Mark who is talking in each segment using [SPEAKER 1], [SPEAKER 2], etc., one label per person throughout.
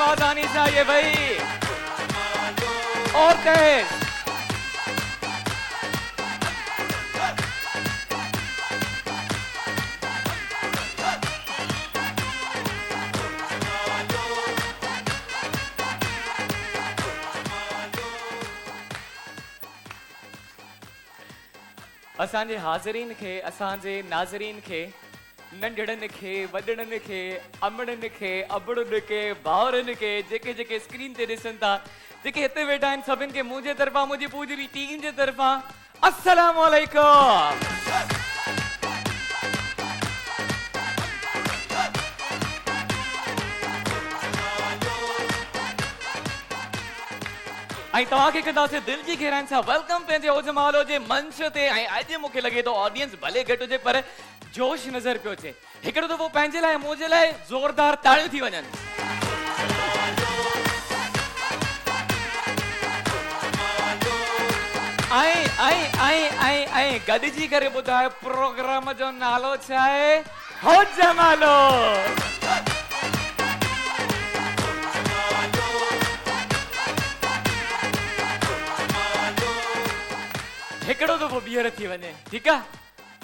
[SPEAKER 1] आवाज आनी चाहिए भाई, और तेज। असांजे हाज़रीन खे, असांजे नाज़रीन खे, नंढड़नि खे, वॾड़नि खे, अमड़नि खे, अबड़नि खे, भाउरनि खे, जेके जेके स्क्रीन ते ॾिसनि था, जेके हिते वेठा आहिनि, सभिनि खे मुंहिंजे तरफ़ां, मुंहिंजी पूरी टीम जे तरफ़ां अस्सलामु अलैकुम। ऐं तव्हांखे कंदासीं दिलि जी गहराइनि सां वेलकम पंहिंजे ओजमालो जे मंच ते। ऐं अॼु मूंखे लॻे थो ऑडियंस भले घटि हुजे पर जोश नज़र पियो अचे। हिकिड़ो दफ़ो पंहिंजे लाइ मुंहिंजे लाइ ज़ोरदार ताड़ियूं थी वञनि। ऐं गॾिजी करे ॿुधायो प्रोग्राम जो नालो छा आहे? ओजमालो। हिकिड़ो दफ़ो ॿीहर थी वञे, ठीकु आहे?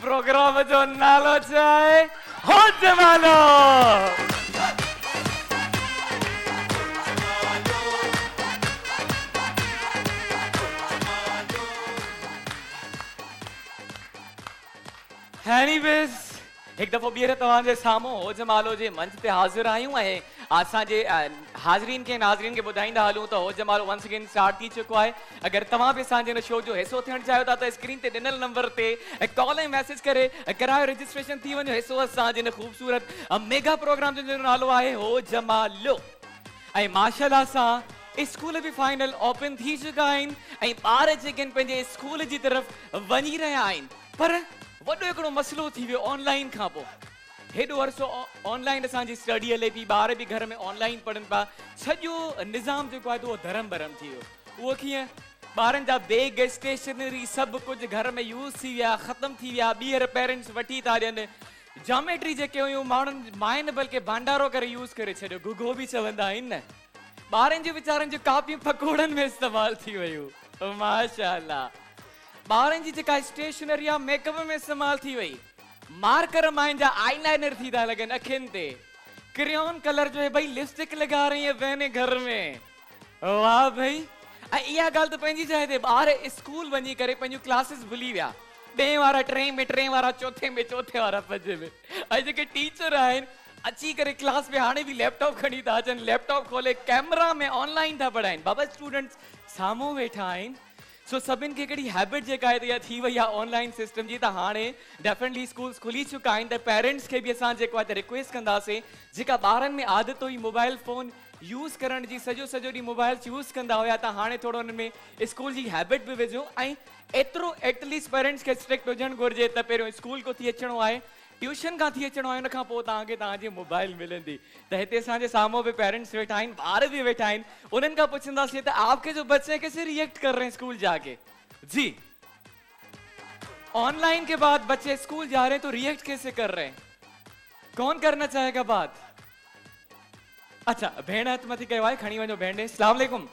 [SPEAKER 1] प्रोग्राम जो नालो छा आहे? ओजमालो। एनीवेज़, हिकु दफ़ो ॿीहर तव्हांजे साम्हूं ओजमालो जे मंच ते हाज़िर आहियूं ऐं असांजे हाज़रीन खे नाज़रीन खे ॿुधाईंदा हलूं त ओजमालो वंस अगेन स्टार्ट थी चुको आहे। अगरि तव्हां बि असांजे हिन शो जो हिसो थियणु चाहियो था त स्क्रीन ते ॾिनल नंबर ते कॉल ऐं मैसेज करे करायो, रजिस्ट्रेशन थी वञो। हिसो असांजे हिन ख़ूबसूरत मेगा प्रोग्राम जो नालो आहे ओजमालो। ऐं माशाअल्लाह सां स्कूल बि फाइनल ओपन थी चुका आहिनि ऐं ॿार जेके आहिनि पंहिंजे स्कूल जी तरफ़ वञी रहिया आहिनि। पर वॾो हिकिड़ो मसइलो थी वियो ऑनलाइन खां पोइ। हेॾो अरसो ऑनलाइन असांजी स्टडी हले पई, ॿार बि घर में ऑनलाइन पढ़नि पिया। सॼो निज़ाम जेको आहे उहो धरम भरम थी वियो। उहो कीअं? ॿारनि जा बैग, स्टेशनरी सभु कुझु घर में यूज़ थी विया, ख़तमु थी विया। ॿीहर पेरेंट्स वठी था ॾियनि। जॉमेट्री जेके हुयूं माण्हुनि माइनि बल्कि भंडारो करे यूज़ करे छॾियो, गुगो बि चवंदा आहिनि न। ॿारनि जी वीचारनि जूं कापियूं पकोड़नि में इस्तेमालु थी वियूं। माशाअल्लाह। ॿारनि जी जेका स्टेशनरी आहे मेकअप में इस्तेमालु थी वई। मार्कर माइन जा आईलाइनर थी था लॻनि अखियुनि ते। क्रेयॉन कलर जो है भाई लिपस्टिक लगा रही है बहने घर में। वाह भाई। ऐं इहा ॻाल्हि त पंहिंजी जाइ ते ॿार स्कूल वञी करे पंहिंजूं क्लासिस भुली विया। ॾहें वारा टें में, टें वारा चौथे में, चौथे वारा पंजे में। ऐं जेके टीचर आहिनि अची करे क्लास में हाणे बि लैपटॉप खणी था अचनि, लैपटॉप खोले कैमरा में ऑनलाइन था पढ़ाइनि। बाबा स्टूडेंट्स साम्हूं वेठा आहिनि। सो सभिनि खे हिकिड़ी हैबिट जेका आहे इहा थी वई आहे ऑनलाइन सिस्टम जी। त हाणे डेफिनेटली स्कूल्स खुली चुका आहिनि। त पेरेंट्स खे बि असां जेको आहे रिक्वेस्ट कंदासीं, जेका ॿारनि में आदत हुई मोबाइल फ़ोन यूज़ करण जी, सॼो ॾींहुं मोबाइल यूज़ कंदा हुया, त हाणे थोरो हुन में स्कूल जी हैबिट बि विझो। ऐं एतिरो एटलीस्ट पेरेंट्स खे स्ट्रिक्ट हुजणु घुरिजे त पहिरियों स्कूल को थी अचिणो आहे, ट्यूशन खां थी अचिणो आहे, हुन खां पोइ तव्हांखे तव्हांजी मोबाइल मिलंदी। त हिते असांजे साम्हूं बि पेरेंट्स वेठा आहिनि, ॿार बि वेठा आहिनि। उन्हनि खां पुछंदासीं त आपके जो बच्चे कैसे रिएक्ट कर रहे हैं स्कूल जाके? जी, ऑनलाइन के बाद बच्चे स्कूल जा रहे हैं तो रिएक्ट कैसे कर रहे हैं? कौन करना चाहेगा बात? अच्छा, भेड़ हथ मथी कयो आहे, खणी वञो भेण ने। अस्सलाम वालेकुम।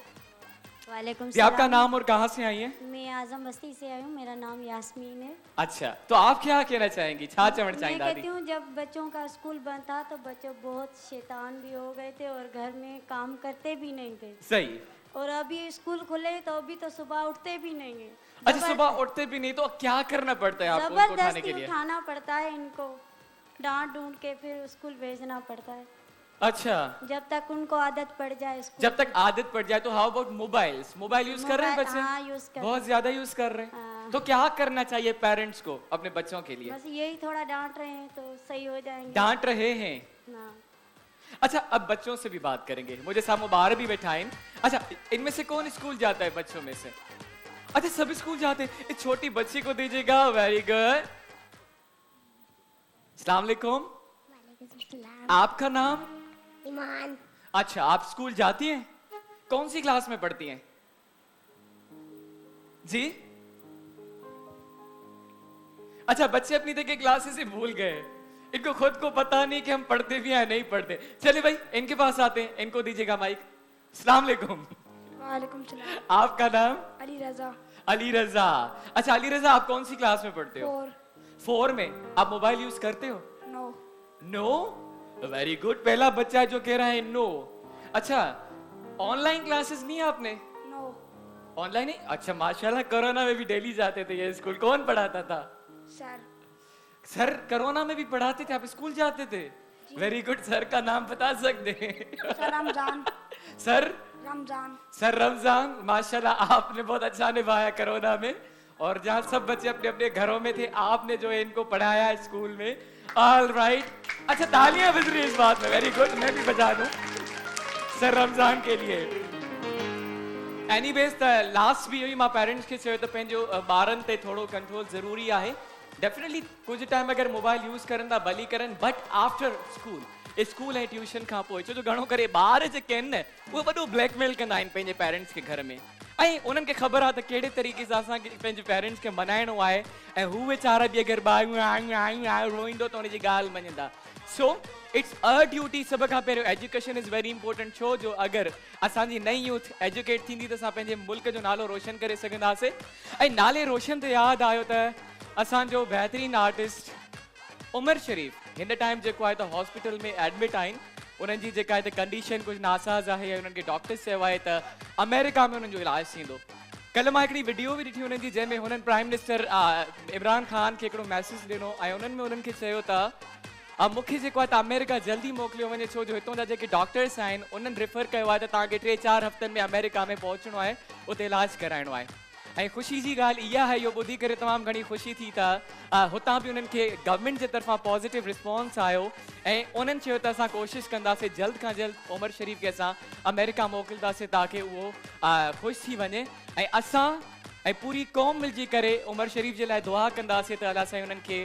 [SPEAKER 2] वालेकुम
[SPEAKER 1] जी, आपका नाम और कहाँ से आई हैं?
[SPEAKER 2] मैं आजम बस्ती से आई हूँ, मेरा नाम यास्मीन है।
[SPEAKER 1] अच्छा, तो आप क्या कहना चाहेंगी? छा चवण चाहिए?
[SPEAKER 2] मैं कहती हूँ जब बच्चों का स्कूल बंद था तो बच्चे बहुत शैतान भी हो गए थे और घर में काम करते भी नहीं थे।
[SPEAKER 1] सही।
[SPEAKER 2] और अभी स्कूल खुले तो अभी तो सुबह उठते भी नहीं है।
[SPEAKER 1] अच्छा, सुबह उठते भी नहीं तो क्या करना पड़ता है आपको उनको उठाने के लिए?
[SPEAKER 2] जबरदस्ती उठाना पड़ता है इनको, डांट ढूंढ के फिर स्कूल भेजना पड़ता है।
[SPEAKER 1] अच्छा,
[SPEAKER 2] जब तक उनको आदत पड़ जाए स्कूल।
[SPEAKER 1] जब तक आदत पड़ जाए। तो how about mobiles? Mobile use कर रहे हैं बच्चे?
[SPEAKER 2] हाँ, यूज कर
[SPEAKER 1] बहुत ज्यादा यूज कर रहे हैं। तो क्या करना चाहिए पेरेंट्स को अपने बच्चों के लिए?
[SPEAKER 2] बस यही थोड़ा डांट रहे हैं तो सही हो जाएंगे।
[SPEAKER 1] डांट रहे हैं?
[SPEAKER 2] हाँ।
[SPEAKER 1] अच्छा, अब बच्चों से भी बात करेंगे। मुझे सामने बाहर भी बैठा है। अच्छा, इनमें से कौन स्कूल जाता है बच्चों में से? अच्छा, सभी स्कूल जाते हैं। इस छोटी बच्ची को दीजिएगा। Very good. अस्सलाम वालेकुम। आपका नाम?
[SPEAKER 3] ईमान।
[SPEAKER 1] अच्छा, आप स्कूल जाती हैं? कौन सी क्लास में पढ़ती हैं जी? अच्छा, बच्चे अपनी देखिए क्लासेस ही भूल गए। इनको खुद को पता नहीं कि हम पढ़ते भी हैं नहीं पढ़ते। चलिए भाई इनके पास आते हैं, इनको दीजिएगा माइक। अस्सलाम वालेकुम।
[SPEAKER 2] वालेकुम सलाम।
[SPEAKER 1] आपका नाम?
[SPEAKER 2] अली रजा।
[SPEAKER 1] अली रजा। अच्छा अली रजा, आप कौन सी क्लास में पढ़ते हो? 4 में। आप मोबाइल यूज करते हो?
[SPEAKER 2] नो।
[SPEAKER 1] नो? वेरी गुड, पहला बच्चा जो कह रहा है नो। अच्छा ऑनलाइन क्लासेस नहीं है आपने?
[SPEAKER 2] नो।
[SPEAKER 1] ऑनलाइन ही? अच्छा माशाल्लाह, कोरोना में भी डेली जाते थे ये स्कूल। कौन पढ़ाता था?
[SPEAKER 2] सर।
[SPEAKER 1] सर कोरोना में भी पढ़ाते थे, आप स्कूल जाते थे? Very good. सर का नाम बता सकते हैं?
[SPEAKER 2] Sir Ramzan.
[SPEAKER 1] Sir
[SPEAKER 2] Ramzan.
[SPEAKER 1] Sir Ramzan. माशाल्लाह आपने बहुत अच्छा निभाया कोरोना में, और जहाँ सब बच्चे अपने अपने घरों में थे आपने जो है इनको पढ़ाया स्कूल में। All right. अच्छा तालियां बज रही है इस बात में, वेरी गुड, मैं भी बजा दूं सर रमजान के लिए। एनीवेज त लास्ट भी हुई मां पेरेंट्स खे चयो त पंहिंजो ॿारनि ते थोरो कंट्रोल ज़रूरी आहे। डेफिनेटली कुछ टाइम अगर मोबाइल यूज़ करन था भली करन, बट आफ्टर स्कूल ऐं ट्यूशन खां पोइ, छो जो घणो करे ॿार जेके आहिनि न उहे वॾो ब्लैकमेल कंदा आहिनि पंहिंजे पेरेंट्स खे घर में, ऐं उन्हनि खे ख़बर आहे त कहिड़े तरीक़े सां असांखे पंहिंजे पेरेंट्स खे मनाइणो आहे, ऐं हू वीचारा बि अगरि ॿाहिरि रोईंदो त हुनजी ॻाल्हि मञंदा। सो इट्स अ ड्यूटी, सभ खां पहिरियों एजुकेशन इज़ वेरी इंपॉर्टेंट, छो जो अगरि असांजी नई यूथ एजुकेट थींदी त असां पंहिंजे मुल्क जो नालो रोशन करे सघंदासीं। ऐं नाले रोशन ते यादि आयो त असांजो बहितरीन आर्टिस्ट उमर शरीफ़ हिन टाइम जेको आहे त हॉस्पिटल में एडमिट आहिनि। उन्हनि जी जेका आहे त कंडीशन कुझु नासाज़ आहे, ऐं उन्हनि खे डॉक्टर्स चयो आहे त अमेरिका में उन्हनि जो इलाजु थींदो। कल्ह मां हिकिड़ी वीडियो बि ॾिठी उन्हनि जी, जंहिंमें हुननि प्राइम मिनिस्टर इमरान ख़ान खे हिकिड़ो मैसेज ॾिनो, ऐं उन्हनि में उन्हनि खे चयो त मूंखे जेको आहे त अमेरिका जल्दी मोकिलियो वञे, छो जो हितां जा जेके डॉक्टर्स आहिनि उन्हनि रेफर कयो आहे त तव्हांखे 3-4 हफ़्तनि में अमेरिका में पहुचणो आहे, उते इलाजु कराइणो आहे। ऐं ख़ुशी जी ॻाल्हि इहा आहे, इहो ॿुधी करे तमामु घणी ख़ुशी थी त हुतां बि उन्हनि खे गवर्नमेंट जे तरफ़ां पॉज़िटिव रिस्पॉन्स आयो, ऐं उन्हनि चयो त असां कोशिशि कंदासीं जल्द खां जल्द उमर शरीफ़ खे असां अमेरिका मोकिलींदासीं ताकी उहो ख़ुशि थी वञे, ऐं असां ऐं पूरी क़ौम मिलजी करे उमर शरीफ़ जे लाइ दुआ कंदासीं त अलाह साईं उन्हनि खे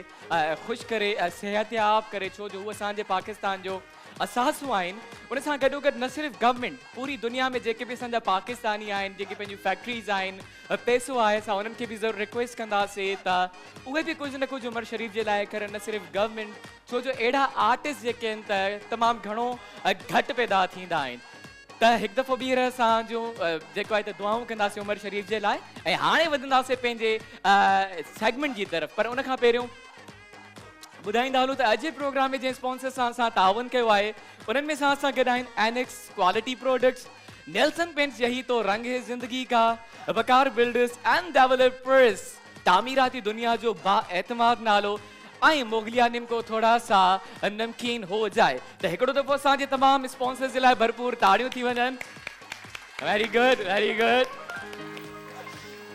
[SPEAKER 1] ख़ुशि करे, सिहतयाब करे, छो जो उहे असांजे पाकिस्तान जो असासू आहिनि। उन सां गॾोगॾु न सिर्फ़ु गवर्नमेंट, पूरी दुनिया में जेके बि असांजा पाकिस्तानी आहिनि, जेके पंहिंजियूं फैक्ट्रीज़ आहिनि, पैसो आहे, असां उन्हनि खे बि ज़रूरु रिक्वेस्ट कंदासीं त उहे बि कुझु न कुझु उमर शरीफ़ जे लाइ करनि, न सिर्फ़ु गवर्नमेंट, छो जो अहिड़ा आर्टिस्ट जेके आहिनि त तमामु घणो घटि पैदा थींदा आहिनि। त हिकु दफ़ो ॿीहर असांजो जेको आहे त दुआऊं कंदासीं उमर शरीफ़ जे लाइ, ऐं हाणे वधंदासीं पंहिंजे सेगमेंट जी तरफ़। पर उन खां पहिरियों ॿुधाईंदा हलूं त अॼु जे प्रोग्राम में जंहिं स्पॉन्सर सां असां तावन कयो आहे उन्हनि में सां असां गॾु आहिनि annex quality products, Nelson paints यही तो रंग है ज़िंदगी का, वकार बिल्डर्स एंड डेवलपर्स, तामीराती दुनिया जो बाएतमाद नालो, ऐं मोगलिया निमको थोड़ा सा नमकीन हो जाए। त हिकिड़ो दफ़ो असांजे तमामु स्पॉन्सर्स जे लाइ भरपूर ताड़ियूं थी वञनि। Very good, very good.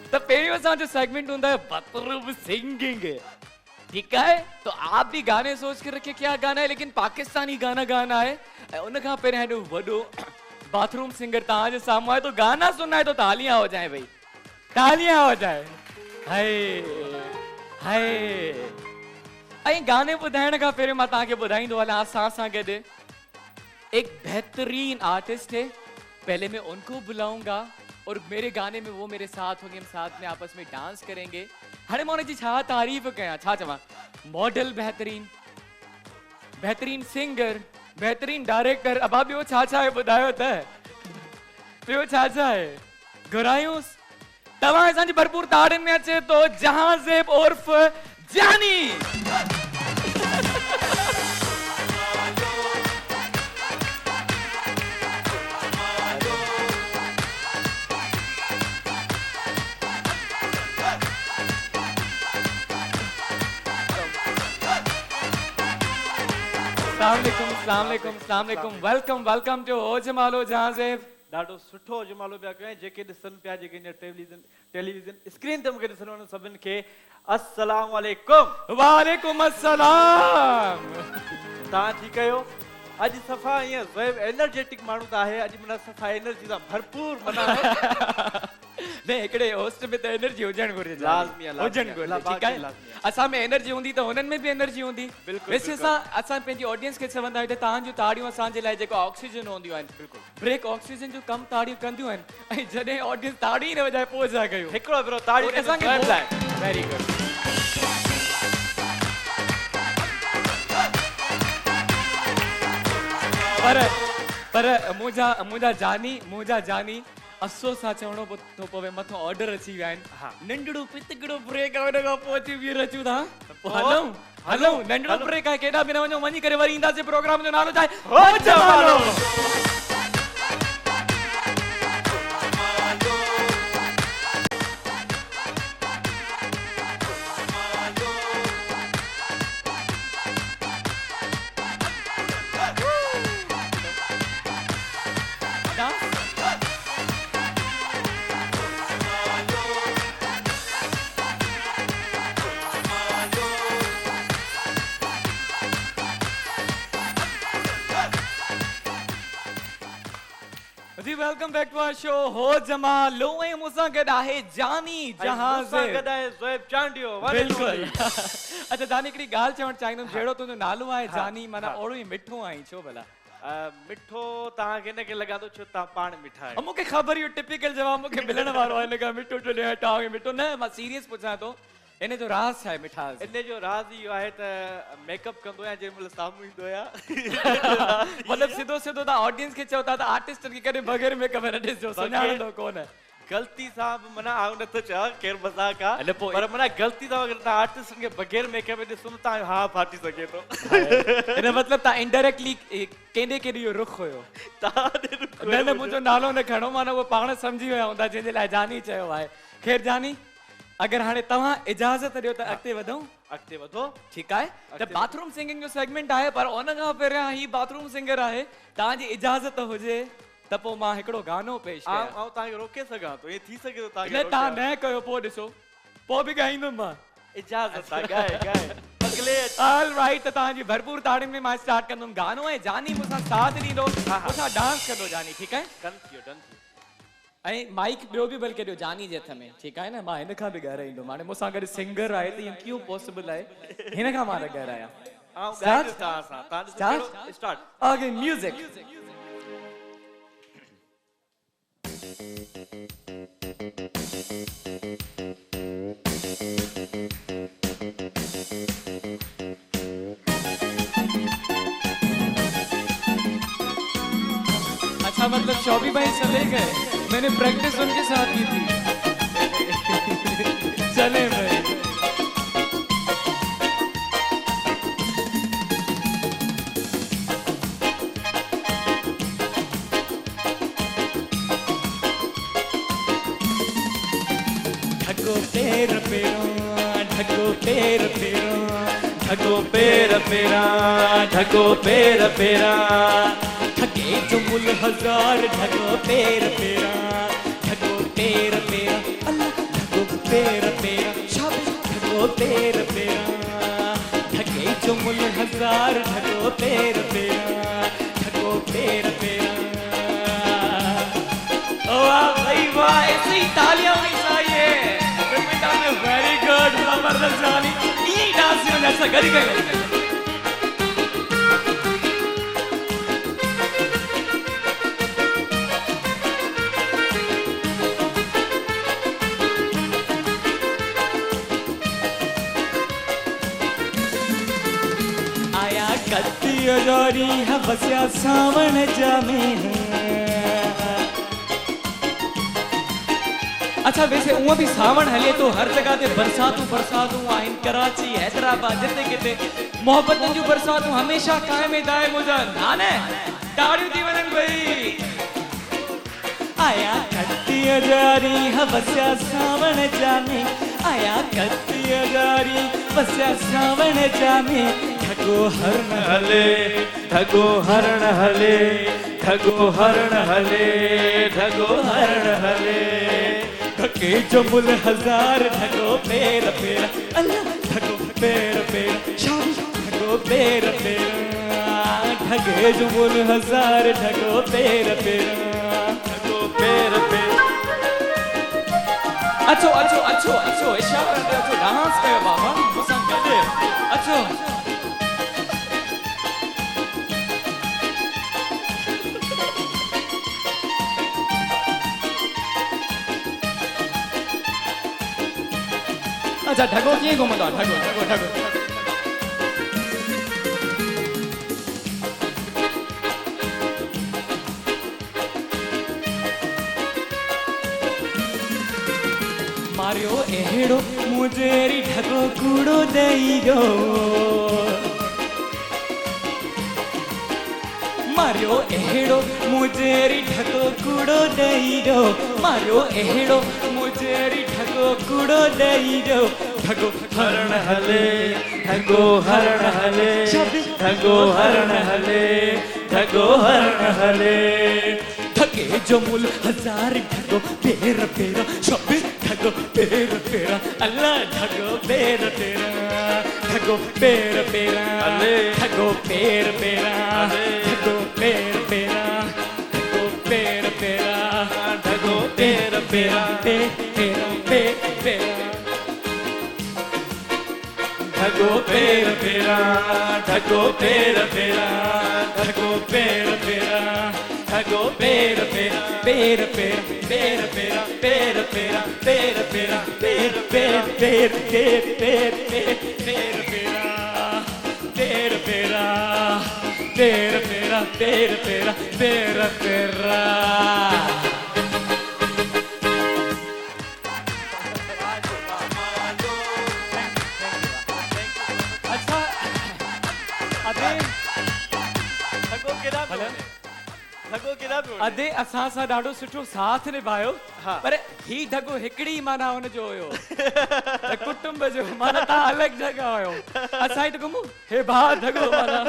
[SPEAKER 1] त पहिरियों असांजो सेगमेंट हूंदा है बतरूब सिंगिंग, ठीक है? तो आप भी गाने सोच के रखे क्या गाना है, लेकिन पाकिस्तानी गाना गाना है। उन खां पहिरियों हेॾो वॾो बाथरूम सिंगर तव्हांजे साम्हूं आहे, तो गाना सुनना है तो तालियां हो जाए भाई, तालियां हो जाए। हाय हाय। ऐं गाने ॿुधाइण खां पहिरियों मां तव्हांखे ॿुधाईंदो हलां, असां सां गॾु एक बेहतरीन आर्टिस्ट है, पहले मैं उनको बुलाऊंगा और मेरे गाने में वो मेरे साथ होंगे, हम साथ में आपस में डांस करेंगे। हाणे मां हुनजी छा तारीफ़ कयां, छा चवां, मॉडल बेहतरीन, बेहतरीन सिंगर, बेहतरीन डायरेक्टर, अब ॿियो छा छा आहे ॿुधायो त, ॿियो छा छा आहे घुरायूंसि। तव्हां असांजी भरपूर ताड़ियुनि में अचे तो जहांज़ेब उर्फ जानी। वेलकम वेलकम टू ओजमालो जहांज़ेब।
[SPEAKER 3] ॾाढो सुठो ओजमालो पिया कयूं, जेके ॾिसनि पिया, जेके हींअर टेलीविज़न स्क्रीन ते मूंखे ॾिसनि उन्हनि सभिनि खे अस्सलाम वालेकुम।
[SPEAKER 1] वालेकुम अस्सलाम।
[SPEAKER 3] तव्हां ठीकु आहियो? अॼु सफ़ा ईअं ज़ोएब एनर्जेटिक माण्हू त आहे, अॼु माना सफ़ा एनर्जी सां भरपूर माना
[SPEAKER 1] ने हिकिड़े होस्ट में त एनर्जी हुजण घुरिजे,
[SPEAKER 3] लाज़मी आहे,
[SPEAKER 1] हुजण घुरिजे, ठीकु आहे? असां में एनर्जी हूंदी त हुननि में बि एनर्जी हूंदी। वैसे असां पंहिंजी ऑडियंस खे चवंदा आहियूं त तव्हांजूं ताड़ियूं असांजे लाइ जेको ऑक्सीजन हूंदियूं आहिनि, ब्रेक ऑक्सीजन जो कम ताड़ियूं कंदियूं आहिनि, ऐं जॾहिं ऑडियंस ताड़ी न वॼाए पोइ छा कयूं,
[SPEAKER 3] हिकिड़ो भेरो ताड़ी
[SPEAKER 1] असांखे। Very good. पर मुझा जानी अफ़सोस सां चवणो थो पवे मथो ऑर्डर अची विया आहिनि नंढड़ो पितकड़ो ब्रेक आहे उन खां पोइ अची बीह रचूं था हलूं नंढड़ो ब्रेक आहे केॾा बि न वञो वञी करे वरी ईंदासीं प्रोग्राम जो नालो छा आहे हो जमालो जी welcome back to our show Ho Jamalo ऐं मूंसां गॾु आहे जानी जहाज़
[SPEAKER 3] मूंसां गॾु आहे ज़ोएब चांडियो
[SPEAKER 1] बिल्कुल अच्छा जानी हिकिड़ी ॻाल्हि चवणु चाहींदुमि जहिड़ो तुंहिंजो नालो आहे जानी माना ओड़ो ई मिठो आई छो भला
[SPEAKER 3] मिठो तव्हांखे हिनखे लॻंदो छो तव्हां पाण मिठा आहियो
[SPEAKER 1] मूंखे ख़बर इहो टिपिकल जवाब मूंखे मिलण वारो आहे हिन खां मिठो छो ॾियां तव्हांखे मिठो न मां सीरियस पुछां थो इन जो राज़ छा आहे मिठास
[SPEAKER 3] इन जो राज़ इहो आहे त मेकअप कंदो आहियां जंहिं महिल साम्हूं ईंदो आहियां
[SPEAKER 1] मतलब सिधो सिधो ता ऑडियंस के चवता त आर्टिस्ट के करे बगैर मेकअप न ॾिसजो सुञाणंदो कोन
[SPEAKER 3] गलती सां बि मना आउं नथो चवां केरु मज़ाक आहे पर मना गलती सां अगरि तव्हां आर्टिस्ट खे बगैर मेकअप ॾिसो न तव्हां हा फाटी सघे थो
[SPEAKER 1] इन मतलब तव्हां इनडायरेक्टली केॾे केॾे इहो रुख हुयो न मुंहिंजो नालो न खणो माना उहो पाण सम्झी विया हूंदा जंहिंजे लाइ जानी चयो आहे ख़ैर जानी अगर हाणे तव्हां इजाज़त ॾियो त अॻिते वधो ठीकु आहे त बाथरूम सिंगिंग जो सेगमेंट आहे पर उन खां पहिरियां ही बाथरूम सिंगर आहे तव्हांजी इजाज़त हुजे त पोइ मां हिकिड़ो गानो पेश कयां
[SPEAKER 3] आउं तव्हांखे रोके सघां थो ईअं थी सघे थो
[SPEAKER 1] तव्हांखे तव्हां न कयो पोइ ॾिसो पोइ बि ॻाईंदुमि मां
[SPEAKER 3] इजाज़त आहे गाए अगले
[SPEAKER 1] ऑल राइट त तव्हांजी भरपूर ताड़ियुनि में मां स्टार्ट कंदुमि गानो ऐं जानी मूंसां साथ ॾींदो मूंसां डांस कंदो जानी ठीकु आहे
[SPEAKER 3] डन थियो
[SPEAKER 1] ऐं माइक ॿियो बि बल्कि ॾियो जानी जे हथ में ठीकु आहे न मां हिन खां बि ॻाल्हाईंदुमि हाणे मूंसां गॾु सिंगर आहे त इहो कीअं पॉसिबल आहे हिन खां मां न ॻाल्हायां
[SPEAKER 3] स्टार्ट
[SPEAKER 1] ओके म्यूजिक अच्छा मतलब शौबी भाई चले गए मैंने प्रैक्टिस उनके साथ की थी चले भाई ढको पैर पेरो ढको पैर पेरो ढको पैर पेरा ढको पैर पेरा ढके जो मुल हजार ढको पैर पेरा ढको पैर पेरा अल्लाह ढको पैर पेरा शाबाश ढको पैर पेरा ढके जो मुल हजार ढको पैर पेरा ढको पैर पेरा वाह भाई वाह ऐसी तालियां होनी चाहिए वेरी गुड जबरदस्त जानी ये डांस में ऐसा कर गए आया कत्ती अजारी है बसिया सावन जामे अच्छा वैसे उहा भी सावण हले तो हर जगह ते बरसातूं आहिनि कराची हैदराबाद जिते किते मोहब्बतनि जूं बरसातूं हमेशा कायम दायम हुजनि हा न ताड़ियूं थी वञनि भई आया कत्ती अजारी बसिया सावण जामे आया कत्ती अजारी बसिया सावण जामे ढगो हरण हले ढगो हरण हले ढगो हरण हले ढगो हरण हले ढके जो मुल हजार ढगो पैर पेरा अल्लाह ढगो पैर पेरा शाबाश ढगो पैर पेरा ढगे जो मुल हजार ढगो पैर पेरा ढगो पैर पेरा अच्छो इशारा दे अच्छो डांस कयो बाबा मूंसां गॾु अच्छो अच्छा ढगो कीअं घुमंदो आहे ढगो मारियो एड़ो मुजेरी ढको कूड़ो देइरो मारियो एड़ो मुजेरी ढको कूड़ो देइरो मारियो एड़ो मुजेरी ढको कूड़ो देइरो ढगो हरण हले ढगो हरण हले ढगो हरण हले ढगो हरण हले ढगे जो मूल हजार ढगो पेर पेरा शबे ढगो पेर पेरा अल्लाह ढगो पेर पेरा ढगो पेर पेरा ढगो पेर पेरा ढगो पेर पेरा ढगो पेर पेरा ढगो पेर पेरा पेरा पेरा ढगो पेर पेरा ढगो पेर पेरा ढगो पेर पेरा ढगो पेर पेरा पेर पेर पेर पेरा पेर पेरा पेर पेरा पेर पेर पेर पेर पेर पेर पेर पेरा पेर पेरा पेर पेरा पेर पेरा पेर पेरा अदे असां सां ॾाढो सुठो साथ निभायो पर ही ढगो हिकड़ी माना हुन जो हुयो कुटुंब जो माना ता अलग जगह हुयो असां त घुमू हे भा ढगो माना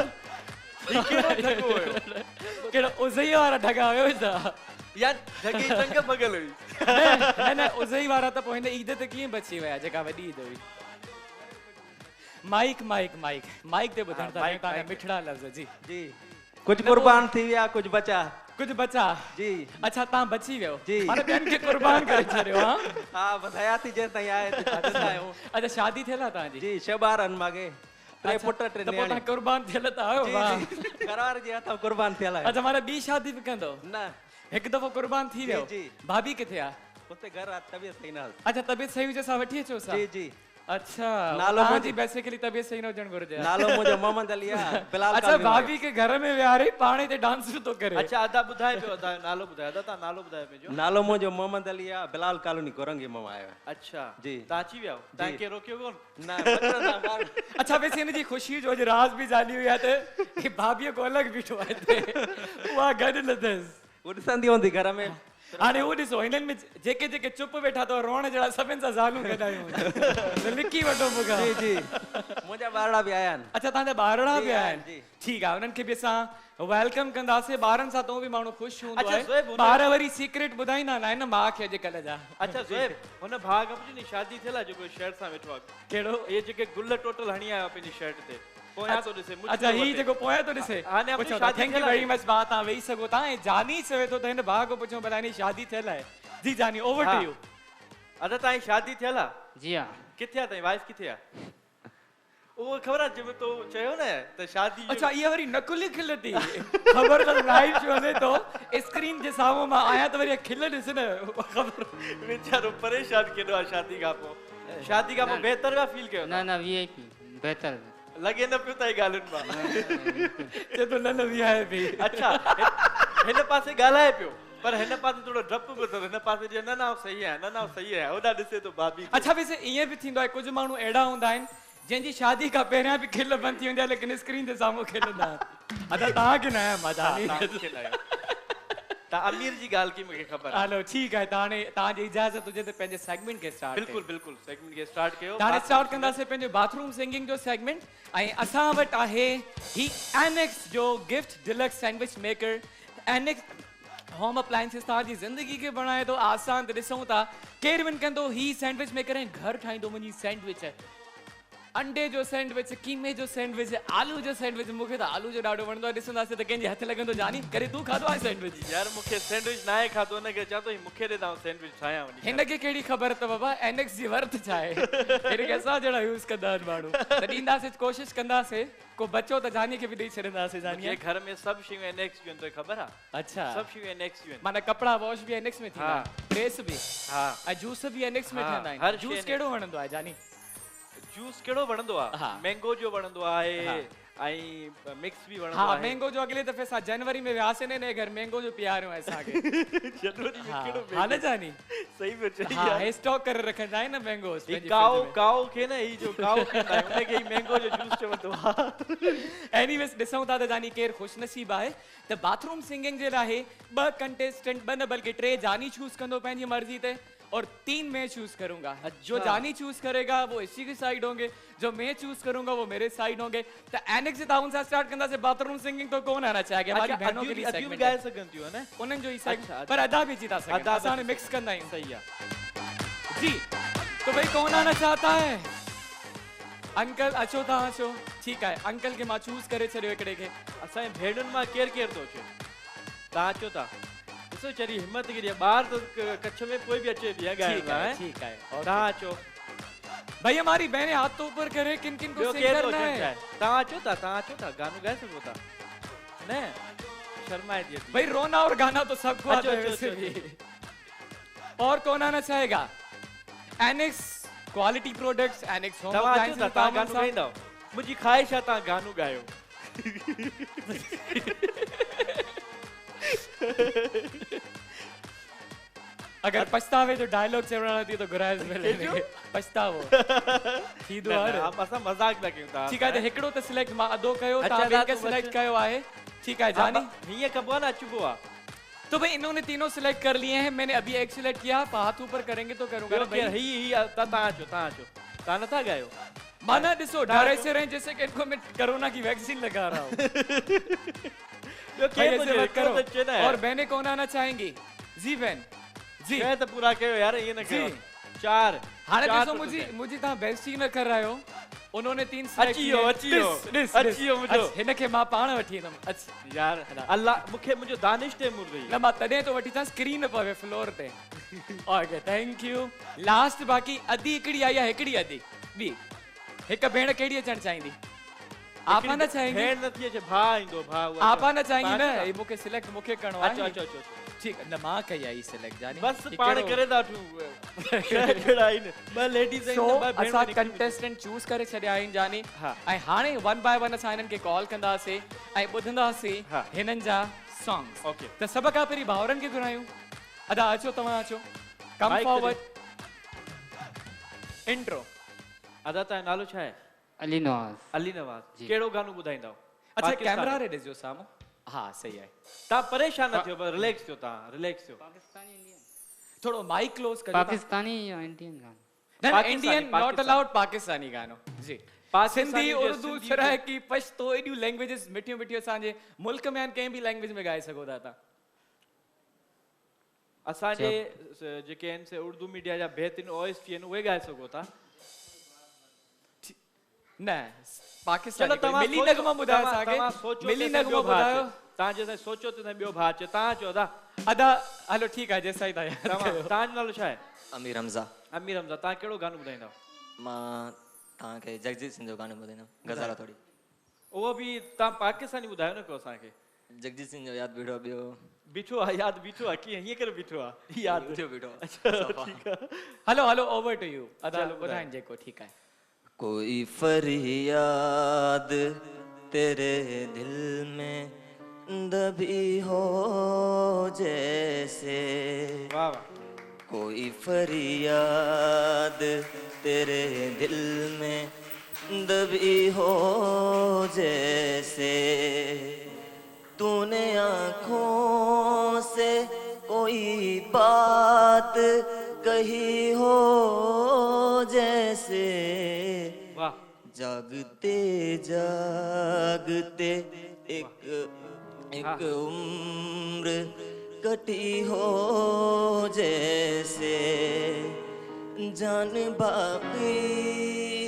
[SPEAKER 1] केड़ो उज़ई वारा ढगा हुयो ता
[SPEAKER 3] यार ढगी संग बगल हुई
[SPEAKER 1] न उज़ई वारा त पोइ हिन ईद ते कीअं बची विया जेका वॾी ईद हुई माइक माइक माइक माइक ते ॿुधण था तव्हां मिठड़ा लफ़्ज़ जी
[SPEAKER 4] जी कुछ कुर्बान थी विया कुछ बचा
[SPEAKER 1] जी अच्छा तव्हां बची वियो
[SPEAKER 4] जी
[SPEAKER 1] माने ॿियनि खे कुर्बान करे छॾियो हा
[SPEAKER 4] हा बस हयाती जे ताईं आहे त छॾंदा आहियूं
[SPEAKER 1] अच्छा शादी थियल आहे तव्हांजी
[SPEAKER 4] जी 6 ॿार आहिनि मागे 3 पुट 3
[SPEAKER 1] त पोइ
[SPEAKER 4] नियाणी
[SPEAKER 1] तव्हां कुर्बान थियल त आहियो वाह
[SPEAKER 4] घरवार जे हथां कुर्बान थियल आहे
[SPEAKER 1] अच्छा माने ॿी शादी बि कंदो
[SPEAKER 4] न
[SPEAKER 1] हिकु दफ़ो कुर्बान थी वियो
[SPEAKER 4] जी
[SPEAKER 1] भाभी किथे आहे
[SPEAKER 4] उते घर आहे तबियत सही न
[SPEAKER 1] अच्छा तबियत सही हुजे सां वठी अचो सा
[SPEAKER 4] जी जी
[SPEAKER 1] अच्छा
[SPEAKER 4] नालो
[SPEAKER 1] तव्हांजी बेसिकली तबियत सही न हुजण घुरिजे
[SPEAKER 4] नालो मुंहिंजो मोहम्मद अली आहे बिलाल
[SPEAKER 1] अच्छा भाभी के घर में विहारे पाणे ते डांस तो करे
[SPEAKER 3] अच्छा अदा ॿुधाए पियो अदा नालो ॿुधाए अदा तव्हां नालो ॿुधाए पंहिंजो
[SPEAKER 4] नालो मुंहिंजो मोहम्मद अली आहे बिलाल कॉलोनी कोरंगी मां आयो आहियां
[SPEAKER 3] अच्छा
[SPEAKER 4] जी
[SPEAKER 3] तव्हां अची विया तव्हां खे रोकियो कोन
[SPEAKER 4] न बचड़ा
[SPEAKER 1] अच्छा वैसे हिन जी ख़ुशी जो अॼु राज़ बि ज़ाली हुई आहे त ही भाभीअ को अलॻि बीठो आहे हिते उहा गॾु न अथसि
[SPEAKER 4] वो ॾिसंदी हूंदी घर में
[SPEAKER 1] हाणे उहो ॾिसो हिननि में जेके जेके चुप वेठा अथव रोअण जहिड़ा सभिनि सां ज़ालूं गॾायूं लिकी वठो मूंखां
[SPEAKER 4] जी जी मुंहिंजा ॿारड़ा बि आया आहिनि
[SPEAKER 1] अच्छा तव्हांजा ॿारड़ा बि आया
[SPEAKER 4] जी।
[SPEAKER 1] आहिनि ठीकु आहे उन्हनि खे बि असां वेलकम कंदासीं ॿारनि सां तो बि माण्हू ख़ुशि हूंदो
[SPEAKER 3] अच्छा,
[SPEAKER 1] आहे
[SPEAKER 3] ज़ोएब,
[SPEAKER 1] ॿार वरी सीक्रेट ॿुधाईंदा न आहिनि माउ खे अॼुकल्ह जा
[SPEAKER 3] अच्छा ज़ोएब हुन भाउ खां पुछी नी शादी थियल आहे जेको शर्ट सां वेठो आहे
[SPEAKER 1] कहिड़ो
[SPEAKER 3] इहे जेके गुल टोटल हणी आयो पंहिंजी शर्ट ते पोयां तो ॾिसे
[SPEAKER 1] अच्छा ही जेको पोयां तो ॾिसे
[SPEAKER 3] हाणे अपनी
[SPEAKER 1] पुछो
[SPEAKER 3] शादी
[SPEAKER 1] थैंक यू
[SPEAKER 3] थियल
[SPEAKER 1] वेरी
[SPEAKER 3] आहे।
[SPEAKER 1] मच भाउ तव्हां वेही सघो था ऐं जानी चवे थो त हिन भाउ खां पुछो भला हिन जी शादी थियल आहे जी जानी ओवर टू यू
[SPEAKER 3] अदा तव्हांजी शादी थियल आहे
[SPEAKER 5] जी हाँ
[SPEAKER 3] किथे आहे तव्हांजी वाइफ किथे आहे उहो ख़बर आहे जंहिंमें तो चयो न त शादी
[SPEAKER 1] अच्छा ये वरी नकुली खिल थी खबर त लाइव जो हले तो स्क्रीन जे साम्हूं मां आया त वरी खिल ॾिस न खबर
[SPEAKER 3] वीचारो परेशान केॾो आहे शादी खां पोइ बहितर पिया फील कयो
[SPEAKER 5] ना ना VIP बेहतर
[SPEAKER 3] लॻे न पियो तव्हांजी ॻाल्हियुनि मां
[SPEAKER 1] चए तो न बि आहे बि
[SPEAKER 3] अच्छा हिन पासे ॻाल्हाए पियो पर हिन पासे थोरो डपु बि अथव हिन पासे जे न सही आहे न सही आहे होॾा ॾिसे थो भाभी
[SPEAKER 1] अच्छा वैसे ईअं बि थींदो आहे कुझु माण्हू अहिड़ा हूंदा आहिनि जंहिंजी शादी खां पहिरियां बि खिल बंदि थी वेंदी आहे लेकिन स्क्रीन जे साम्हूं खिलंदा अच्छा तव्हांखे न आहे मज़ा
[SPEAKER 3] तव्हां अमीर जी ॻाल्हि की मूंखे ख़बर आहे
[SPEAKER 1] हलो ठीकु आहे त हाणे तव्हांजी इजाज़त हुजे त पंहिंजे सेगमेंट खे स्टार्ट
[SPEAKER 3] बिल्कुलु बिल्कुलु सेगमेंट खे स्टार्ट कयो
[SPEAKER 1] हाणे स्टार्ट कंदासीं पंहिंजो बाथरूम सिंगिंग जो सेगमेंट ऐं असां वटि आहे ही एनेक्स जो gift deluxe sandwich maker annex home appliances तव्हांजी ज़िंदगी खे बणाए थो आसान त ॾिसूं था केरु विन कंदो ही सैंडविच मेकर ऐं घर ठाहींदो मुंहिंजी सैंडविच अंडे जो सैंडविच कीमे जो सैंडविच आलू जो सैंडविच मूंखे त आलू जो ॾाढो वणंदो आहे ॾिसंदासीं त कंहिंजे हथ लॻंदो जानी करे तूं खाधो आहे सैंडविच
[SPEAKER 3] यार मूंखे सैंडविच न आहे खाधो हुनखे चवां थो मूंखे ॾे तव्हां सैंडविच ठाहियां वञी
[SPEAKER 1] हिनखे कहिड़ी ख़बर अथव बाबा एनेक्स जी वर्थ छा आहे हिनखे असां जहिड़ा यूज़ कंदा आहिनि माण्हू त ॾींदासीं कोशिशि कंदासीं को बचो त जानी खे बि ॾेई छॾींदासीं जानी
[SPEAKER 3] मुंहिंजे घर में सभु शयूं एनेक्स जूं आहिनि तोखे ख़बर आहे
[SPEAKER 1] अच्छा
[SPEAKER 3] सभु शयूं एनेक्स जूं आहिनि
[SPEAKER 1] माना कपिड़ा वॉश बि एनेक्स में थींदा
[SPEAKER 3] हा।
[SPEAKER 1] प्रेस बि
[SPEAKER 3] हा
[SPEAKER 1] ऐं जूस बि एनेक्स में
[SPEAKER 3] हा,
[SPEAKER 1] ठहंदा
[SPEAKER 3] हर
[SPEAKER 1] आहिनि
[SPEAKER 3] शइ
[SPEAKER 1] जूस
[SPEAKER 3] Annex।
[SPEAKER 1] कहिड़ो वणंदो आहे जानी
[SPEAKER 3] जूस कहिड़ो वणंदो
[SPEAKER 1] हा।
[SPEAKER 3] आहे मैंगो जो वणंदो आहे
[SPEAKER 1] हा।
[SPEAKER 3] आई मिक्स भी वणंदो
[SPEAKER 1] हाँ
[SPEAKER 3] आहे
[SPEAKER 1] मैंगो जो अगले दफ़े असां जनवरी में वियासीं ने घर मैंगो जो पियारियो आहे असांखे
[SPEAKER 3] जनवरी में
[SPEAKER 1] हाँ
[SPEAKER 3] केड़ो
[SPEAKER 1] हाँ न जानी
[SPEAKER 3] सही में चई
[SPEAKER 1] हाँ
[SPEAKER 3] यार
[SPEAKER 1] हे स्टॉक करे रखंदा आहिनि न मैंगोस
[SPEAKER 3] ई काओ खे न ई जो काओ कंदा आहियूं उनखे ई मैंगो जो जूस चवंदो आहे
[SPEAKER 1] एनीवेज ॾिसूं था त जानी केरु ख़ुशनसीब आहे त बाथरूम सिंगिंग जे लाइ 2 कंटेस्टेंट न बल्कि 3 जानी चूज कंदो पंहिंजी मर्ज़ी ते और 3 मैं चूज करूंगा जो जानी चूज करेगा वो इसी की साइड होंगे जो मैं चूज करूंगा वो मेरे साइड होंगे तो एनेक्स से ताउन से स्टार्ट करना से बाथरूम सिंगिंग तो कौन आना चाहेगा हमारी बहनों के लिए
[SPEAKER 3] अद्यू
[SPEAKER 1] सेगमेंट
[SPEAKER 3] गाए सघनि थियूं न
[SPEAKER 1] उन्हनि जो ही सेगमेंट
[SPEAKER 3] अच्छा,
[SPEAKER 1] पर अदा भी जीता सके
[SPEAKER 3] अदा
[SPEAKER 1] असां
[SPEAKER 3] बि
[SPEAKER 1] मिक्स कंदा आहियूं
[SPEAKER 3] सही आहे
[SPEAKER 1] जी तो भाई कौन आना चाहता है अंकल अचो तव्हां अचो ठीक है अंकल के मां चूज करे छॾियो हिकिड़े खे
[SPEAKER 3] असांजे भेणुनि मां केरु थो अचे तव्हां अचो था ॾिसो चरी हिम्मत गिरी ॿार तो कच्छ में कोई भी अचे दिया ॻाइण लाइ
[SPEAKER 1] ठीक है
[SPEAKER 3] तव्हां अचो
[SPEAKER 1] भाई हमारी बहनें हाथ तो ऊपर करे किन किन को
[SPEAKER 3] ॿियो
[SPEAKER 1] सिंग
[SPEAKER 3] केरु थो
[SPEAKER 1] करना
[SPEAKER 3] अचणु
[SPEAKER 1] है
[SPEAKER 3] चाहे तव्हां अचो था गानो ॻाए सघो था न शर्माए थी अची।
[SPEAKER 1] भाई रोना और गाना तो सबको आता है
[SPEAKER 3] अच्छा,
[SPEAKER 1] वैसे
[SPEAKER 3] अच्छा,
[SPEAKER 1] भी और कौन आना चाहेगा annex quality products annex home
[SPEAKER 3] तव्हां अचो
[SPEAKER 1] अप्लायंसेस
[SPEAKER 3] था तव्हां गानो ॻाईंदव मुंहिंजी ख़्वाहिश आहे तव्हां गानो ॻायो
[SPEAKER 1] अगर पछतावे जो डायलॉग चवणा थी तो गुराइस मिले पछतावो थी दो हर
[SPEAKER 3] असां मज़ाक था कयूं था
[SPEAKER 1] ठीक है तो हिकड़ो तो सिलेक्ट मां अदो कयो
[SPEAKER 3] अच्छा,
[SPEAKER 1] ता
[SPEAKER 3] अदा
[SPEAKER 1] के
[SPEAKER 3] तूं
[SPEAKER 1] सिलेक्ट
[SPEAKER 3] बच।
[SPEAKER 1] कयो आहे ठीक है जानी
[SPEAKER 3] हीअं कबो आहे न अचबो आहे
[SPEAKER 1] तो भाई इन्होंने तीनों सिलेक्ट कर लिए हैं मैंने अभी एक सिलेक्ट किया आप हाथ ऊपर करेंगे तो करूंगा ना
[SPEAKER 3] ॿियो केरु
[SPEAKER 1] भाई
[SPEAKER 3] ही तव्हां अचो तव्हां नथा ॻायो
[SPEAKER 1] माना ॾिसो डर ऐसे रहे जैसे कि इनको मैं कोरोना की वैक्सीन लगा रहा हूँ
[SPEAKER 3] ॿियो
[SPEAKER 1] भाई
[SPEAKER 3] केरु
[SPEAKER 1] ऐसे मत करो
[SPEAKER 3] अचे न
[SPEAKER 1] और बहनें कौन आना चाहेंगी जी बहन जी
[SPEAKER 3] कहे त पूरा कयो यार ईअं न कयो
[SPEAKER 1] जी।
[SPEAKER 3] 4
[SPEAKER 1] हाणे ॾिसो मुझी तव्हां बेस्ट ही न कर रहे हो उन्होंने 3 select
[SPEAKER 3] अची वियो,
[SPEAKER 1] किए।
[SPEAKER 3] अची वियो,
[SPEAKER 1] ॾिस, ॾिस,
[SPEAKER 3] अची
[SPEAKER 1] ॾिस।
[SPEAKER 3] वियो मुंहिंजो।
[SPEAKER 1] अच, हिनखे मां पाण वठी ईंदुमि अच
[SPEAKER 3] यार अल्लाह मूंखे मुंहिंजो दानिश ते मुर्दी
[SPEAKER 1] न मां तॾहिं तो वठी अचां स्क्रीन पवे फ्लोर ते ओके थैंक यू लास्ट बाक़ी अदी हिकिड़ी आई आहे हिकिड़ी अदी ॿी हिकु भेण कहिड़ी अचणु चाहींदी आपा न चाहेंगी
[SPEAKER 3] भेण नथी अचे भाउ ईंदो भाउ
[SPEAKER 1] आपा न चाहेंगी न ही मूंखे सिलेक्ट मूंखे करणो
[SPEAKER 3] अचो
[SPEAKER 1] आहे
[SPEAKER 3] अचो अचो
[SPEAKER 1] ठीक न मां कई आई सिलेक्ट जानी
[SPEAKER 3] बस
[SPEAKER 1] ही
[SPEAKER 3] पाण
[SPEAKER 1] कहिड़ो-
[SPEAKER 3] करे था वठूं कहिड़ा आहिनि ॿ लेडीज़
[SPEAKER 1] सो
[SPEAKER 3] आहिनि ॿ
[SPEAKER 1] असां
[SPEAKER 3] भेण
[SPEAKER 1] कंटेस्टेंट चूज़ करे छॾिया आहिनि जानी
[SPEAKER 3] हा।
[SPEAKER 1] ऐं हाणे 1 बाय 1 असां हिननि खे कॉल कंदासीं ऐं ॿुधंदासीं
[SPEAKER 3] हा।
[SPEAKER 1] हिननि जा सॉन्ग्स
[SPEAKER 3] ओके
[SPEAKER 1] त सभ खां पहिरीं भाउरनि खे घुरायूं अदा अचो तव्हां अचो कम
[SPEAKER 3] माइक
[SPEAKER 1] फॉरवर्ड इंट्रो
[SPEAKER 3] अदा तव्हांजो नालो छा आहे
[SPEAKER 5] अली नवाज़
[SPEAKER 3] अली नवाज़
[SPEAKER 5] जी।
[SPEAKER 3] कहिड़ो गानो ॿुधाईंदव
[SPEAKER 1] अच्छा
[SPEAKER 3] पाकिस्तानी।
[SPEAKER 1] कैमरा रे ॾिसजो साम्हूं हा सही आहे
[SPEAKER 3] तव्हां परेशान न थियो रिलैक्स थियो तव्हां रिलैक्स थियो
[SPEAKER 5] पाकिस्तानी इंडियन
[SPEAKER 1] थोड़ो माइक क्लोज कजो
[SPEAKER 5] पाकिस्तानी या इंडियन गाना
[SPEAKER 3] Pakistani,
[SPEAKER 1] Indian not
[SPEAKER 3] Pakistani.
[SPEAKER 1] Allowed Pakistani गानो जी
[SPEAKER 3] पाकिस्तानी
[SPEAKER 1] सिंधी
[SPEAKER 3] जो
[SPEAKER 1] उर्दू
[SPEAKER 3] सिंधी
[SPEAKER 1] सराइकी पश्तो एॾियूं लैंग्वेजेस मिठियूं मिठियूं असांजे मुल्क में आहिनि कंहिं बि लैंग्वेज में ॻाए सघो था तव्हां
[SPEAKER 3] असांजे जेके आहिनि से उर्दू मीडिया जा बहितरीन ओएसटी आहिनि उहे ॻाए सघो था
[SPEAKER 1] न पाकिस्तानी
[SPEAKER 3] चलो तव्हां
[SPEAKER 1] मिली
[SPEAKER 3] सोचो,
[SPEAKER 1] नगमा ॿुधायो
[SPEAKER 3] तव्हां
[SPEAKER 1] असांखे
[SPEAKER 3] सोचो
[SPEAKER 1] मिली
[SPEAKER 3] तेसिताईं
[SPEAKER 1] नगमा
[SPEAKER 3] ॿियो भाउ
[SPEAKER 1] ॿुधायो
[SPEAKER 3] अचे। तव्हां जेसिताईं सोचो तेसिताईं ॿियो भाउ अचे तव्हां चओ था
[SPEAKER 1] अदा हलो ठीकु आहे जेसि ताईं तव्हां यादि कयो।
[SPEAKER 3] तव्हांजो नालो छा आहे
[SPEAKER 6] अमीर हमज़ा
[SPEAKER 3] अमीर हमज़ा तव्हां कहिड़ो गानो ॿुधाईंदव
[SPEAKER 6] मां तव्हांखे जगजीत सिंह जो गानो ॿुधाईंदुमि गज़ल आहे थोरी
[SPEAKER 3] उहो बि तव्हां पाकिस्तानी ॿुधायो न को असांखे
[SPEAKER 6] जगजीत सिंह जो यादि बीठो ॿियो
[SPEAKER 3] बीठो आहे यादि बीठो आहे कीअं हीअं करे बीठो आहे यादि
[SPEAKER 6] ॿुधियो बीठो
[SPEAKER 1] hello hello over to you अदा
[SPEAKER 3] चलो,
[SPEAKER 1] ॿुधाइनि जेको ठीकु आहे
[SPEAKER 6] कोई फरियाद तेरे दिल में दबी हो जैसे
[SPEAKER 3] वाह वाह
[SPEAKER 6] कोई फरियाद तेरे दिल में दबी हो जैसे तूने आँखों से कोई बात कही हो जैसे
[SPEAKER 3] वाह
[SPEAKER 6] जागते जागते एक उम्र कटी हो जैसे जान बाकी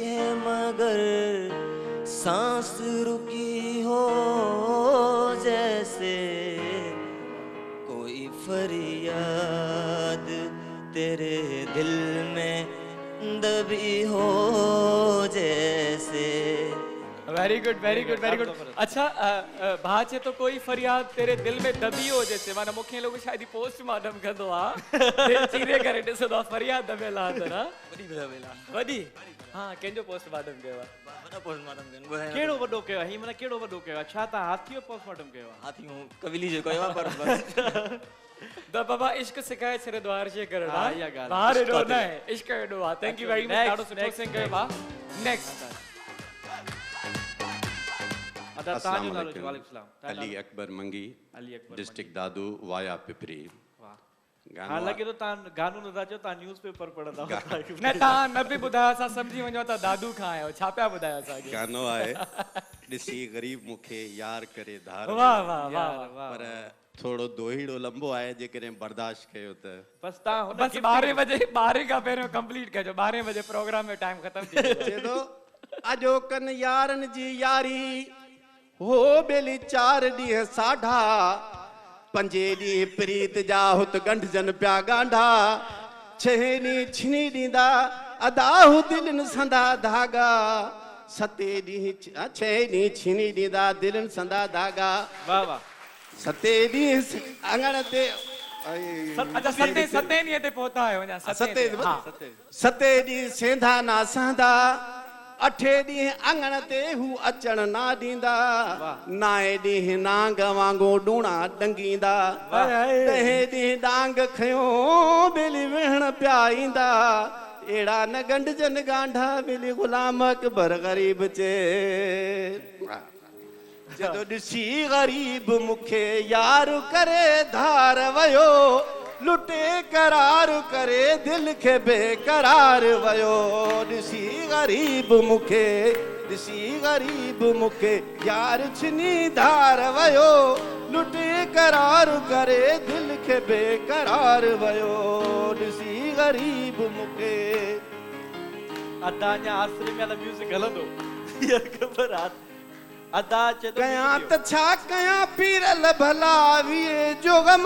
[SPEAKER 6] है मगर सांस रुकी हो जैसे कोई फरियाद तेरे दिल में दबी हो जैसे
[SPEAKER 1] very good very good very good. अच्छा भाचे तो कोई फरियाद तेरे दिल में दबी हो जैसे माना मुखे लोग शायद पोस्टमार्टम कंदो आ दिल चीरे करे ॾिसो था फरियाद दबेला अंदर
[SPEAKER 6] वॾी दबेला
[SPEAKER 1] वॾी हाँ कंहिंजो पोस्टमार्टम कयो आहे
[SPEAKER 6] वॾो पोस्टमार्टम कनि ॿुधायो
[SPEAKER 3] कहिड़ो वॾो कयो आहे? हीअ माना कहिड़ो वॾो कयो आहे? छा तव्हां हाथी जो पोस्टमार्टम कयो आहे?
[SPEAKER 6] हाथी हूं कविली जो कयो आहे पर बस
[SPEAKER 1] त बाबा इश्क सिखाए छॾे तो हर शइ करण
[SPEAKER 3] हा, इहा ॻाल्हि आहे।
[SPEAKER 1] बाहर एॾो न आहे इश्क एॾो आहे। थैंक यू वेरी मच ॾाढो सुठो सिंग कयो भाउ। नेक्स्ट
[SPEAKER 3] अदा तव्हांजो नालो छा? वालेकुम सलाम। तव्हांजो
[SPEAKER 7] अली
[SPEAKER 3] नालो?
[SPEAKER 7] अकबर मंगी
[SPEAKER 3] अली अकबर
[SPEAKER 7] डिस्ट्रिक्ट दादू वाया पिपरी।
[SPEAKER 3] वाह। हाँ लगे तो तव्हां गानो नथा चओ, तव्हां न्यूज़पेपर पढ़ंदा हो।
[SPEAKER 1] न तव्हां न बि ॿुधायो असां सम्झी वञो त दादू खां आहियो छा पिया ॿुधायो असांखे?
[SPEAKER 7] गानो आहे ॾिसी ग़रीब मूंखे यार करे धार
[SPEAKER 1] वाह वाह वाह वाह।
[SPEAKER 7] पर थोड़ो दोहीड़ो लंबो आहे जेकॾहिं बर्दाश्त कयो त
[SPEAKER 3] बस तव्हां हुन
[SPEAKER 1] बस 12 बजे 12 खां पहिरियों कंप्लीट कजो 12 बजे प्रोग्राम में टाइम ख़त्म थी वेंदो।
[SPEAKER 7] चए थो अजो कन यारन जी यारी हो बेली 4 ॾींहं साढा 5 ॾींहं प्रीत जा हुत गंढजन पिया गांढा 6 ॾींहं छिनी ॾींदा अदाहु दिलनि संदा धागा 7 ॾींहं 6 ॾींहं छिनी ॾींदा दिलनि संदा धागा
[SPEAKER 3] वाह वाह।
[SPEAKER 7] 7 ॾींहं अंगण ते
[SPEAKER 1] अच्छा सते ॾींहं ते पहुता आहियो अञा
[SPEAKER 7] सते ॾींहं सेंधा ना सहंदा 8 ॾींहं अंगण ते हू अचण ना ॾींदा 9 ॾींहं नांग वांगुरु डूणा डंगींदा 10 ॾींहं डांग खयो बेली वेहण पिया ईंदा एड़ा न गंढजन गांढा बेली गुलाम अकबर गरीब चे जदो ॾिसी ग़रीब मूंखे यार करे धार वयो लुटे करार करे दिल खे बेकरार वयो ॾिसी ग़रीब मूंखे यार छिनी धार वयो लुटे करार करे दिल खे बेकरार वयो ॾिसी ग़रीब मूंखे।
[SPEAKER 3] अदा अञा आसिरे में अञा म्यूज़िक हलंदो इहा ख़बर आहे। अदा चए थो
[SPEAKER 7] कयां त छा कयां पीरल भला विए जो गम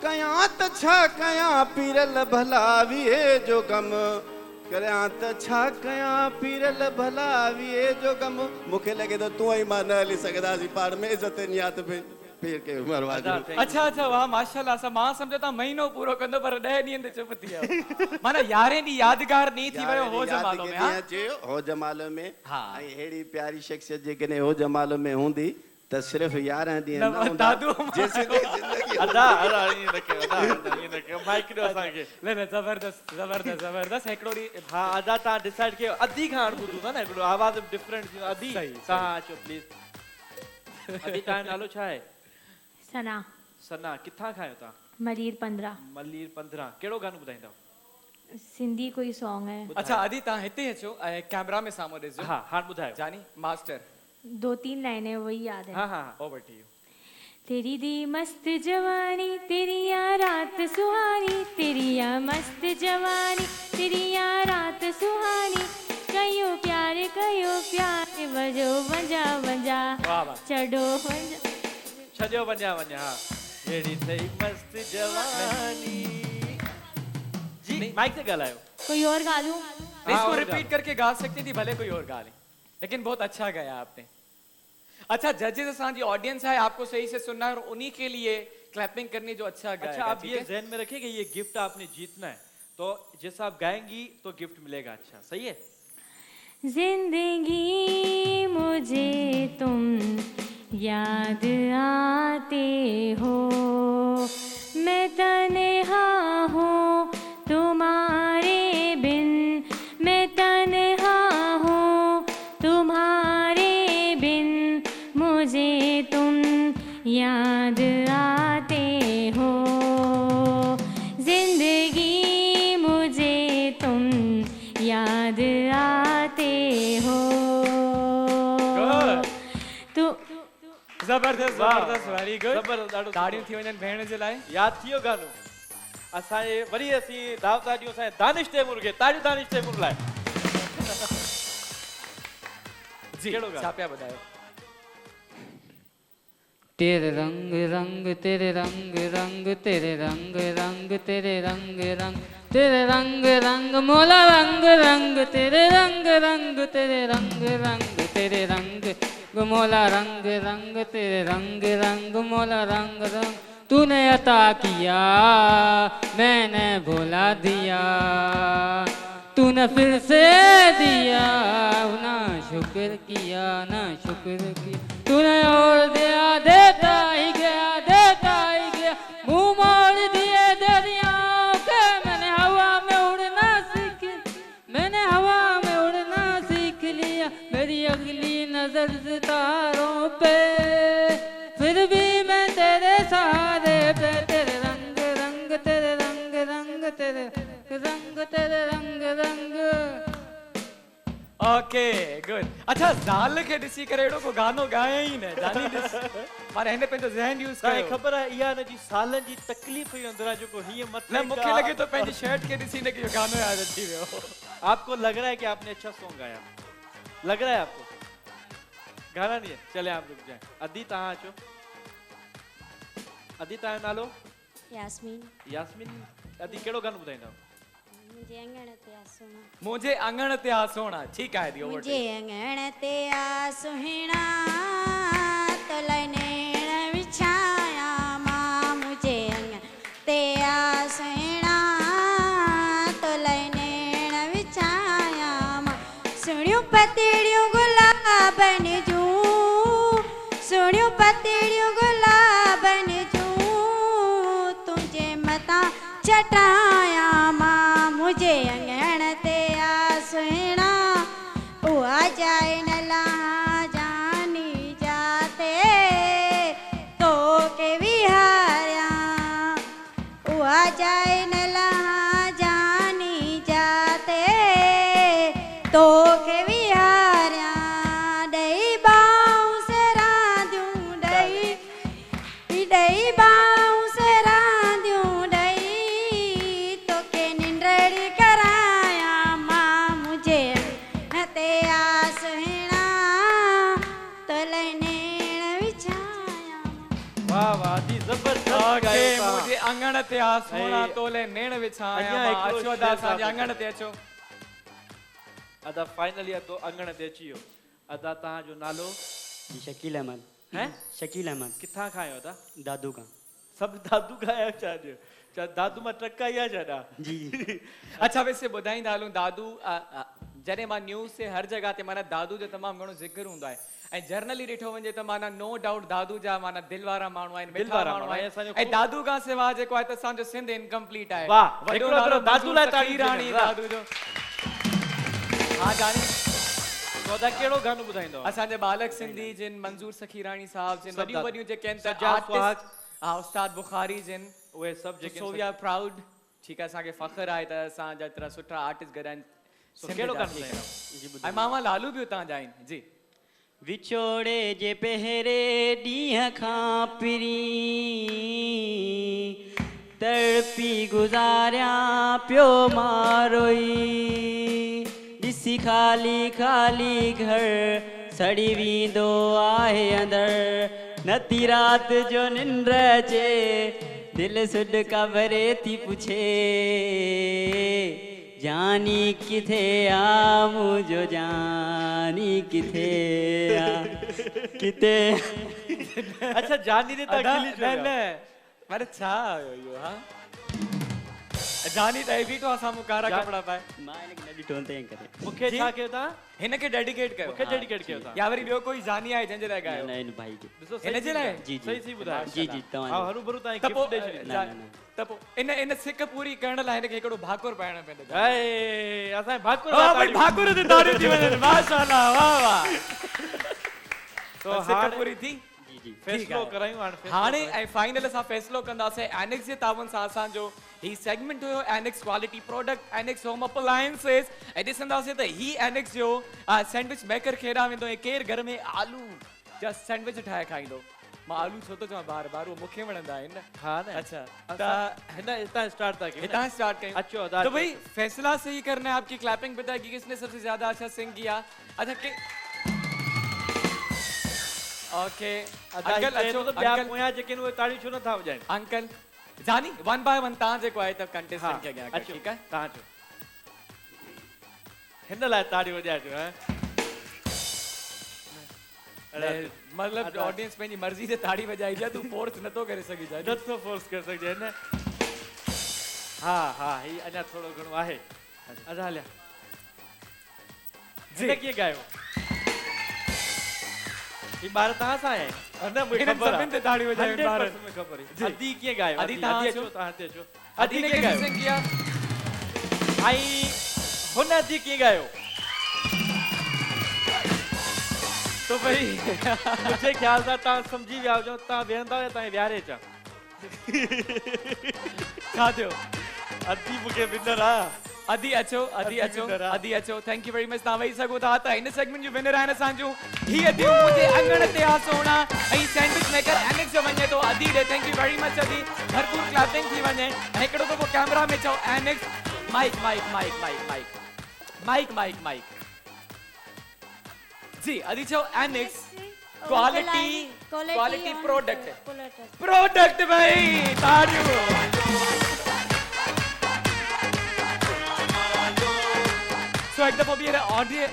[SPEAKER 7] कयां त छा कयां पीरल भला विए जो गम कयां त छा कयां पीरल भला विए जो गम मूंखे लॻे थो तूं ऐं मां न हली सघंदासीं पाण में इज़त नियात पे पीर के मरवा जो।
[SPEAKER 1] अच्छा अच्छा वाह माशाल्लाह असां मां सम्झो था महीनो पूरो कंदो पर 10 ॾींहंनि ते चुप थी वियो माना 11 ॾींहं यादगार ॾींहुं थी वियो हो जमालो में। हाँ
[SPEAKER 7] चयो हो जमालो में
[SPEAKER 1] हाँ
[SPEAKER 7] ऐं अहिड़ी प्यारी शख़्सियत जेकॾहिं हो जमालो में हूंदी त सिर्फ़ 11 ॾींहं न हूंदा
[SPEAKER 1] दादू
[SPEAKER 7] ज़िंदगी
[SPEAKER 3] अदा ईअं न कयो माइक ॾियो असांखे।
[SPEAKER 1] न ज़बरदस्त ज़बरदस्त ज़बरदस्त हिकिड़ो ॾींहुं
[SPEAKER 3] हाँ अदा तव्हां डिसाइड कयो अधी खां हाणे ॿुधूं था न हिकिड़ो आवाज़ डिफरेंट थींदो अधी तव्हां अचो प्लीज़। अदी तव्हांजो नालो छा आहे?
[SPEAKER 8] सना
[SPEAKER 3] सना किथां खां आहियो तव्हां?
[SPEAKER 8] मलीर 15
[SPEAKER 3] मलीर 15 कहिड़ो गानो ॿुधाईंदव?
[SPEAKER 8] सिंधी कोई सॉन्ग है।
[SPEAKER 1] अच्छा अदी तव्हां हिते अचो ऐं कैमरा में साम्हूं ॾिसजो।
[SPEAKER 3] हाँ हाणे ॿुधायो।
[SPEAKER 1] जानी मास्टर
[SPEAKER 8] 2-3 लाइनें वही याद है।
[SPEAKER 3] हाँ हाँ
[SPEAKER 1] ओवर टू यू।
[SPEAKER 8] तेरी दी मस्त जवानी तेरी या रात सुहानी तेरी या मस्त जवानी तेरी या रात सुहानी कयो प्यार वजो वंजा वंजा
[SPEAKER 1] वाह वाह
[SPEAKER 8] चढ़ो वंजा
[SPEAKER 3] छॾियो वञा हाँ अहिड़ी सही मस्त जवानी जी माइक से ॻाल्हायो।
[SPEAKER 8] कोई और गा लूं?
[SPEAKER 1] इसको रिपीट करके गा सकती थी भले कोई और गा ले लेकिन बहुत अच्छा गाया आपने। अच्छा जजेस असांजी ऑडियंस है आपको सही से सुनना है और उन्हीं के लिए क्लैपिंग करनी जो अच्छा गाया।
[SPEAKER 3] अच्छा आप ये ज़हन में रखिए कि ये गिफ्ट आपने जीतना है तो जैसा आप गाएंगी तो गिफ्ट मिलेगा। अच्छा सही है।
[SPEAKER 8] जिंदगी मुझे तुम याद आते हो मैं तन्हा हूँ तुम्हारे बिन मैं तन्हा हूँ तुम्हारे बिन मुझे तुम याद आते हो जिंदगी मुझे तुम याद आते हो। तो
[SPEAKER 1] जबरदस्त जबरदस्त वेरी गुड।
[SPEAKER 3] जबरदस्त
[SPEAKER 1] दाढ़ियूं थी वञनि भेण जे लाइ
[SPEAKER 3] याद थियो गानो असांजे वरी असीं दावत ॾियूं असांजे दानिश तैमूर खे ताड़ियूं दानिश तैमूर लाइ।
[SPEAKER 1] जी छा पिया ॿुधायो?
[SPEAKER 5] तेरे रंग रंग तेरे रंग रंग तेरे रंग रंग तेरे रंग रंग तेरे रंग रंग मोला रंग रंग तेरे रंग रंग तेरे रंग रंग तेरे रंग मोला रंग रंग तेरे रंग रंग मोला रंग रंग तूने अता किया मैंने भुला दिया तूने फिर से दिया ना शुक्र किया ना शुक्र किया तूने और दिया देता ही गया मुंह मोड़ दिए दरियाओं के मैंने हवा में उड़ना सीख लिया मेरी अगली नजर सितारों पे फिर भी मैं तेरे सहारे पे तेरे रंग रंग तेरे रंग रंग तेरे रंग तेरे रंग रंग
[SPEAKER 1] ओके गुड अच्छा ज़ाल खे ॾिसी करे अहिड़ो को गानो ॻाए ई न जानी ॾिस माने हिन पंहिंजो ज़हन यूज़
[SPEAKER 3] तव्हांखे
[SPEAKER 1] कयो
[SPEAKER 3] ख़बर आहे इहा हिन जी सालनि जी तकलीफ़ हुई अंदरां जेको हीअं मत
[SPEAKER 1] न मूंखे लगे तो पंहिंजी शर्ट खे ॾिसी न कि गानो याद अची वियो
[SPEAKER 3] आपको लग रहा है कि आपने अच्छा सॉन्ग गाया लग रहा है आपको गाना नहीं है चले आप रुक जाए अदी तहां अचो अदी तहां नालो
[SPEAKER 2] यास्मीन
[SPEAKER 3] यास्मीन अदी केड़ो गानो ॿुधाईंदा
[SPEAKER 2] मुझे अंगण ते आ सोना
[SPEAKER 1] मुंहिंजे अंगण ते आ सोना ठीकु आहे दी ओवर
[SPEAKER 2] मुझे अंगण ते आ सुहिणा तो लनेण विछाया मां मुझे अंगण ते आ सुहिणा तो लनेण विछाया मां सुणियूं पतड़ियूं गुलाबन जूं सुणियूं पतड़ियूं गुलाबन जूं तुझे मता चटाया मां मुझे अंगण ते आ सुहिणा उहा जाए न लहा जानी जाते तो के विहारिया उहा जाए न लहा जानी जाते तो के विहारिया ॾही बाऊं से रांदियूं ॾही बाऊं से रांदियूं ॾही तो के निंडड़ी कराया मां मुझे ते आ सुहिणा तो लनेण विछाया
[SPEAKER 3] वाह वाह दी जबरदस्त
[SPEAKER 1] ओके
[SPEAKER 3] गायो
[SPEAKER 1] मुंहिंजे अंगण ते आ सोना तोले नेण विछाया
[SPEAKER 3] अञा
[SPEAKER 1] मां
[SPEAKER 3] हिकिड़ो
[SPEAKER 1] अचो
[SPEAKER 3] शेर
[SPEAKER 1] दा असांजे
[SPEAKER 3] सां
[SPEAKER 1] अंगण ते अचो
[SPEAKER 3] अदा फाइनली तो अंगण ते अची वियो अदा तहां जो नालो
[SPEAKER 9] जी शकील अहमद
[SPEAKER 3] हैं
[SPEAKER 9] शकील अहमद
[SPEAKER 3] किथां खां आयो अदा
[SPEAKER 9] दादू का
[SPEAKER 3] सब दादू का आया छा दादू मां ट्रका या छा
[SPEAKER 9] जी
[SPEAKER 1] अच्छा वैसे ॿुधाईंदा हलूं दादू जॾहिं मां न्यूज़ ते हर जगह ते माना दादू जो तमामु घणो ज़िक्र हूंदो आहे ऐं जर्नली ॾिठो वञे त माना नो डाउट दादू जा माना दिलि वारा माण्हू आहिनि
[SPEAKER 3] दिलि
[SPEAKER 1] मिठा
[SPEAKER 3] वारा
[SPEAKER 1] माण्हू
[SPEAKER 3] माण्हू
[SPEAKER 1] आहिनि
[SPEAKER 3] असांजो
[SPEAKER 1] ऐं दादू खां सवाइ जेको आहे त असांजो सिंध इनकम्पलीट आहे
[SPEAKER 3] वाह,
[SPEAKER 1] वॾो
[SPEAKER 3] हिकिड़ो
[SPEAKER 1] नालो
[SPEAKER 3] भेरो दादू लाइ ताड़ी
[SPEAKER 1] राणी
[SPEAKER 3] ॾिजो, वाह।
[SPEAKER 1] दादू जो हा जानी
[SPEAKER 3] तो अदा केड़ो गानो ॿुधाईंदो
[SPEAKER 1] असांजे बालक सिंधी जिन मंजूर सखीराणी साहब जिन
[SPEAKER 3] सभु
[SPEAKER 1] वॾियूं
[SPEAKER 3] दादू।
[SPEAKER 1] वॾियूं जेके आहिनि त
[SPEAKER 3] सज्जाद
[SPEAKER 1] artist-
[SPEAKER 3] सुहाग।
[SPEAKER 1] हा उस्ताद बुखारी जिन
[SPEAKER 3] उहे सभु जेके
[SPEAKER 1] सो वी आर प्राउड ठीकु आहे असांखे फ़ख्रु आहे त असांजा एतिरा सुठा आर्टिस्ट गॾु आहिनि
[SPEAKER 3] तो
[SPEAKER 1] सिंध
[SPEAKER 3] केड़ो
[SPEAKER 1] जा,
[SPEAKER 3] गानो
[SPEAKER 1] ठीकु आहे।
[SPEAKER 3] ॿुधाईंदा
[SPEAKER 1] ऐं मामा लालू बि उतां जा आहिनि जी
[SPEAKER 9] विछोड़े जे पहिरे ॾींहं खां पिरी तड़पी गुज़ारिया पियो मारोई ॾिसी ख़ाली ख़ाली घर सड़ी वेंदो आहे अंदर नती रात जो निंड अचे दिल सुड कबरे थी पुछे जानी किथे आ मुझो जानी किथे आ किथे
[SPEAKER 3] अच्छा जानी ने
[SPEAKER 1] अदा
[SPEAKER 3] खिली
[SPEAKER 1] न न मारे छा हुयो इहो हा जानी त बीठो आहे साम्हूं कारा कपिड़ा पाए
[SPEAKER 9] मां हिनखे न ॾिठो तंहिं करे
[SPEAKER 3] मूंखे छा कयो तव्हां
[SPEAKER 1] हिनखे डेडिकेट कयो
[SPEAKER 3] मूंखे डेडिकेट कयो तव्हां
[SPEAKER 1] या वरी ॿियो कोई जानी आहे जंहिंजे लाइ
[SPEAKER 9] न
[SPEAKER 1] गायो
[SPEAKER 9] न हिन भाई खे
[SPEAKER 3] ॾिसो
[SPEAKER 1] हिन जे लाइ
[SPEAKER 9] जी
[SPEAKER 3] सही सही ॿुधायो
[SPEAKER 9] जी जी
[SPEAKER 3] हा
[SPEAKER 9] तव्हां
[SPEAKER 3] हरू भरू तव्हां
[SPEAKER 1] त
[SPEAKER 3] गिफ्ट ॾेई
[SPEAKER 1] पोइ
[SPEAKER 3] छॾी
[SPEAKER 9] न, न, न।
[SPEAKER 1] त पोइ इन सिक पूरी करण लाइ हिनखे हिकिड़ो भाकुर पाइणो पवंदो
[SPEAKER 3] हाय असां भाकुर
[SPEAKER 1] वाह भाई भाकुर ते ताड़ियूं थी वञनि माशाल्लाह वाह वाह
[SPEAKER 3] तो
[SPEAKER 1] सिक
[SPEAKER 3] हाणे
[SPEAKER 1] पूरी थी
[SPEAKER 9] जी जी
[SPEAKER 3] फैसलो करायूं हाणे
[SPEAKER 1] हाणे ऐं फाइनल असां फैसलो कंदासीं एनेक्स जे तावन सां असांजो ही सेगमेंट हुयो annex quality product Anex home appliances ऐं ॾिसंदासीं त ही एनेक्स जो सैंडविच मेकर खेॾा वेंदो ऐं केरु घर में आलू जा सैंडविच ठाहे खाईंदो मां आलू छो थो चवां बार बार उहो मूंखे वणंदा आहिनि न
[SPEAKER 3] हाँ ना
[SPEAKER 1] अच्छा
[SPEAKER 3] त हिन हितां स्टार्ट था कयूं
[SPEAKER 1] इतना स्टार्ट करें
[SPEAKER 3] अच्छो अदा
[SPEAKER 1] तो भाई फैसला सही करना है आपकी क्लैपिंग बताएगी किसने सबसे ज्यादा अच्छा सिंग किया अच्छा के ओके अंकल अच्छो
[SPEAKER 3] ॿिया
[SPEAKER 1] अंकल
[SPEAKER 3] पोयां जेके उहे ताड़ियूं छो नथा वॼाइनि
[SPEAKER 1] अंकल जानी 1 by 1 तव्हां जेको आहे त कंटेस्टेंट
[SPEAKER 3] हाँ,
[SPEAKER 1] खे अॻियां
[SPEAKER 3] अचो,
[SPEAKER 1] कयो, ठीकु आहे?
[SPEAKER 3] तव्हां अचो। हिन लाइ ताड़ी वॼाइजो है
[SPEAKER 1] मतलब ऑडियंस पंहिंजी मर्ज़ी से ताड़ी वॼाई जा, तू फोर्स नथो करे सघी जा।
[SPEAKER 3] नथो फोर्स करे सघजे न। हा हा ही अञा थोड़ो घणो आहे। अदा हलिया जी कीअं गायो? ही ॿार तव्हां सां आहे न? मूंखे
[SPEAKER 1] हिननि
[SPEAKER 3] ख़बर
[SPEAKER 1] सभिनि ते ताड़ी वॼाई
[SPEAKER 3] 100%
[SPEAKER 1] ॿारनि।
[SPEAKER 3] मूंखे ख़बर आहे।
[SPEAKER 1] जी।
[SPEAKER 3] अदी कीअं गायो?
[SPEAKER 1] अदी तव्हां
[SPEAKER 3] अचो,
[SPEAKER 1] अचो।
[SPEAKER 3] तव्हां हिते अचो।
[SPEAKER 1] अदी ने
[SPEAKER 3] कीअं
[SPEAKER 1] कैसे
[SPEAKER 3] गायो?
[SPEAKER 1] सिंग किया?
[SPEAKER 3] ऐं हुन अदी कीअं गायो?
[SPEAKER 1] तो भाई
[SPEAKER 3] मुझे ख्याल था तव्हां सम्झी विया हुजो, तव्हां वेहंदा हुया तव्हां विहारे अचां।
[SPEAKER 1] छा थियो?
[SPEAKER 3] अदी मूंखे विनर आहे।
[SPEAKER 1] अदी अचो, अदी अचो,
[SPEAKER 3] winner आहे।
[SPEAKER 1] अदी अचो। Thank you very much. तव्हां वेही सघो था त हिन सेगमेंट जो विनर आहिनि असांजूं ही अदियूं मुंहिंजे अंगण ते आ सोना ऐं सैंडविच मेकर एनेक्स जो वञे थो अदी ॾे। थैंक यू वेरी मच अदी। भरपूर क्लैपिंग थी वञे। ऐं हिकिड़ो दफ़ो कैमरा में चओ Anex mic mic mic mic mic mic mic mic जी अदी चओ एनेक्स क्वालिटी प्रोडक्ट भाई ताड़ियूं। सो एक दफ़ो ॿीहर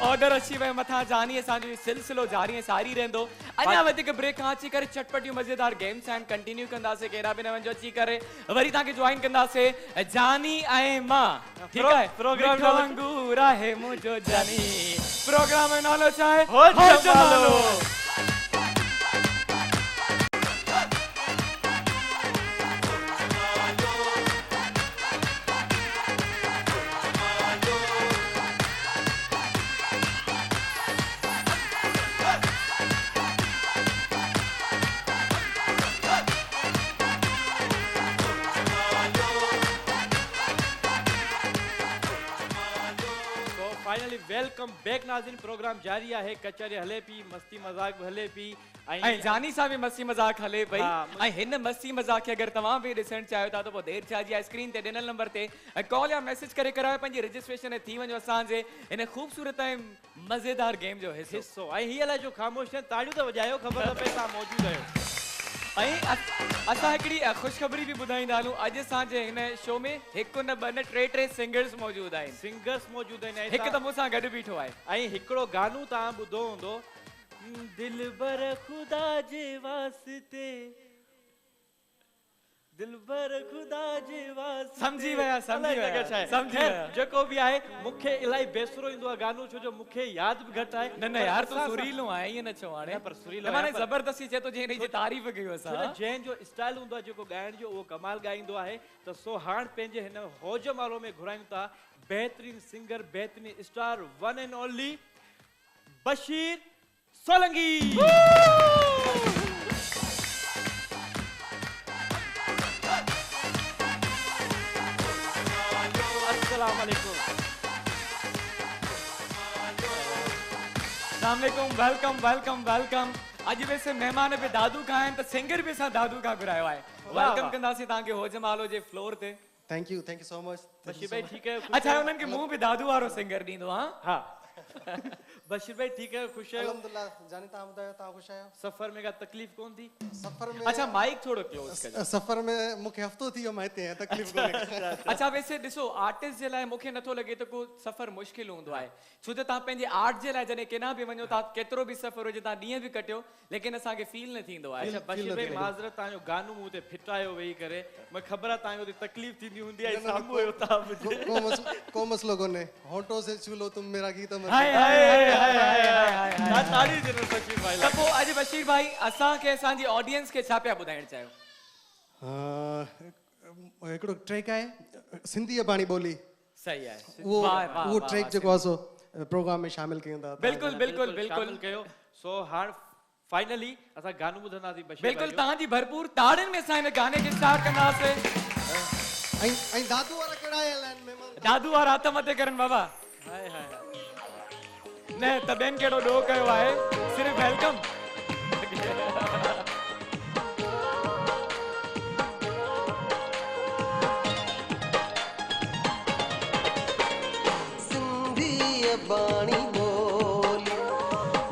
[SPEAKER 1] ऑर्डर अची वियो मथां जानी असांजो सिलसिलो जारी ऐं सारी रहंदो। अञा वधीक ब्रेक खां अची करे चटपटियूं मज़ेदार गेम्स आहिनि कंटिन्यू कंदासीं। कहिड़ा बि न वञो अची करे वरी तव्हांखे जॉइन कंदासीं जानी ऐं मां। ठीकु आहे?
[SPEAKER 3] प्रोग्राम
[SPEAKER 1] मिठो अंगूर आहे मुंहिंजो जानी। प्रोग्राम जो नालो छा आहे?
[SPEAKER 3] होश जमालो। फाइनली वेलकम बैक नाज़रीन। प्रोग्राम जारी आहे, कचहरी हले पई, मस्ती मजाक भी हले पई
[SPEAKER 1] ऐं जानी सां भी मस्ती मजाक हले पई।
[SPEAKER 3] हाँ,
[SPEAKER 1] ऐं हिन मस्ती मजाक खे अगर तव्हां भी ॾिसण चाहियो था त पोइ देर छा जी आहे, स्क्रीन ते ॾिनल नंबर ते कॉल या मैसेज करे करायो पंहिंजी रजिस्ट्रेशन थी वञो असांजे हिन ख़ूबसूरत ऐं मज़ेदार गेम जो हिस्सो।
[SPEAKER 3] ऐं हीअ लाइ जो ख़ामोश आहिनि ताड़ियूं त वॼायो, ख़बर न पए तव्हां मौजूद आहियो।
[SPEAKER 1] ऐं असां हिकिड़ी ख़ुशख़बरी बि ॿुधाईंदा हलूं। अॼु असांजे हिन शो में हिकु न ॿ न टे सिंगर्स मौजूद आहिनि।
[SPEAKER 3] सिंगर्स मौजूद आहिनि।
[SPEAKER 1] हिकु त मूंसां गॾु बीठो आहे।
[SPEAKER 3] ऐं हिकिड़ो गानो तव्हां ॿुधो हूंदो, दिलबर खुदा जे वास्ते, दिलबर खुदा जे वास्ते।
[SPEAKER 1] समझी विया समझी विया।
[SPEAKER 3] जेको बि आहे मूंखे इलाही बेसरो ईंदो आहे गानो, छो जो मूंखे यादि बि घटि आहे।
[SPEAKER 1] न यार तू सुरीलो आहे, ईअं न चओ हाणे।
[SPEAKER 3] पर सुरीलो
[SPEAKER 1] माने ज़बरदस्ती चए तो जे हिन जी तारीफ़ कयो असां।
[SPEAKER 3] जैन जो स्टाइल हूंदो आहे जेको ॻाइण जो, उहो कमाल ॻाईंदो आहे। त सो हाणे पंहिंजे हिन होज मालो में घुरायूं था बहितरीन सिंगर, बहितरीन star, one and only Bashir Solanki. अस्सलाम वालेकुम।
[SPEAKER 1] Welcome welcome welcome. अॼु वैसे महिमान बि दादू खां आहिनि त सिंगर बि असां दादू खां घुरायो आहे। वेलकम कंदासीं तव्हांखे होज मालो जे फ्लोर ते।
[SPEAKER 10] Thank you so much.
[SPEAKER 3] Bashir भाई ठीक है?
[SPEAKER 1] अच्छा उन्हनि खे मुंहुं बि दादू वारो सिंगर ॾींदो।
[SPEAKER 3] हाँ बशीर भाई ठीक है, खुश आहियो?
[SPEAKER 10] अल्हम्दुलिल्लाह। जानी तव्हां ॿुधायो, तव्हां खुश आहियो?
[SPEAKER 3] सफ़र में का तकलीफ़ कोन थी?
[SPEAKER 10] सफ़र में
[SPEAKER 1] अच्छा माइक थोड़ो क्लोज कजो।
[SPEAKER 10] सफ़र में मूंखे हफ़्तो थी वियो, मां हिते आहियां, तकलीफ़ कोन्हे।
[SPEAKER 1] अच्छा वैसे ॾिसो आर्टिस्ट जे लाइ मूंखे नथो लॻे त को सफ़र मुश्किल हूंदो आहे, छो त तव्हां पंहिंजे आर्ट जे लाइ जॾहिं केॾांहुं बि वञो था, केतिरो बि सफ़र हुजे, तव्हां ॾींहं बि कटियो, लेकिन असांखे फील न थींदो आहे।
[SPEAKER 3] अच्छा बशीर भाई माज़रत, तव्हांजो गानो मूं ते फिटायो वेही करे, मूंखे ख़बर आहे तव्हांखे हुते तकलीफ़ थींदी हूंदी आहे। साम्हूं आहियो तव्हां,
[SPEAKER 10] को मसलो कोन्हे। होठों से छू लो तुम मेरा गीत।
[SPEAKER 1] त पोइ अॼु बशीर भाई असांखे असांजी ऑडियंस खे छा पिया ॿुधाइण चाहियो?
[SPEAKER 10] हिकिड़ो ट्रैक आहे सिंधी अबाणी ॿोली।
[SPEAKER 1] सही आहे।
[SPEAKER 10] उहो ट्रैक जेको आहे सो प्रोग्राम में शामिल कयूं था।
[SPEAKER 1] बिल्कुलु बिल्कुलु बिल्कुलु
[SPEAKER 3] कयो। सो हाणे फाइनली असां गानो ॿुधंदासीं बशीर।
[SPEAKER 1] बिल्कुलु तव्हांजी भरपूर ताड़ियुनि में असां हिन गाने खे स्टार्ट कंदासीं।
[SPEAKER 10] ऐं दादू वारा कहिड़ा आहिनि महिमान?
[SPEAKER 1] दादू वारा हथ मथे करनि बाबा।
[SPEAKER 3] हाय हाय
[SPEAKER 1] न त ॿियनि कहिड़ो ॾोह कयो आहे, सिर्फ़ु वेलकम।
[SPEAKER 11] सिंधी अबाणी ॿोली,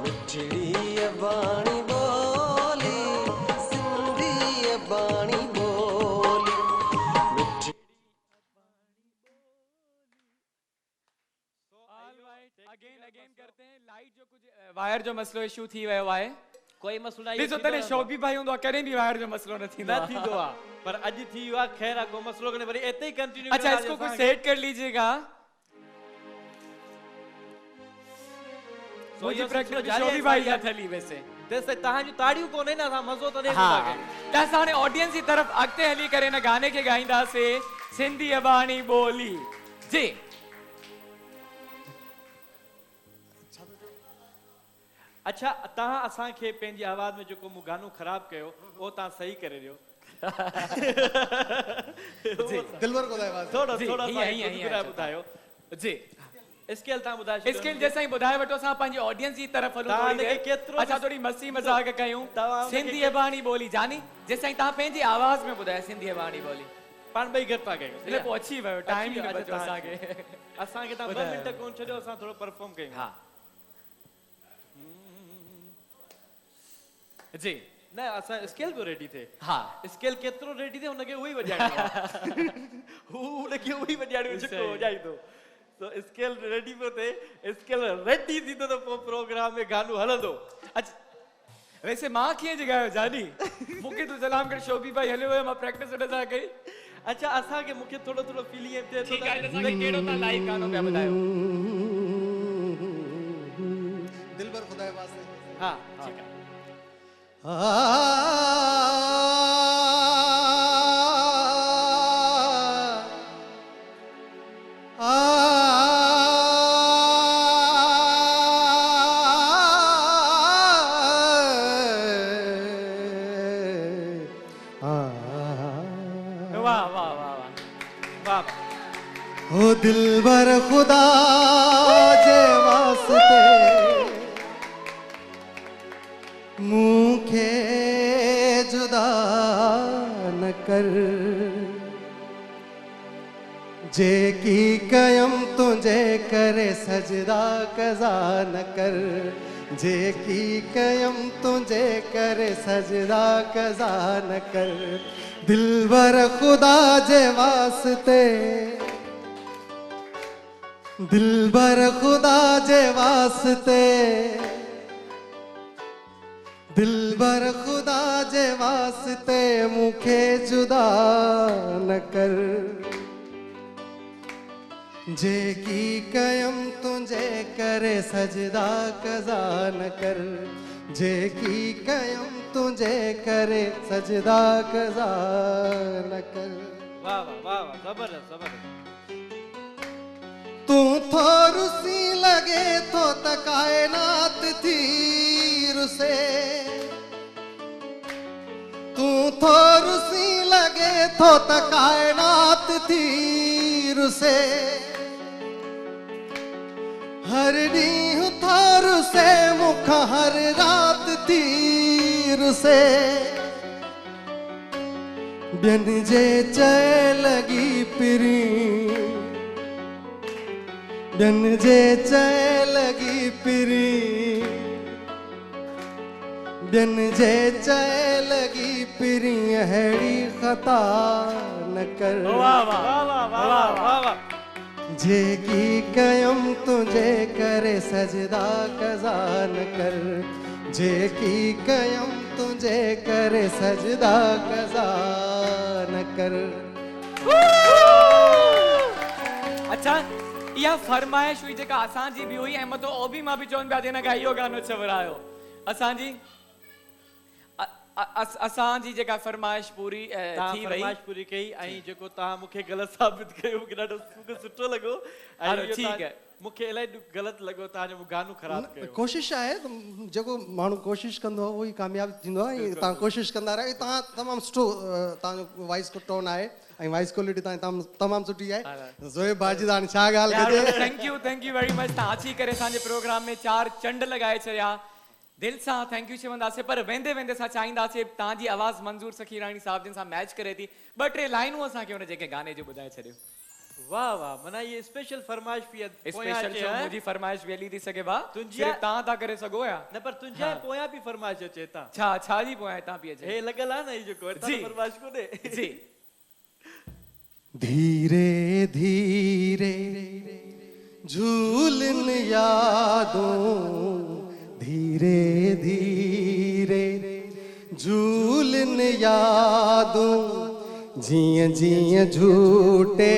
[SPEAKER 11] मिठड़ी अबाणी ॿोली, सिंधी अबाणी ॿोली,
[SPEAKER 1] अगेन करते हैं लाइट जो कुछ वायर जो मसलो इशू थी वियो आहे
[SPEAKER 3] कोई मसलो ना
[SPEAKER 1] ॾिसो तॾहिं शौक़ी भाई हूंदो आहे कॾहिं बि वायर जो मसलो न थींदो
[SPEAKER 3] न थींदो आहे पर अॼु थी वियो आहे खैर आहे कोई मसलो कोन्हे वरी एते ही कंटिन्यू
[SPEAKER 1] अच्छा इसको कुछ सेट कर लीजिएगा मुझे प्रैक्टिस शौक़ी भाई जा थली वैसे
[SPEAKER 3] तेसे तव्हांजूं ताड़ियूं कोन्हे न असां मज़ो त ॾे
[SPEAKER 1] हाँ त असां हाणे ऑडियंस जी तरफ़ अॻिते हली करे हिन गाने खे ॻाईंदासीं सिंधी अबाणी ॿोली जी
[SPEAKER 3] अच्छा तव्हां असांखे पंहिंजी आवाज़ में जेको मूं गानो ख़राब कयो उहो तव्हां सही करे ॾियो
[SPEAKER 10] दिलवर को
[SPEAKER 3] थोरो थोरो ॿुधायो
[SPEAKER 1] जी
[SPEAKER 3] स्केल तव्हां ॿुधाए
[SPEAKER 1] स्केल जेसां ई ॿुधाए वठो असां पंहिंजी ऑडियंस जी तरफ़ हलूं थोरी देरि अच्छा थोरी मस्ती मज़ाक कयूं सिंधी अबाणी ॿोली जानी जेसां तव्हां पंहिंजी आवाज़ में ॿुधायो सिंधी अबाणी ॿोली
[SPEAKER 3] पाण ॿई गॾु था कयूं
[SPEAKER 1] એટલે પહોંચી વયો ટાઈમ ન બચો અસાંखे
[SPEAKER 3] असांखे तव्हां 2 मिंट कोन छॾियो असां थोरो परफॉर्म कयूं
[SPEAKER 1] हा जी
[SPEAKER 3] न असां स्केल बि रेडी थे
[SPEAKER 1] हा
[SPEAKER 3] स्केल केतिरो रेडी थे हुनखे उहो ई वॼाइणो हू हुनखे उहो ई वॼाइणो जेको वॼाईंदो तो स्केल रेडी पियो थे स्केल रेडी थींदो त पोइ प्रोग्राम में गानो हलंदो
[SPEAKER 1] अच्छा वैसे मां कीअं जॻायो जानी मूंखे तूं सलाम कर शोभी भाई हलियो वियो मां प्रैक्टिस उन सां कई
[SPEAKER 3] अच्छा असांखे मूंखे थोरो थोरो फीलिंग थिए
[SPEAKER 1] ठीकु आहे असांखे कहिड़ो तव्हां लाइव गानो पिया ॿुधायो
[SPEAKER 10] दिलबर खुदा वास्ते
[SPEAKER 3] हा ठीकु आहे
[SPEAKER 10] ओ दिलबर खुदा जे वास्ते मुखे जुदा न कर जे की कयम तुझे करे सजदा कज़ा न कर जे की कयम तुझे करे सजदा कज़ा न कर दिलबर खुदा जे वास्ते दिलबर खुदा जे वास्ते दिलबर खुदा जे वास्ते मुखे जुदा न कर जे की कयम तुझे करे सजदा कज़ा न कर जे की कयम तुझे करे सजदा कज़ा न कर
[SPEAKER 3] वाह वाह वाह वाह जबरदस्त जबरदस्त
[SPEAKER 10] तू थोरू सी लगे तो त कायनात थी रुसे तू थोरू सी लगे तो त कायनात थी रुसे हर ॾींहुं थारू से मुख हर रात थी रुसे ॿियनि जे चए लगी पिरी ॿियनि जे चए लगी पिरी ॿियनि जे चए लगी पिरी अहिड़ी ख़ता न कर
[SPEAKER 3] वाह वाह वाह वाह वाह वाह
[SPEAKER 10] जेकी कयम तुझे करे सजदा कज़ा न कर जेकी कयम तुझे करे सजदा कज़ा न कर
[SPEAKER 1] अच्छा इहा फरमाइश हुई जेका असांजी बि हुई ऐं मथो ओ बि मां बि चवनि पिया हिन खां इहो गानो चवरायो असांजी असांजी जेका फरमाइश पूरी थी वई
[SPEAKER 3] फरमाइश पूरी कई ऐं जेको तव्हां मूंखे ग़लति साबित कयो मूंखे ॾाढो सुठो लॻो
[SPEAKER 1] ठीकु आहे
[SPEAKER 3] मूंखे इलाही ग़लति लॻो तव्हांजो गानो ख़राबु कयो
[SPEAKER 10] कोशिशि आहे जेको माण्हू कोशिशि कंदो आहे उहो ई कामयाबु थींदो आहे ऐं तव्हां कोशिशि कंदा रहियो तव्हां तमामु सुठो तव्हांजो वॉइस जो टोन आहे ऐं वॉइस क्वालिटी तव्हां तमामु सुठी आहे ज़ोएब भाजी त हाणे छा ॻाल्हि कजे
[SPEAKER 1] थैंक यू वेरी मच तव्हां अची करे असांजे प्रोग्राम में 4 चंड लॻाए छॾिया दिल सां थैंक यू चवंदासीं पर वेंदे वेंदे असां चाहींदासीं तव्हांजी आवाज़ मंज़ूर सखीराणी साहब जिन सां मैच करे थी 2-3 लाइनूं असांखे हुन जेके गाने जो ॿुधाए छॾियो
[SPEAKER 3] वाह वाह मना ये स्पेशल फरमाइश पी
[SPEAKER 1] स्पेशल छो मुंहिंजी फरमाइश वेली थी सघे वाह सिर्फ़ तव्हां था करे सघो या
[SPEAKER 3] न पर तुंहिंजे पोयां बि फरमाइश अचे था
[SPEAKER 1] छा जी पोयां तव्हां पई अचे
[SPEAKER 3] हे लॻल आहे न ही जेको फरमाइश कोन्हे
[SPEAKER 1] जी
[SPEAKER 10] धीरे धीरे झूलन यादों धीरे धीरे झूलन यादों जियां जियां झूटे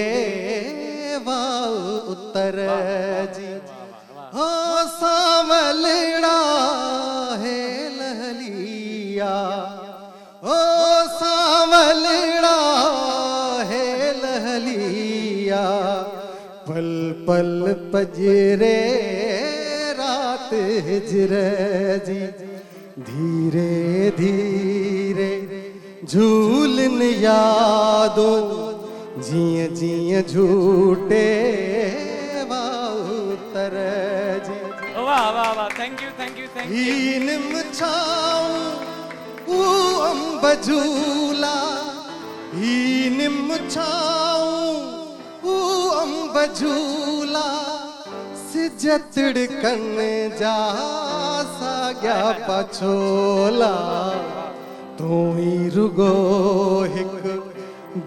[SPEAKER 10] वाओ उतर जी हो सावलड़ा है लहलिया ओ सावलड़ा है लहलिया पल पल पजरे रात हिजर जी धीरे धीरे झूलन यादों जियां जियां झूटे वाउतर जी
[SPEAKER 1] वाह वाह वाह थैंक यू
[SPEAKER 10] हीन मुछाऊं ऊ अम्ब झूला हीन मुछाऊं ऊ अम्ब झूला सिजतड़ कन जा साग्या पछोला तू ही रुगो हिक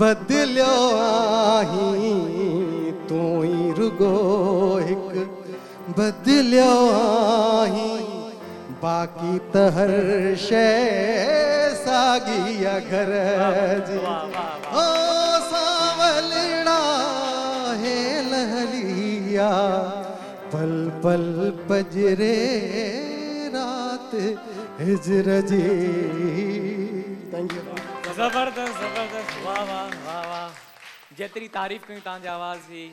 [SPEAKER 10] बदलियो आही तू ही रुगो हिक बदलियो आही बाकी त हर शइ साॻी आ घर जी ओ सावलड़ा है लहलिया पल पल पजरे रात हिजर जी थैंक यू
[SPEAKER 1] जबरदस्त वाह वाह वाह वाह जेतरी तारीफ़ कयूं तव्हांजी आवाज़ जी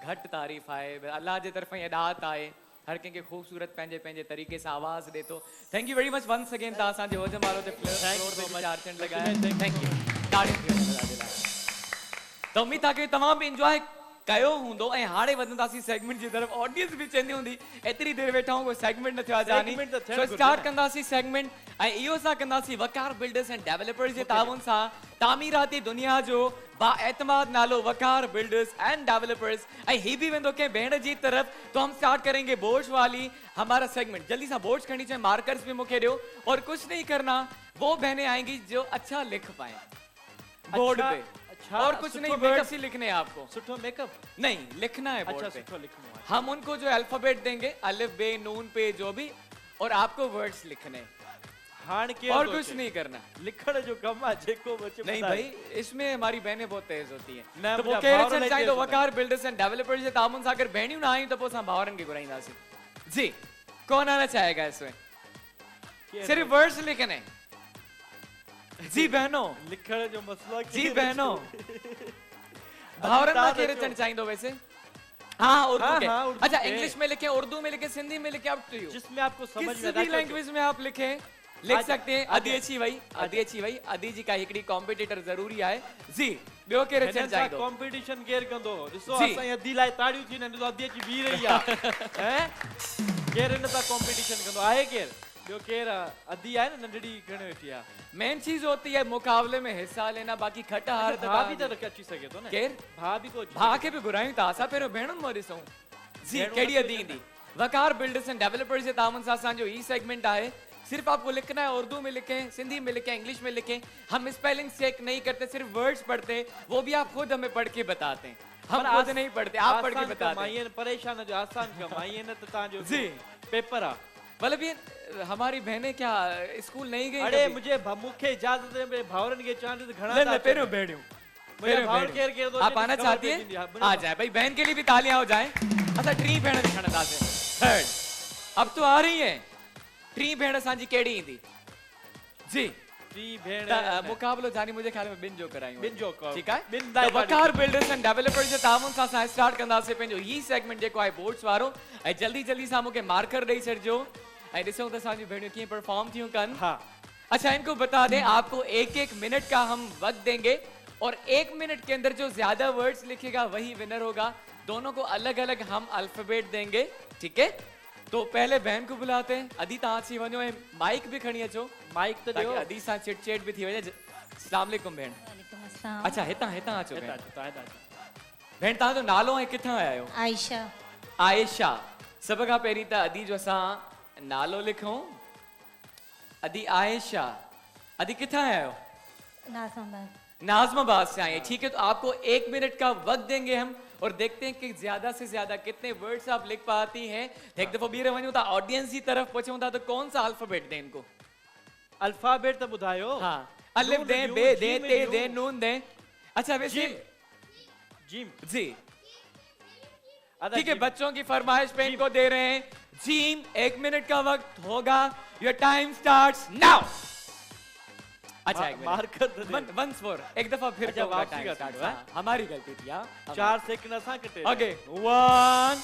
[SPEAKER 1] घटि तारीफ़ आहे अल्लाह जे तरफ़ां ई अॾात आहे हर कंहिंखे ख़ूबसूरत पंहिंजे पंहिंजे तरीक़े सां आवाज़ ॾे थो thank you very much once again तव्हां असांजे होजमालो ते चार चंड लॻाया थैंक यू त उम्मीद आहे की तव्हां बि इंजॉय कयो हूंदो ऐं हाणे वधंदासीं सेगमेंट जी तरफ़ ऑडियंस बि चवंदी हूंदी एतिरी देरि वेठा आहियूं कोई सेगमेंट न थियो आहे जानी सो स्टार्ट कंदासीं सेगमेंट ऐं इहो सां कंदासीं वकार बिल्डर्स एंड डेवलपर्स जे ताउन सां तामीराती दुनिया जो बाएतमाद नालो वकार बिल्डर्स एंड डेवलपर्स ऐं ही भी वेंदो कंहिं भेण जी तरफ तो हम स्टार्ट करेंगे बोर्ड्स वाली हमारा सेगमेंट जल्दी से बोर्ड्स खड़ी चाहिए मार्कर्स भी मुझे दो और कुछ नहीं करना वो बहनें आएंगी जो अच्छा लिख पाए बोर्ड पे और कुछ नहीं वर्ड्स ही लिखने हैं आपको
[SPEAKER 3] सुठो मेकअप
[SPEAKER 1] नहीं लिखना है बोर्ड
[SPEAKER 3] अच्छा
[SPEAKER 1] पे
[SPEAKER 3] सुठो लिखना है
[SPEAKER 1] हम उनको जो अल्फाबेट देंगे अलिफ बे नून पे जो भी और आपको वर्ड्स लिखने
[SPEAKER 3] हाण के
[SPEAKER 1] और कुछ नहीं करना
[SPEAKER 3] लिखण जो कम है जेको बच्चे
[SPEAKER 1] नहीं भाई इसमें हमारी बहनें बहुत तेज होती हैं
[SPEAKER 3] न,
[SPEAKER 1] तो वो
[SPEAKER 3] मुंहिंजा
[SPEAKER 1] कह
[SPEAKER 3] भाउर
[SPEAKER 1] रहे
[SPEAKER 3] इलाही
[SPEAKER 1] चाहिए
[SPEAKER 3] तेज
[SPEAKER 1] तो
[SPEAKER 3] हूंदा
[SPEAKER 1] वकार बिल्डर्स एंड डेवलपर्स जे तामुन सां अगर बहनियूं ना आयूं तो पोइ असां भाउरनि खे घुराईंदासीं जी कौन आना चाहेगा इसमें सिर्फ वर्ड्स लिखने जी बहनों
[SPEAKER 3] लिखण जो मसला
[SPEAKER 1] जी बहनों भावरन में केरे चढ़ चाहिए वैसे हाँ उर्दू के अच्छा इंग्लिश में लिखे उर्दू में लिखे सिंधी में लिखे अप टू यू
[SPEAKER 3] जिसमें आपको समझ में
[SPEAKER 1] किसी भी लैंग्वेज में आप लिखे लिख सकते हैं अदी अची वई अदी जी का हिकड़ी कॉम्पिटिटर जरूरी है जी बियो के रचन चाहिए
[SPEAKER 3] कंपटीशन केर कंदो ॾिसो असां अदी लाइ ताड़ियूं थी न ॾिसो अदी अची बीह रही आहे हैं केर इन ता कंपटीशन कंदो आहे केर बियो केर अदी आहे न नंढड़ी घणे वेठी आहे
[SPEAKER 1] मेन चीज होती है मुकाबले में हिस्सा लेना बाकी खटा हार
[SPEAKER 3] भा भी त अची सके तो न
[SPEAKER 1] केर
[SPEAKER 3] भा भी को
[SPEAKER 1] भा के भी घुरायूं था असां पहिरियों भेणुनि मां ॾिसूं जी कहिड़ी अदी ईंदी वकार बिल्डर्स एंड डेवलपर्स जे ताउन सां असांजो ई सेगमेंट है सिर्फ आपको लिखना है उर्दू में लिखें सिंधी में लिखें इंग्लिश में लिखें हम स्पेलिंग चेक नहीं करते सिर्फ वर्ड्स पढ़ते वो भी आप खुद हमें पढ़ के बताते हैं हम खुद नहीं पढ़ते आप पढ़ के बताते हैं
[SPEAKER 3] परेशान जो आसान कम आइए न तो तांजो
[SPEAKER 1] जी
[SPEAKER 3] पेपर आ
[SPEAKER 1] मतलब ये हमारी बहनें क्या स्कूल नहीं गई
[SPEAKER 3] अरे मुझे मुखे इजाजत दे मेरे भावरन के चांद घणा
[SPEAKER 1] ले पेरो भेड़ियों
[SPEAKER 3] मेरे भावर केर केर दो
[SPEAKER 1] आप आना चाहती हैं आ जाए भाई बहन के लिए भी तालियां हो जाएं अच्छा ट्री भेड़ दिखाना दासे थर्ड अब तो आ रही है ट्री भेड़ सांजी केड़ी इंदी जी
[SPEAKER 3] ट्री भेड़
[SPEAKER 1] मुकाबलो जानी मुझे ख्याल में बिन जो कराई
[SPEAKER 3] बिन जो
[SPEAKER 1] ठीक है बिन वकार बिल्डर्स एंड डेवलपर्स जे ताउन सां स्टार्ट कंदासीं पंहिंजो ही सेगमेंट जेको आहे बोर्ड्स वारो ऐं जल्दी जल्दी सां मूंखे मार्कर ॾेई छॾिजो ऐं ॾिसूं त असांजी भेणियूं कीअं परफॉर्म थियूं कनि
[SPEAKER 3] हाँ
[SPEAKER 1] अच्छा इनको बता दें आपको एक एक मिनट का हम वक्त देंगे और 1 मिनट के अंदर जो ज्यादा वर्ड्स लिखेगा वही विनर होगा दोनों को अलग अलग हम अल्फाबेट देंगे ठीक है तो पहले बहन को बुलाते हैं अदी तव्हां अची वञो ऐं माइक भी खणी अचो
[SPEAKER 3] माइक तो
[SPEAKER 1] ताकि अदी सां चिट चेट भी थी वञे अस्सलाम वालेकुम भेण अच्छा हितां अचो भेण तव्हांजो नालो ऐं किथां आया आहियो
[SPEAKER 12] आयशा
[SPEAKER 1] आयशा सभ खां पहिरीं त अदी जो असां नालो लिखूं अदी आयशा अदी किथां आया हो
[SPEAKER 12] नाज़माबाद
[SPEAKER 1] नाज़माबाद से आए ठीक है तो आपको 1 मिनट का वक्त देंगे हम और देखते हैं कि ज्यादा से ज्यादा कितने वर्ड्स आप लिख पाती हैं। एक दफो बीर वञूं था ऑडियंस की तरफ पहुंचूं था तो कौन सा अल्फाबेट दें इनको?
[SPEAKER 3] अल्फाबेट तो बुधायो।
[SPEAKER 1] हाँ, अलिफ दें, बे दें, ते दें, नून दें। अच्छा वैसे
[SPEAKER 3] जीम
[SPEAKER 1] जी ठीक है, बच्चों की फरमाइश पे इनको दे रहे हैं जीम। 1 मिनट का वक्त होगा, योर टाइम स्टार्ट्स नाउ। अच्छा एक मिनट, वंस मोर, एक दफा फिर
[SPEAKER 3] अच्छा,
[SPEAKER 1] होगा
[SPEAKER 3] वापसी
[SPEAKER 1] टाइम
[SPEAKER 3] का
[SPEAKER 1] स्टार्ट।
[SPEAKER 3] थोड़ा,
[SPEAKER 1] हाँ, हमारी गलती थी यार।
[SPEAKER 3] 4 सेकंड असा कटे।
[SPEAKER 1] ओके 1,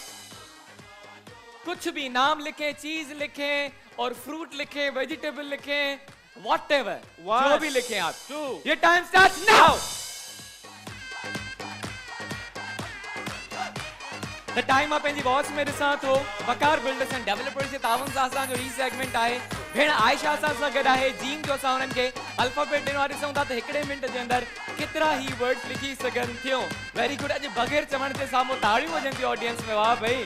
[SPEAKER 1] कुछ भी नाम लिखें, चीज लिखें और फ्रूट लिखें, वेजिटेबल लिखें, व्हाटएवर जो भी लिखें आप।
[SPEAKER 3] 2,
[SPEAKER 1] ये time starts now. The time आप पंहिंजी वॉच में ॾिसां थो वकार बिल्डर्स एंड डेवलपर्स जे तावन सां असांजो ही सेगमेंट आहे। भेण आयशा सां गॾु आहे। जीम जो असां हुननि खे अल्फाबेट ॾिनो आहे। ॾिसूं था त हिकिड़े मिंट जे अंदरि केतिरा ही वर्ड्स लिखी सघनि थियूं। Very good. अॼु बग़ैर चवण जे साम्हूं ताड़ियूं हुजनि थियूं ऑडियंस में। वाह भई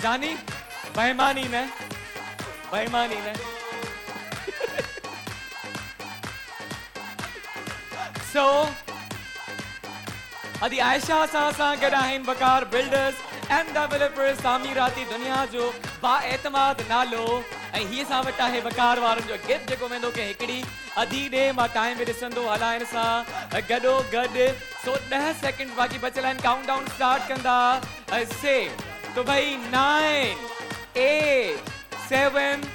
[SPEAKER 1] जानी, बेईमानी न, बेईमानी न। सो अदी आयशा सां गॾु आहिनि वकार बिल्डर्स एंड डेवलपर्स तामीराती दुनिया जो बाएतमाद नालो। ऐं हीअ सां वटि आहे वकार वारनि जो गिफ्ट जेको वेंदो कि हिकिड़ी अधी ॾे। मां टाइम बि ॾिसंदो हलाइण सां गॾो गॾु। सो 10 सेकंड बाक़ी बचियल आहिनि। काउंट डाउन स्टार्ट कंदा से तो भाई 9 8 7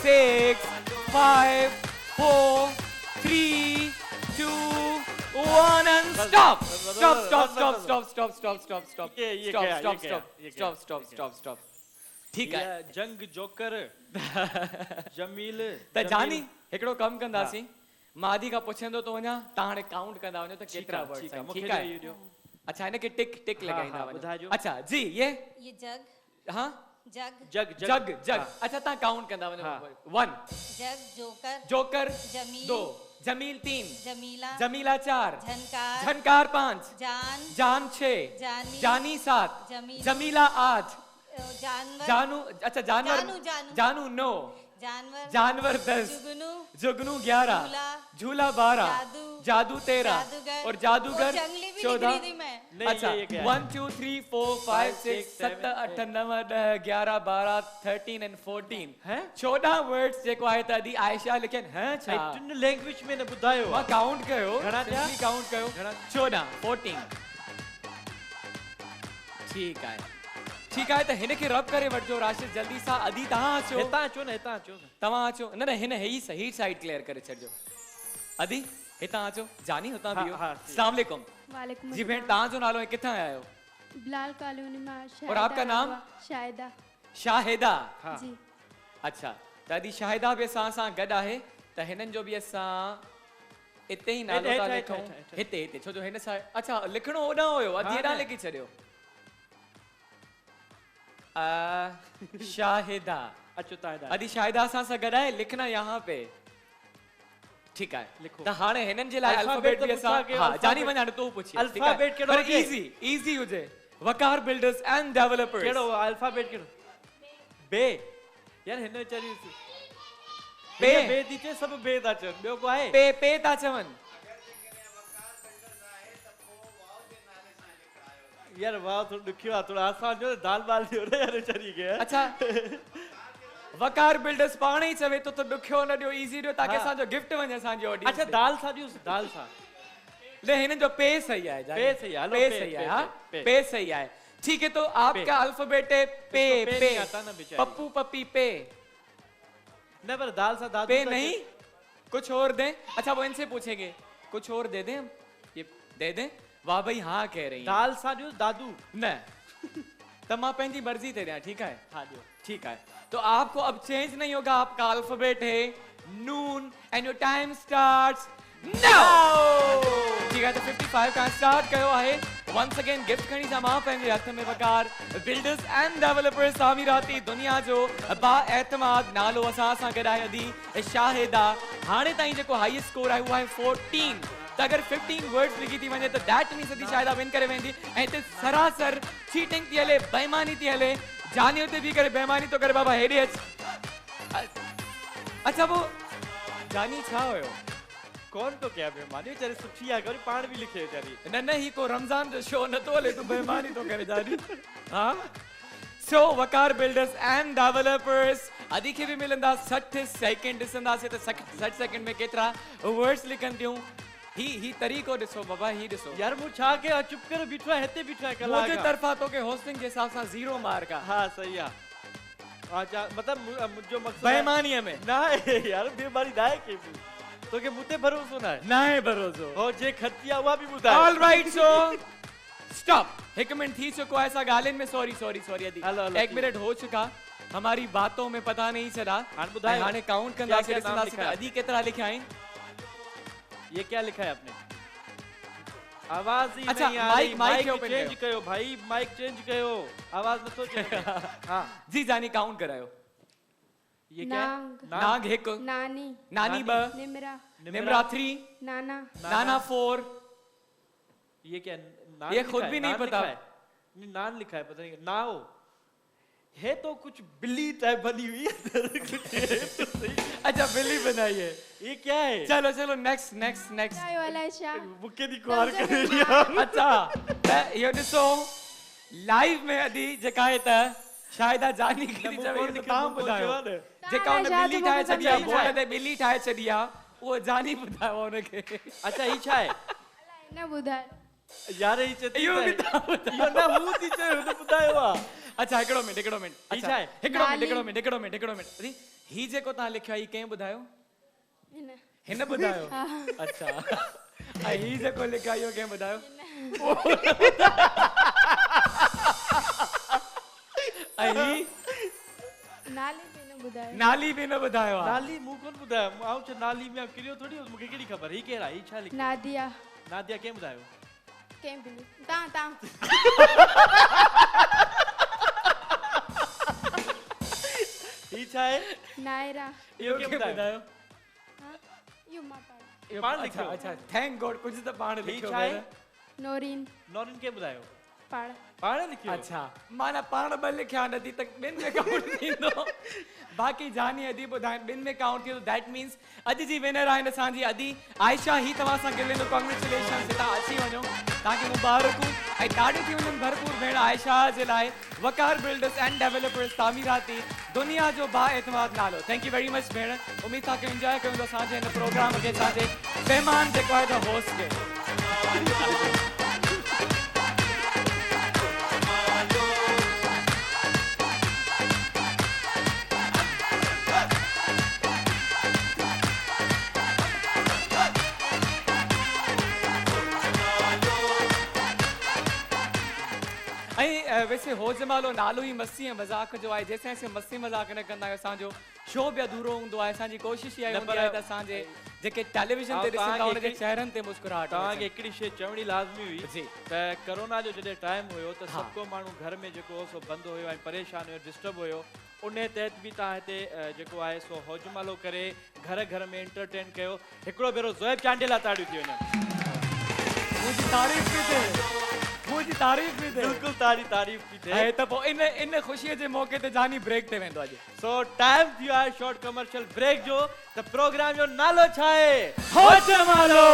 [SPEAKER 1] 6 5 4 3 2 1 and stop. Stop. ठीक है।
[SPEAKER 3] जंग जोकर जमील
[SPEAKER 1] त जानी हिकिड़ो कम कंदासीं। मां आदि खां पुछंदो तो वञा, तव्हां हाणे काउंट कंदा वञो त केतिरा वर्ड्स आहिनि। ठीक है। अच्छा हिनखे टिक लॻाईंदा वञो। अच्छा जी ये
[SPEAKER 12] जग।
[SPEAKER 1] हाँ
[SPEAKER 12] जग।
[SPEAKER 1] अच्छा तव्हां काउंट कंदा वञो। 1
[SPEAKER 12] जग
[SPEAKER 1] जोकर
[SPEAKER 12] जमील
[SPEAKER 1] 2 जमील 3
[SPEAKER 12] जमीला
[SPEAKER 1] 4
[SPEAKER 12] झनकार
[SPEAKER 1] झनकार 5 जान 6 जानी 7 जमीला 8 जानू अच्छा जानू 9 जानवर 10 जुगनू 11 झूला 12 जादू 13 और जादूगर 14। अच्छा 1 2 3 4 5 6 7 8 9 10 11 12 13 and 14 हैं 14 वर्ड्स जेको आहे त अदी आयशा लिखन हैं छा
[SPEAKER 3] टिन लैंग्वेज में न बुधायो।
[SPEAKER 1] मां काउंट कयो,
[SPEAKER 3] घणा थिया?
[SPEAKER 1] काउंट कयो 14 14। ठीक है त हिनखे रब करे वठजो राशिद जल्दी सां। अदी तव्हां अचो।
[SPEAKER 3] हितां अचो न
[SPEAKER 1] तव्हां अचो। न हिन ही सही साइड क्लियर करे छॾिजो। अदी हितां अचो। जानी हुतां बियो। अस्सलाम वालेकुम।
[SPEAKER 13] वालेकुम
[SPEAKER 1] जी भेण तव्हांजो नालो ऐं किथां आया आहियो?
[SPEAKER 13] बिलाल कॉलोनी में।
[SPEAKER 1] और आपका नाम?
[SPEAKER 13] शाहिदा।
[SPEAKER 1] शाहिदा
[SPEAKER 13] जी।
[SPEAKER 1] अच्छा त अदी शाहिदा बि असां सां गॾु आहे त हिननि जो बि असां इते ही नालो था लिखूं। हिते छो जो हिन सां अच्छा लिखणो ओॾां हुयो, अदी हेॾां लिखी छॾियो। शाहिदा। अदी शाहिदा असां सां गॾु आहे। लिखना यहाँ पे। ठीक है लिखो। त हाणे हिननि जे लाइ अल्फाबेट बि असां हां जानी वञा तू पुछी।
[SPEAKER 3] अल्फाबेट केड़ो
[SPEAKER 1] पर इजी हुजे। वकार बिल्डर्स एंड डेवलपर्स
[SPEAKER 3] केड़ो अल्फाबेट केड़ो? बे यार हिन चरी बे दीचे सब बे ता चवन। ॿियो को आहे? पे
[SPEAKER 1] ता चवन।
[SPEAKER 3] यार वाह थोड़ा दुखियो आ, थोड़ा आसान जो दाल बाल दियो रे यार चरी के।
[SPEAKER 1] अच्छा वकार बिल्डर्स पाण ही चवे तो दुखियो न दियो, इजी दियो ताकि असांजो गिफ्ट वञे असांजी ऑडियंस।
[SPEAKER 3] अच्छा दाल सा दियो, दाल सा
[SPEAKER 1] ले हिन जो पे सही है।
[SPEAKER 3] पे सही है।
[SPEAKER 1] पे सही है। हां पे सही है। ठीक है तो आपका अल्फाबेट है पे। पप्पू पप्पी पे।
[SPEAKER 3] नहीं पर दाल सा दादू
[SPEAKER 1] पे नहीं कुछ और दें। अच्छा वो इनसे पूछेंगे कुछ और दे दें हम? ये दे दें? वाह भाई हाँ कह रही हैं।
[SPEAKER 3] दाल सा दियो दादू
[SPEAKER 1] न तो मां पेंजी मर्जी ते दिया। ठीक है हाँ दियो। ठीक है तो आपको अब चेंज नहीं होगा। आपका अल्फाबेट है नून and your time starts now. ठीक है तो 55 का स्टार्ट कयो आहे। वंस अगेन गिफ्ट खणी सा मां पंहिंजे हथ में वकार बिल्डर्स एंड डेवलपर्स तामीराती दुनिया जो बाएतमाद नालो असां सां गॾु आहे अदी शाहिदा। हाणे ताईं जेको हाईएस्ट स्कोर आहे उहो आहे 14। त अगर 15 वर्ड्स लिखी थी वञे त दैट मींस अदी शाहिदा विन करे वेंदी। ऐं हिते सरासर चीटिंग थी हले, बेईमानी थी हले। जानी उते भी करे बेईमानी तो करे बाबा हेॾे अच। अच्छा वो जानी छा हुयो?
[SPEAKER 3] कौन तो क्या बेईमानी बेचारी सुठी आहे वरी पाण भी लिखे वेचारी
[SPEAKER 1] न न ही को रमजान जो शो न तो हले तू बेईमानी तो करे जानी हां सो वकार बिल्डर्स एंड डेवलपर्स अदी खे भी मिलंदा 60 सेकंड ॾिसंदा से तो 60 सेकंड में केतरा वर्ड्स लिखन दियूं ही तरीको ॾिसो बाबा ही ॾिसो
[SPEAKER 3] यार मु छा के चुप कर बिठो हिते बिठो कला
[SPEAKER 1] मुझे तरफा तो के होस्टिंग के हिसाब से 0 मार्क आ
[SPEAKER 3] हां सही आ अच्छा मतलब मुझो मकसद
[SPEAKER 1] बेईमानी में
[SPEAKER 3] ना यार बेईमानी ना है के तो के मुते भरोसो ना है
[SPEAKER 1] ना है भरोसो
[SPEAKER 3] हो जे खतिया हुआ भी बुधा
[SPEAKER 1] ऑल राइट सो स्टॉप एक मिनट थी चुको ऐसा गालिन में सॉरी अदी एक मिनट हो चुका हमारी बातों में पता नहीं चला हाने काउंट करना से अदी कितना लिखा है
[SPEAKER 3] ये क्या लिखा है आपने आवाज ही
[SPEAKER 1] अच्छा,
[SPEAKER 3] नहीं आ रही
[SPEAKER 1] माइक
[SPEAKER 3] चेंज कयो भाई माइक चेंज कयो आवाज न तो चले हां
[SPEAKER 1] जी जानी काउंट करायो
[SPEAKER 3] ये क्या
[SPEAKER 1] नाग एक नानी ब निमरा 3 नाना 4
[SPEAKER 3] ये क्या नान
[SPEAKER 1] ये खुद भी नहीं पता
[SPEAKER 3] नहीं नान लिखा है पता नहीं नाओ है तो कुछ बिल्ली टाइप बनी हुई है
[SPEAKER 1] अच्छा बिल्ली बनाई है
[SPEAKER 3] ये क्या है
[SPEAKER 1] चलो नेक्स्ट
[SPEAKER 13] वाला शाह
[SPEAKER 3] बुके दी कुआर कर यार
[SPEAKER 1] अच्छा ये ॾिसो लाइव में अदी जेका है त शायद जानी की जवे ताम बुधायो जेका उन बिल्ली ठाए छडिया बोर्ड ते बिल्ली ठाए छडिया वो जानी बुधायो उनके
[SPEAKER 3] अच्छा ही छा है
[SPEAKER 13] न बुधाए
[SPEAKER 3] यार ही चती
[SPEAKER 1] यो
[SPEAKER 3] ना हूं थी चयो तो बुधायो आ
[SPEAKER 1] अच्छा हिकड़ो मिनट
[SPEAKER 3] अच्छा
[SPEAKER 1] हिकड़ो मिनट अरे ही जेको ता लिखियो ही के बुधायो हिन बुधायो अच्छा ही जेको लिखायो के बुधायो आई नाली भी न बुधायो
[SPEAKER 3] नाली मु कोन बुधायो आउ छ नाली में किरियो थोड़ी मुके केडी खबर ही केरा ही छा लिख नादिया के बुधायो
[SPEAKER 13] के बिल्ली ता
[SPEAKER 3] ही छा है
[SPEAKER 13] नायरा
[SPEAKER 3] यो के बुधायो
[SPEAKER 13] हां यो माता
[SPEAKER 3] यो पाण लिखो
[SPEAKER 1] अच्छा थैंक गॉड कुछ तो पाण लिखो
[SPEAKER 3] है
[SPEAKER 13] नोरिन
[SPEAKER 3] के बुधायो
[SPEAKER 13] पाण
[SPEAKER 3] लिखियो
[SPEAKER 1] अच्छा माना पाण ब लिखया नदी तक बिन में काउंट थींदो बाकी जानी अदी बुधाए बिन में काउंट थी तो दैट मींस अदी जी विनर आइन असा जी अदी आयशा ही तवा सा गिले कांग्रेचुलेशन ता अच्छी वणो ताकि मुबारक आई डाडी थी उन भरपूर भेण आयशा जे लाए वकार बिल्डर्स एंड डेवलपर्स तामीराती दुनिया जो बा एतमाद नालो थैंक यू वेरी मच भेण उम्मीद था कि एंजॉय कयो तो साजे इन प्रोग्राम के साजे मेहमान जे को है होस्ट के वैसे हो जमालो नालो ही मस्ती है मजाक जो है जैसे ऐसे मस्ती मजाक न कंदा असा जो शो भी अधूरो हुंदो है असा जी कोशिश ही हुंदी है त असा जे जेके टेलीविजन ते दिसंदा उन जे चेहरन ते मुस्कुराहट
[SPEAKER 3] ता के एकड़ी शे चवणी लाजमी हुई जी त कोरोना जो जदे टाइम हुयो त सबको मानू घर में जेको सो बंद होयो ऐ परेशान होयो डिस्टर्ब होयो उन्हें तहत भी ता हिते जेको आहे सो होजमालो करे घर में एंटरटेन कयो एकड़ो बेरो ज़ोएब चांडेला ताड़ियो थी वने
[SPEAKER 1] मुझी तारीफ की थे
[SPEAKER 3] बिल्कुल तारीफ की थे
[SPEAKER 1] है त इन खुशी जे मौके ते जानी ब्रेक ते वेंदो आज
[SPEAKER 3] सो टाइम थियो आहे शॉर्ट कमर्शियल ब्रेक जो त प्रोग्राम जो नालो छाए
[SPEAKER 1] होजमालो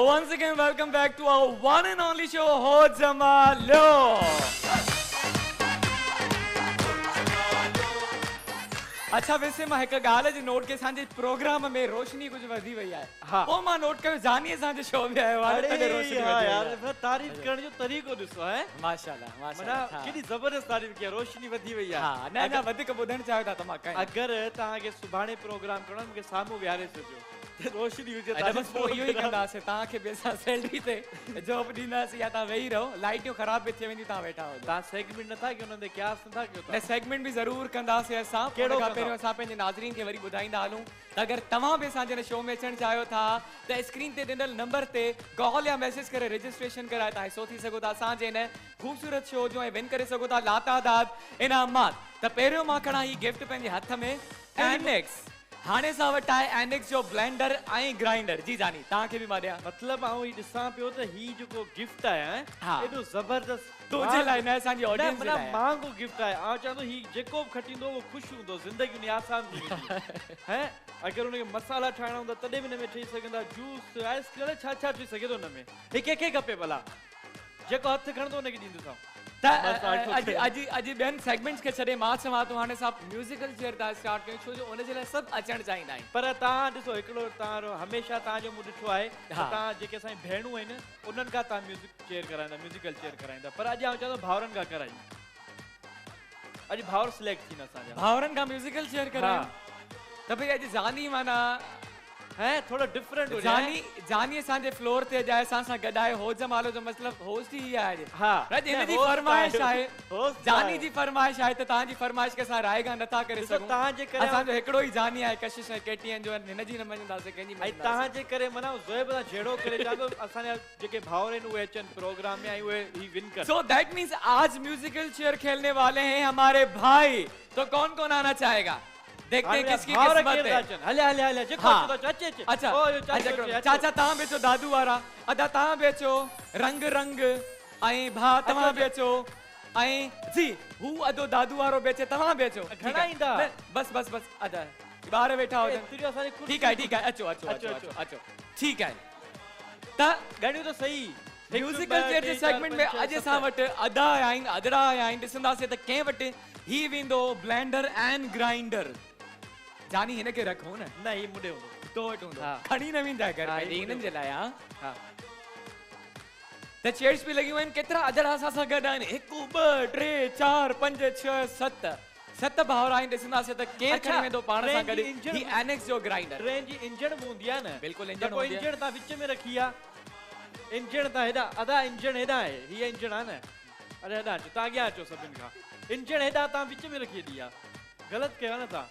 [SPEAKER 1] Once again, welcome back to our one and only show, Hojamalo. अच्छा वैसे मां एक गाल जे नोट के सांजे प्रोग्राम में रोशनी कुछ वधी वई है
[SPEAKER 3] हां
[SPEAKER 1] ओ मां नोट कयो जानी सांजे शो में आयो आहे तने रोशनी
[SPEAKER 3] हां यार मैं तारीफ करण जो तरीको दिसो है
[SPEAKER 1] माशाल्लाह
[SPEAKER 3] मना केडी जबरदस्त तारीफ किया रोशनी वधी वई है
[SPEAKER 1] हां ना वधिक बुधण चाहो ता तमा कई
[SPEAKER 3] अगर ता के सुभाणे प्रोग्राम करणो मुके सामू विहारे सजो रोशनी हुजे
[SPEAKER 1] ता बस वो यो ही कंदा से ता के बेसा सैलरी ते जॉब दीना से या ता वेही रहो लाइटियो खराब पे वेंदी ता बैठा हो
[SPEAKER 3] ता सेगमेंट न था कि उन्होंने क्या था कि
[SPEAKER 1] ने सेगमेंट भी जरूर कंदा से असा
[SPEAKER 3] केड़ो
[SPEAKER 1] पहिरियों असां पंहिंजे नाज़रीन खे वरी ॿुधाईंदा हलूं त अगरि तव्हां बि असांजे हिन शो में अचणु चाहियो था त स्क्रीन ते ॾिनल नंबर ते कॉल या मैसेज करे रजिस्ट्रेशन कराए तव्हां हिसो थी सघो था असांजे हिन ख़ूबसूरत शो जो ऐं विन करे सघो था लातादाद इनामात। त पहिरियों मां खणा ही गिफ्ट पंहिंजे हथ में एनेक्स। हाणे असां वटि आहे एनेक्स जो ब्लेंडर ऐं ग्राइंडर। जी जानी तव्हांखे बि मां ॾियां।
[SPEAKER 3] मतिलबु आउं ही ॾिसां पियो त ही जेको गिफ्ट आहे
[SPEAKER 1] हा।
[SPEAKER 3] एॾो ज़बरदस्त
[SPEAKER 1] तुंहिंजे लाइ न असांजी ऑडियंस जे लाइ
[SPEAKER 3] महांगो गिफ्ट आहे। आउं चवंदो ही जेको बि खटींदो उहो ख़ुशि हूंदो, ज़िंदगी उन आसान थी वेंदी हैं। अगरि उनखे मसाला ठाहिणा हूंदा तॾहिं बि हिन में ठही सघंदा, जूस आइसक्रीम छा छा ठही सघे थो हुन में। ही कंहिंखे खपे भला, जेको हथु खणंदो हुनखे ॾींदोसां।
[SPEAKER 1] त अॼु ॿियनि सेगमेंट्स खे छॾे मां चवां थो हाणे असां म्यूज़िकल चेयर था स्टार्ट कयूं, छो जो उनजे लाइ सभु अचणु चाहींदा आहिनि।
[SPEAKER 3] पर तव्हां ॾिसो हिकिड़ो तव्हां हमेशह तव्हांजो मूं ॾिठो आहे तव्हां जेके असांजी भेणूं आहिनि उन्हनि खां तव्हां म्यूज़िकल चेयर कराईंदा, पर अॼु आउं चवंदो भाउरनि खां करायूं। अॼु भाउर सिलेक्ट थींदा असांजा। भाउरनि
[SPEAKER 1] खां म्यूज़िकल चेयर करायूं त भई अॼु जानी माना
[SPEAKER 3] है थोड़ा डिफरेंट हो
[SPEAKER 1] जानी जानी असांजे फ्लोर ते अॼु असां सां गॾु आहे। होज मालो जो मतिलबु होस्ट ही आहे।
[SPEAKER 3] हा
[SPEAKER 1] हिन जी फरमाइश आहे, जानी जी फरमाइश आहे त तव्हांजी फरमाइश खे असां रायगा नथा करे सघूं।
[SPEAKER 3] तव्हांजे करे
[SPEAKER 1] असांजो हिकिड़ो ई जानी आहे, कशिश ऐं केटीएन जो हिन जी न मञंदासीं कंहिंजी।
[SPEAKER 3] ऐं तव्हांजे करे माना ज़ोएब सां जहिड़ो करे चाहो असांजा जेके भाउर आहिनि उहे अचनि प्रोग्राम में ऐं उहे ही विन कर।
[SPEAKER 1] सो दैट मींस आज म्यूजिकल चेयर खेलने वाले हैं हमारे भाई। तो कौन कौन आना चाहेगा? देखते हैं किसकी किस्मत है।
[SPEAKER 3] हले हले हले जेको अचे अचे।
[SPEAKER 1] अच्छा चाचा तव्हां बेचो दादू वारा, अदा तव्हां बेचो रंग रंग ऐं भा तव्हां बेचो ऐं जी हू अदो दादू वारो बेचे तव्हां बेचो।
[SPEAKER 3] घणा ईंदा?
[SPEAKER 1] बस बस बस अदा ॿार वेठा हुजनि। ठीकु आहे ठीकु आहे अचो अचो अचो अचो ठीकु आहे। त
[SPEAKER 3] ॻाढ़ियूं त सही
[SPEAKER 1] म्यूजिकल चेयर जे सेगमेंट में अॼु असां वटि अदा आहिनि, अदड़ा आहिनि। ॾिसंदासीं त कंहिं वटि ही वेंदो ब्लेंडर एंड ग्राइंडर। जानी हिन खे रखो न
[SPEAKER 3] ही मुॾे हूंदो
[SPEAKER 1] तो वटि हूंदो, खणी न वेंदा घर में हिननि जे लाइ। हा त चेयर्स बि लॻियूं आहिनि। केतिरा अदड़ा असां सां गॾु आहिनि? 1 2 3 4 5 6 7 भाउर आहिनि। ॾिसंदासीं त केरु खणी वेंदो पाण सां गॾु ही एनेक्स जो ग्राइंडर।
[SPEAKER 3] ट्रेन जी इंजन बि हूंदी आहे न।
[SPEAKER 1] बिल्कुलु इंजन
[SPEAKER 3] हूंदी आहे। इंजन तव्हां विच में रखी आहे, इंजन तव्हां हेॾा अदा इंजन हेॾा आहे, हीअ इंजन आहे न। अरे हेॾा अचो तव्हां अॻियां अचो सभिनि खां। इंजन हेॾा तव्हां विच में रखी ॾी आहे, ग़लति कयो न तव्हां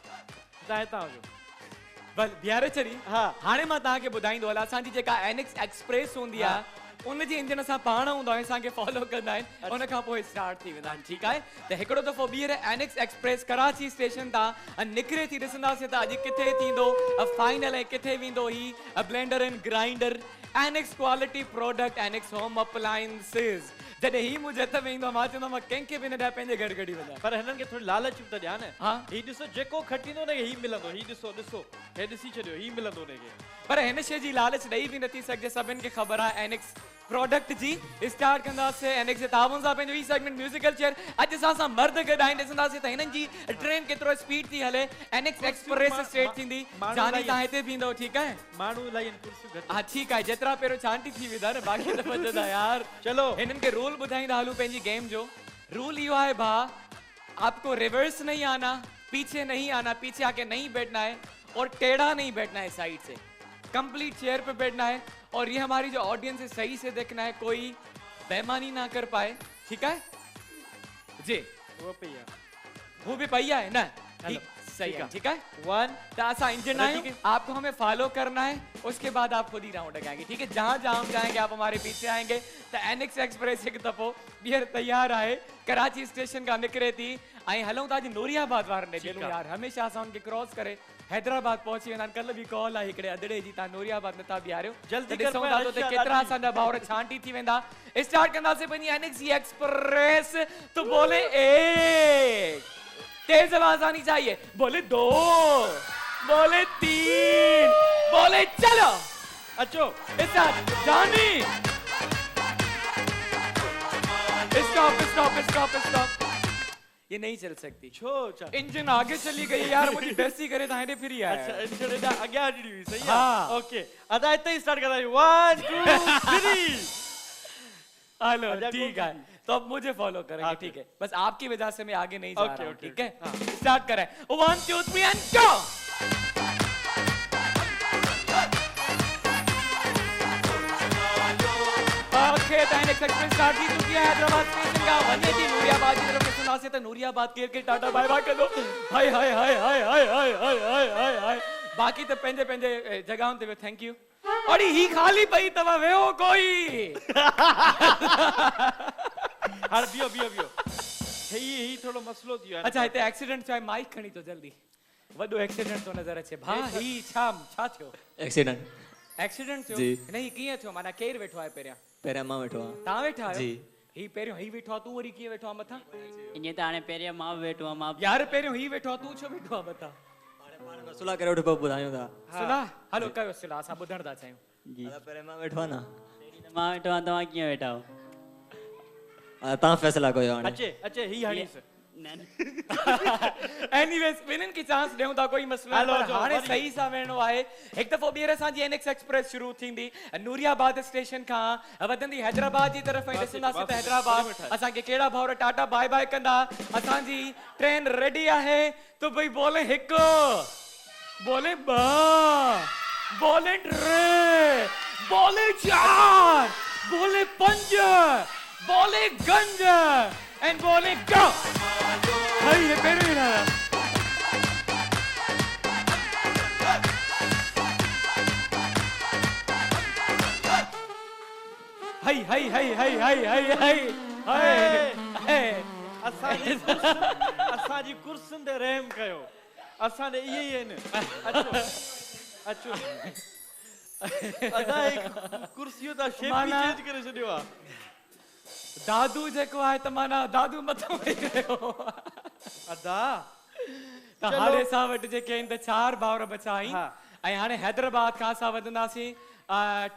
[SPEAKER 3] हितां हुजो।
[SPEAKER 1] बल बिहारे चरी। हा हाणे मां तव्हांखे ॿुधाईंदो हलां असांजी जेका एनेक्स एक्सप्रेस हूंदी आहे उनजी इंजन असां पाण हूंदा आहियूं, असांखे फॉलो कंदा आहिनि, उन खां पोइ स्टार्ट थी वेंदा आहिनि। ठीकु आहे त हिकिड़ो दफ़ो ॿीहर एनेक्स एक्सप्रेस कराची स्टेशन तां निकिरे थी। ॾिसंदासीं त अॼु किथे थींदो फाइनल ऐं किथे वेंदो ही blender and grinder. Anex quality product, Anex home appliances. जॾहिं ही मुंहिंजे हथ में ईंदो मां चवंदो मां कंहिंखे बि न ॾियां, पंहिंजे घर गॾी वञा।
[SPEAKER 3] पर हिननि खे थोरी लालच बि त ॾियां न। हा ही ॾिसो जेको खटींदो हुनखे ही मिलंदो। ही ॾिसो ॾिसो हे ॾिसी छॾियो ही मिलंदो हुनखे।
[SPEAKER 1] पर हिन शइ जी लालच ॾेई बि नथी सघिजे, सभिनि खे ख़बर आहे एनेक्स प्रोडक्ट जी। स्टार्ट कंदासीं एनेक्स जे ताबुन सां पंहिंजो ही सेगमेंट म्यूजिकल चेयर। अॼु असां सां मर्द गॾु आहिनि। ॾिसंदासीं त हिननि जी ट्रेन केतिरो स्पीड थी हले। एनेक्स एक्सप्रेस स्टेट थींदी। जानी तव्हां हिते बीहंदो, ठीकु आहे?
[SPEAKER 3] माण्हू इलाही आहिनि, कुर्सियूं घटि।
[SPEAKER 1] हा ठीकु आहे, जेतिरा पहिरियों छांटी थी वेंदा न बाक़ी त बचंदा यार।
[SPEAKER 3] चलो
[SPEAKER 1] हिननि खे रूल ॿुधाईंदा हलूं पंहिंजी गेम जो। रूल इहो आहे भा, आपको रिवर्स नहीं आना, पीछे नहीं आना, पीछे आके नहीं बैठना है और टेढ़ा नहीं बैठना है साइड से, कंप्लीट चेयर पे बैठना है। और ये हमारी जो ऑडियंस है सही से देखना है, कोई बेईमानी ना कर पाए। ठीक है जी? वो भी पहिया है ना? सही है, ठीक है। 1 तासा इंजन आए, आपको हमें फॉलो करना है, उसके बाद आप खुद ही राउंड लगाएंगे। ठीक है, जहां जहां हम जाएंगे आप हमारे पीछे आएंगे। तो एनेक्स एक्सप्रेस एक दफ़ो ॿीहर तैयार है, कराची स्टेशन का निकरे थी ऐं हलूं था नूरियाबाद वारनि ॾे। ॾिनो यार हमेशा असां उनके क्रॉस करे हैदराबाद पहुची वेंदा आहिनि। कल्ह बि कॉल आहे हिकिड़े अदड़े जी, तव्हां नूरियाबाद नथा बीहारियो। जल्दी ॾिसूं था त केतिरा असांजा भाउर छांटी थी वेंदा। स्टार्ट कंदासीं पंहिंजी एनेक्स एक्सप्रेस। तो बोले 1, तेज आवाज आनी चाहिए, बोले 2, बोले 3, बोले चलो अच्छो स्टार्ट। जानी स्टॉप स्टॉप स्टॉप स्टॉप, ये नहीं चल सकती। इंजन आगे चली गई यार, मुझे बेसी करे था हेडे फिर यार।
[SPEAKER 3] अच्छा इंजन इधर आगे आ रही हुई, सही है।
[SPEAKER 1] हाँ
[SPEAKER 3] ओके अदा इतना ही स्टार्ट कर रहा है। 1 2 3
[SPEAKER 1] हेलो ठीक है। तो अब मुझे फॉलो करेंगे, ठीक है? बस आपकी वजह से मैं आगे नहीं जा रहा हूं, ठीक है? स्टार्ट करें। 1 2 3 and go. Okay annex express start की चुकी है। हैदराबाद स्टेशन का वन्य थी नूरियाबाद की तरफ से ॾिसंदासीं त नूरियाबाद केर टाटा बाय बाय कंदो हाय हाय हाय हाय हाय हाय हाय हाय हाय हाय बाक़ी त पंहिंजे पंहिंजे जॻहियुनि ते थैंक यू और ही खाली पई तव्हां वेहो कोई
[SPEAKER 3] हाणे बीहो बीहो बीहो ही थोड़ो मसलो थी वियो आहे
[SPEAKER 1] अच्छा हिते एक्सीडेंट थियो आहे माइक खणी तो जल्दी वॾो एक्सीडेंट तो नज़र अचे भा ही छा थियो
[SPEAKER 6] एक्सीडेंट
[SPEAKER 1] एक्सीडेंट थियो
[SPEAKER 6] जी।
[SPEAKER 1] न ही कीअं थियो माना केर वेठो आहे
[SPEAKER 6] पहिरियां मां वेठो आहियां
[SPEAKER 1] तव्हां वेठा आहियो
[SPEAKER 6] जी
[SPEAKER 1] ही पहिरियों ही वेठो आहे तूं वरी कीअं वेठो आहे मथां
[SPEAKER 9] ईअं त हाणे पहिरियों मां वेठो आहियां मां
[SPEAKER 1] यार पहिरियों ही वेठो आहे तूं छो वेठो आहे मथां
[SPEAKER 6] सुला करे वठो पोइ ॿुधायूं था
[SPEAKER 1] सुला हलो कयो सुला असां ॿुधण था चाहियूं
[SPEAKER 9] जी
[SPEAKER 6] पहिरियों मां वेठो आहियां न
[SPEAKER 9] मां वेठो आहियां तव्हां कीअं वेठा आहियो
[SPEAKER 6] तव्हां फ़ैसिला कयो हाणे
[SPEAKER 3] अचे अचे ही हणीस
[SPEAKER 1] एनीवेज ॿिन्हिनि खे चांस ॾियूं था कोई मसलो
[SPEAKER 3] हलो,
[SPEAKER 1] न
[SPEAKER 3] जो,
[SPEAKER 1] हाणे
[SPEAKER 3] वरी।
[SPEAKER 1] सही सां वेहणो आहे हिकु दफ़ो ॿीहर असांजी एनएक्स एक्सप्रेस शुरू थींदी नूरियाबाद स्टेशन खां वधंदी हैदराबाद जी तरफ़ ऐं ॾिसंदासीं त हैदराबाद असांखे कहिड़ा भाउर टाटा बाय बाय कंदा असांजी ट्रेन रेडी आहे तो भई बोले हिकु बोले ॿ बोले टे बोले चार बोले पंज बोले गंज एंड बोले गो हाय ये पेरो ही रहा हाय हाय हाय हाय हाय हाय हाय हाय
[SPEAKER 3] असांजी कुर्सियुनि ते रहम कयो असां ॾे इहे ई आहिनि अचो अदा कुर्सियूं त शेप बि चेंज करे छॾियो आहे
[SPEAKER 1] दादू जेको आहे त माना दादू मथां वेही रहियो
[SPEAKER 3] अदा
[SPEAKER 1] त हाणे असां वटि जेके आहिनि त 4 भाउर बचा आहिनि ऐं हाणे हैदराबाद खां असां वधंदासीं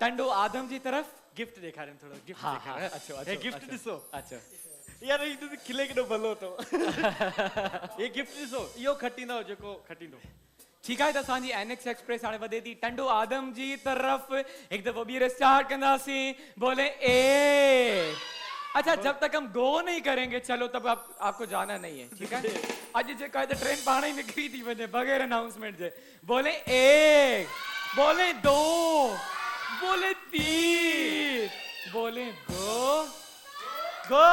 [SPEAKER 1] टंडो आदम जी तरफ़
[SPEAKER 3] गिफ्ट ॾेखारियो थोरो गिफ्ट
[SPEAKER 1] हा
[SPEAKER 3] ॾेखारियो
[SPEAKER 1] अचो
[SPEAKER 3] हे
[SPEAKER 1] अचो
[SPEAKER 3] गिफ्ट ॾिसो
[SPEAKER 1] अचो
[SPEAKER 3] यार ही तो खिले केॾो भलो अथव ये गिफ्ट ॾिसो इहो खटींदव जेको खटींदो
[SPEAKER 1] ठीक है तो असांजी एनएक्स एक्सप्रेस हाणे वधे थी टंडो आदम जी तरफ एक दफो ॿीहर स्टार्ट कंदासीं बोले ए अच्छा जब तक हम गो नहीं करेंगे चलो तब आपको जाना नहीं है ठीक है आज जेका है तो ट्रेन पाणे ही निकरी थी वञे बगैर अनाउंसमेंट जे बोले एक बोले दो बोले तीन बोले गो
[SPEAKER 3] गो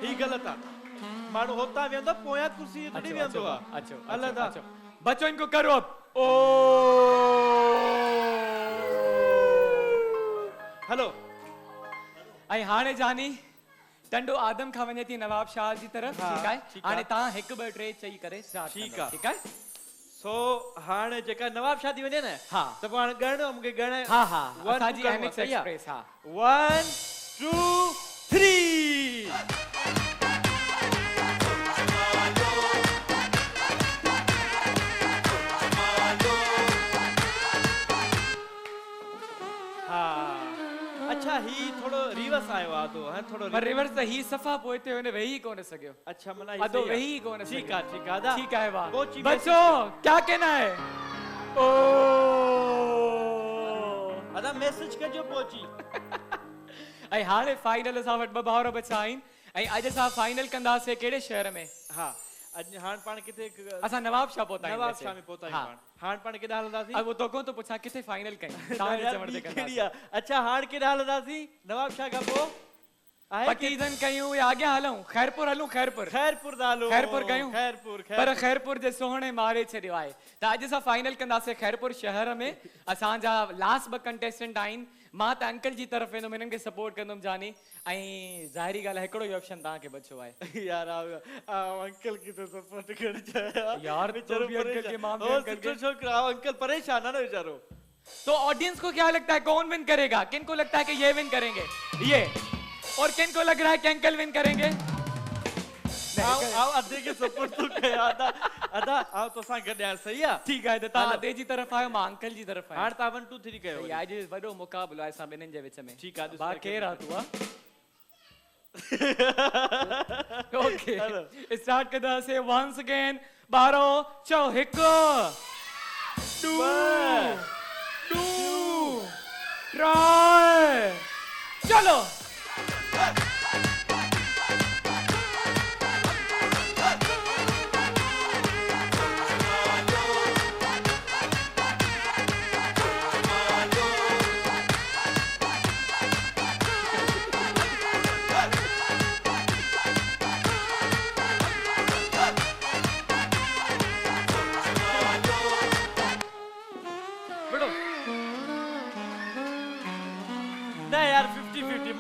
[SPEAKER 3] ही गलत आहे माण्हू होता वेंदो पोयां कुर्सी ते नहीं वेंदो आहे
[SPEAKER 1] अच्छो
[SPEAKER 3] अलॻि
[SPEAKER 1] अच्छो बच्चों इनको करो अब ओ
[SPEAKER 3] हेलो
[SPEAKER 1] ऐं हाणे जानी टंडो आदम खां वञे थी नवाब शाह जी तरफ़ ठीक आहे हाणे तव्हां 1 2 3 चई करे स्टार्ट
[SPEAKER 3] ठीक आहे
[SPEAKER 1] ठीक आहे
[SPEAKER 3] सो हाणे जेका नवाब शाह थी वञे न
[SPEAKER 1] हा
[SPEAKER 3] त पोइ हाणे ॻणो मूंखे ॻण
[SPEAKER 1] हा हा असांजी एनएक्स एक्सप्रेस हा
[SPEAKER 3] 1 2 3 अच्छा ही थोड़ो रिवर्स आयो आ तो है थोड़ो
[SPEAKER 1] पर रिवर्स त ही सफ़ा पोइ ते हुन वेही कोन सघियो
[SPEAKER 3] अच्छा मना
[SPEAKER 1] अदो वेही कोन सघियो
[SPEAKER 3] ठीक है आदा
[SPEAKER 1] ठीक है वाह
[SPEAKER 3] कोची
[SPEAKER 1] बच्चों क्या कहना है ओ
[SPEAKER 3] आदा मैसेज कजो पहुची
[SPEAKER 1] ऐं हाणे फाइनल असां वटि 2 भाउर बचा आहिनि ऐं अॼु असां फाइनल कंदासीं कहिड़े शहर में
[SPEAKER 3] हाँ अॼु हाणे पाण किथे
[SPEAKER 1] असां नवाब शाह पहुता आहियूं
[SPEAKER 3] नवाब शाह में पहुता आहियूं हाणे पाण केॾा हलंदासीं
[SPEAKER 1] अब वो तो को तो पुछा किथे फाइनल कई तव्हांजे चवण ते कंदासीं
[SPEAKER 3] अच्छा हाणे केॾा हलंदासीं नवाब शाह खां पोइ
[SPEAKER 1] पकीज़न कयूं या अॻियां हलूं खैरपुर हलूं खैरपुर
[SPEAKER 3] दालो
[SPEAKER 1] खैरपुर कयूं
[SPEAKER 3] खैरपुर
[SPEAKER 1] पर खैरपुर जे सोहणे मारे छॾियो आहे त अॼु असां फाइनल कंदासीं खैरपुर शहर में असांजा लास्ट 2 कंटेस्टेंट आहिनि मां त अंकल जी तरफ़ वेंदुमि हिननि खे सपोर्ट कंदुमि जानी ऐं ज़ाहिरी ॻाल्हि हिकिड़ो ई ऑप्शन तव्हांखे बचियो आहे
[SPEAKER 3] यार अंकल की तो सपोर्ट कर
[SPEAKER 1] यार तुम भी अंकल के मां भी अंकल के
[SPEAKER 3] छोकरा अंकल परेशान है ना बेचारो
[SPEAKER 1] तो ऑडियंस को क्या लगता है कौन विन करेगा किनको लगता है कि ये विन करेंगे ये और किनको लग रहा है कि अंकल विन करेंगे
[SPEAKER 3] आओ अदे के सपोर्ट तो कया अदा आओ तो सा गड्या सही है
[SPEAKER 1] ठीक है ता अदे जी तरफ आयो मां अंकल जी तरफ आयो
[SPEAKER 3] हां ता 1 2 3 कयो
[SPEAKER 1] आज वडो मुकाबलो आहे सा बिनन जे विच में
[SPEAKER 3] ठीक है
[SPEAKER 1] बा केर आ तू ओके स्टार्ट करदा से वंस अगेन 12 चो 1 2 ट्राई चलो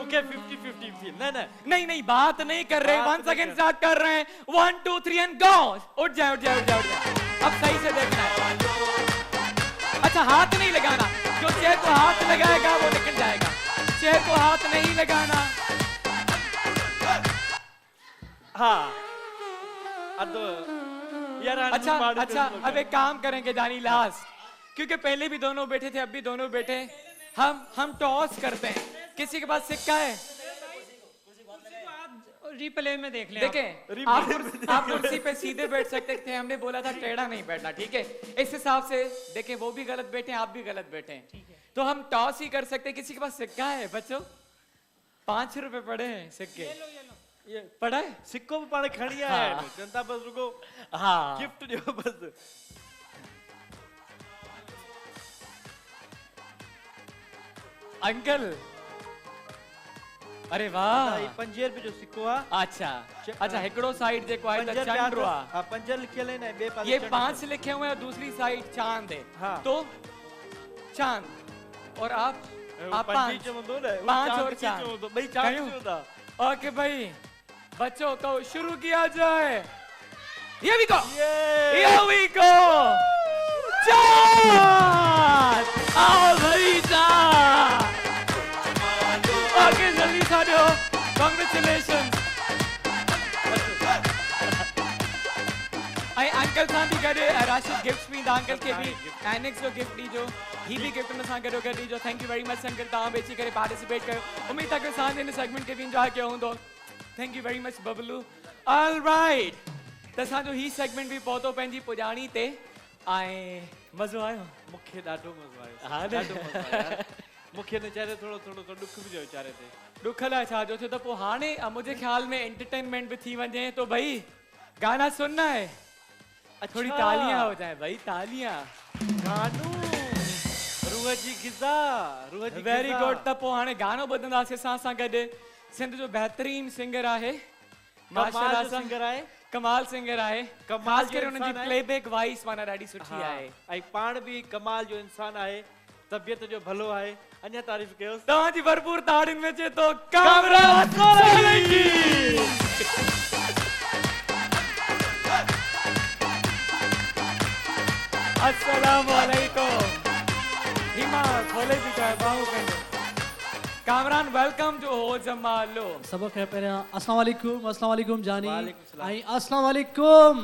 [SPEAKER 3] मूंखे 50-50 फील न न
[SPEAKER 1] नहीं नहीं बात नहीं कर रहे, वन सेकंड स्टार्ट कर रहे हैं, 1 2 3 एंड गो। उठ जाए उठ जाए उठ जाए उठ जाए। अब सही से देखना है। अच्छा हाथ नहीं लगाना, जो चेयर को हाथ लगाएगा वो निकल जाएगा, चेयर को हाथ नहीं लगाना।
[SPEAKER 3] हाँ अब यार
[SPEAKER 1] अच्छा अच्छा अब एक काम करेंगे जानी लास्ट, क्योंकि पहले भी दोनों बैठे थे अब भी दोनों बैठे, हम टॉस करते हैं। किसी के पास सिक्का है?
[SPEAKER 5] रिप्ले में देख लें।
[SPEAKER 1] देखें आप कुर्सी पे सीधे बैठ सकते थे, हमने बोला था टेढ़ा नहीं बैठना, ठीक है? इस हिसाब से देखें वो भी गलत बैठे आप भी गलत बैठे हैं, तो हम टॉस ही कर सकते हैं। किसी के पास सिक्का है बच्चों? 5 रुपए पड़े हैं सिक्के,
[SPEAKER 3] ये
[SPEAKER 1] पड़ा है?
[SPEAKER 3] सिक्को भी पाने खड़ी है जनता बस रुको।
[SPEAKER 1] हाँ
[SPEAKER 3] गिफ्ट जो बस
[SPEAKER 1] अंकल, अरे वाह,
[SPEAKER 3] ये 5 रुपए जो सिक्को है।
[SPEAKER 1] अच्छा अच्छा हिकड़ो साइड देखो आहे त चंद्र आ।
[SPEAKER 3] हां 5 लिखियल है ना बे पासे
[SPEAKER 1] ये 5 लिखे हुए हैं और दूसरी साइड चांद है।
[SPEAKER 3] हाँ।
[SPEAKER 1] तो चांद और आप 5 और चांद
[SPEAKER 3] भाई चांद होता।
[SPEAKER 1] ओके भाई बच्चों तो शुरू किया जाए। Here we go, here we go, चांद आओ भाई चांद। ओके जल्दी साड़ो, कांग्रेचुलेशंस। आई अंकल सां भी गॾु राशिद गिफ्ट्स भी अंकल के भी एनेक्स जो गिफ्ट ॾिजो, ही भी गिफ्ट में सां गॾो गॾु ॾिजो। Thank you very much uncle, तव्हां बि अची करे पार्टिसिपेट कयो। उम्मीद आहे कि असां हिन सेगमेंट खे बि इंजॉय कयो हूंदो। Thank you very much Bablu. All right, त असांजो ही सेगमेंट बि पहुतो पंहिंजी पुॼाणी ते ऐं मज़ो आयो?
[SPEAKER 3] मूंखे ॾाढो मज़ो आयो।
[SPEAKER 1] हा
[SPEAKER 3] ॾाढो मज़ो आयो। मूंखे न चाहे थोड़ो थोड़ो तो दुख भी जो वीचारे ते।
[SPEAKER 1] दुख लाइ छा जो थियो त पोइ हाणे मुंहिंजे ख्याल में एंटरटेनमेंट भी थी वञे तो भाई गाना सुनना है। थोड़ी तालियां हो जाए भाई, तालियां।
[SPEAKER 3] गानो रूह जी गिज़ा, रूह जी
[SPEAKER 1] वेरी गुड। त पोइ हाणे गानो ॿुधंदासीं असां गॾु सिंध जो बेहतरीन सिंगर आहे, माशाल्लाह
[SPEAKER 3] सिंगर आहे,
[SPEAKER 1] कमाल सिंगर आहे,
[SPEAKER 3] कमाल
[SPEAKER 1] ख़ासि करे हुननि जी प्लेबैक वॉइस माना ॾाढी सुठी आहे
[SPEAKER 3] ऐं पाण भी कमाल जो इंसान आहे, तबियत जो भलो आहे। अञा तारीफ़ कयो
[SPEAKER 1] तव्हांजी भरपूर ताड़ियुनि में अचे तो कामरान सोलंकी। अस्सलाम वालेकुम। हिमा खोले भी तो बाहु कंदो। कामरान वेलकम जो हो जमालो।
[SPEAKER 14] सबक है पहिरियां अस्सलाम वालेकुम जानी ऐं अस्सलाम वालेकुम।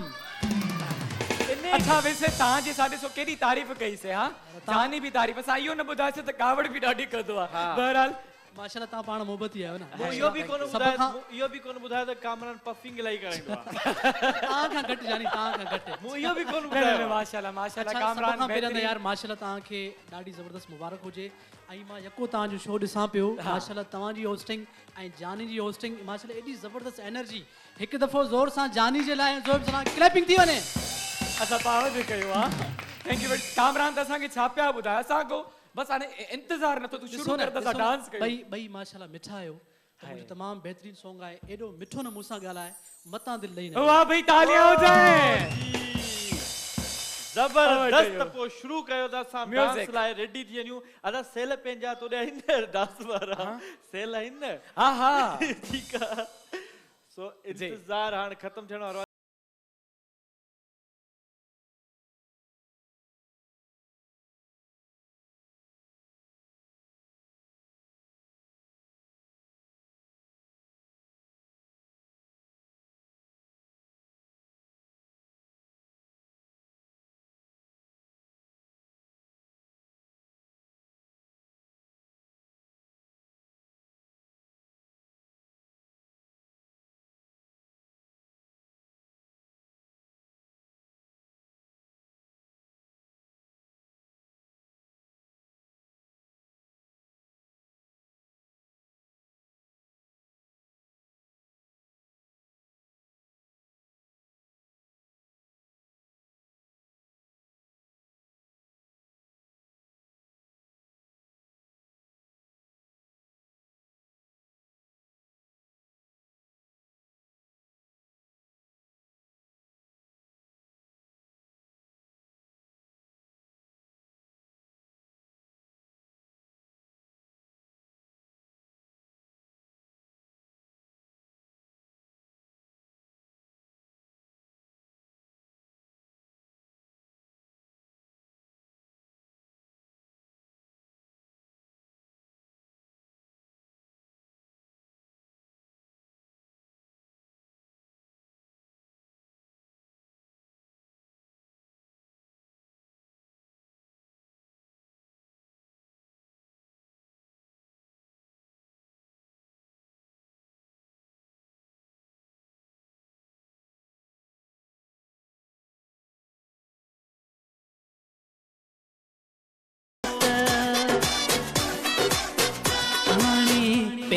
[SPEAKER 1] अच्छा वैसे तव्हां जे साडे सो केडी तारीफ़ कई से? हां जानी भी तारीफ़ असां इहो न ॿुधायोसीं त कावड़ भी ॾाढी कंदो आहे। बहरहाल
[SPEAKER 14] माशाल्लाह तव्हां पाण मोहबती आहियो न।
[SPEAKER 3] इहो बि कोन ॿुधायो त कामरान पफिंग इलाही कराईंदो आहे।
[SPEAKER 14] तव्हां खां घटि जानी, तव्हां खां घटि।
[SPEAKER 3] इहो बि कोन ॿुधायो।
[SPEAKER 1] माशाल्लाह माशाल्लाह
[SPEAKER 14] अच्छा,
[SPEAKER 1] कामरान
[SPEAKER 14] सभ खां पहिरियां त
[SPEAKER 1] बेहतरीन।
[SPEAKER 14] यार माशाल्लाह तव्हांखे ॾाढी ज़बरदस्त मुबारक हुजे। ऐं मां यको तव्हांजो शो ॾिसां पियो, माशाल्लाह तव्हांजी होस्टिंग ऐं जानी जी होस्टिंग माशाल्लाह एॾी ज़बरदस्त एनर्जी। हिकु दफ़ो ज़ोर सां जानी जे लाइ ज़ोर सां क्लैपिंग थी वञे।
[SPEAKER 1] असां पाण बि कयो आहे। थैंक यू कामरान त असांखे छा पिया ॿुधायो, असां को बस हाणे इंतज़ार नथो तूं शुरू कर त असां डांस कयूं।
[SPEAKER 14] ॿई माशाल्लाह मिठा आहियो, मुंहिंजो तमामु बहितरीन सॉन्ग आहे। एॾो मिठो न मूंसां ॻाल्हाए, मतां दिलि ॾेई न।
[SPEAKER 1] वाह भाई तालियां हो जाए।
[SPEAKER 3] जबरदस्त। त पोइ शुरू कयो त असां डांस लाइ रेडी थी वञूं। अदा सेल पंहिंजा तोॾे आहिनि न डांस वारा, सेल आहिनि न।
[SPEAKER 1] हा हा
[SPEAKER 3] ठीकु आहे। सो इंतज़ार हाणे ख़तमु थियण वारो आहे।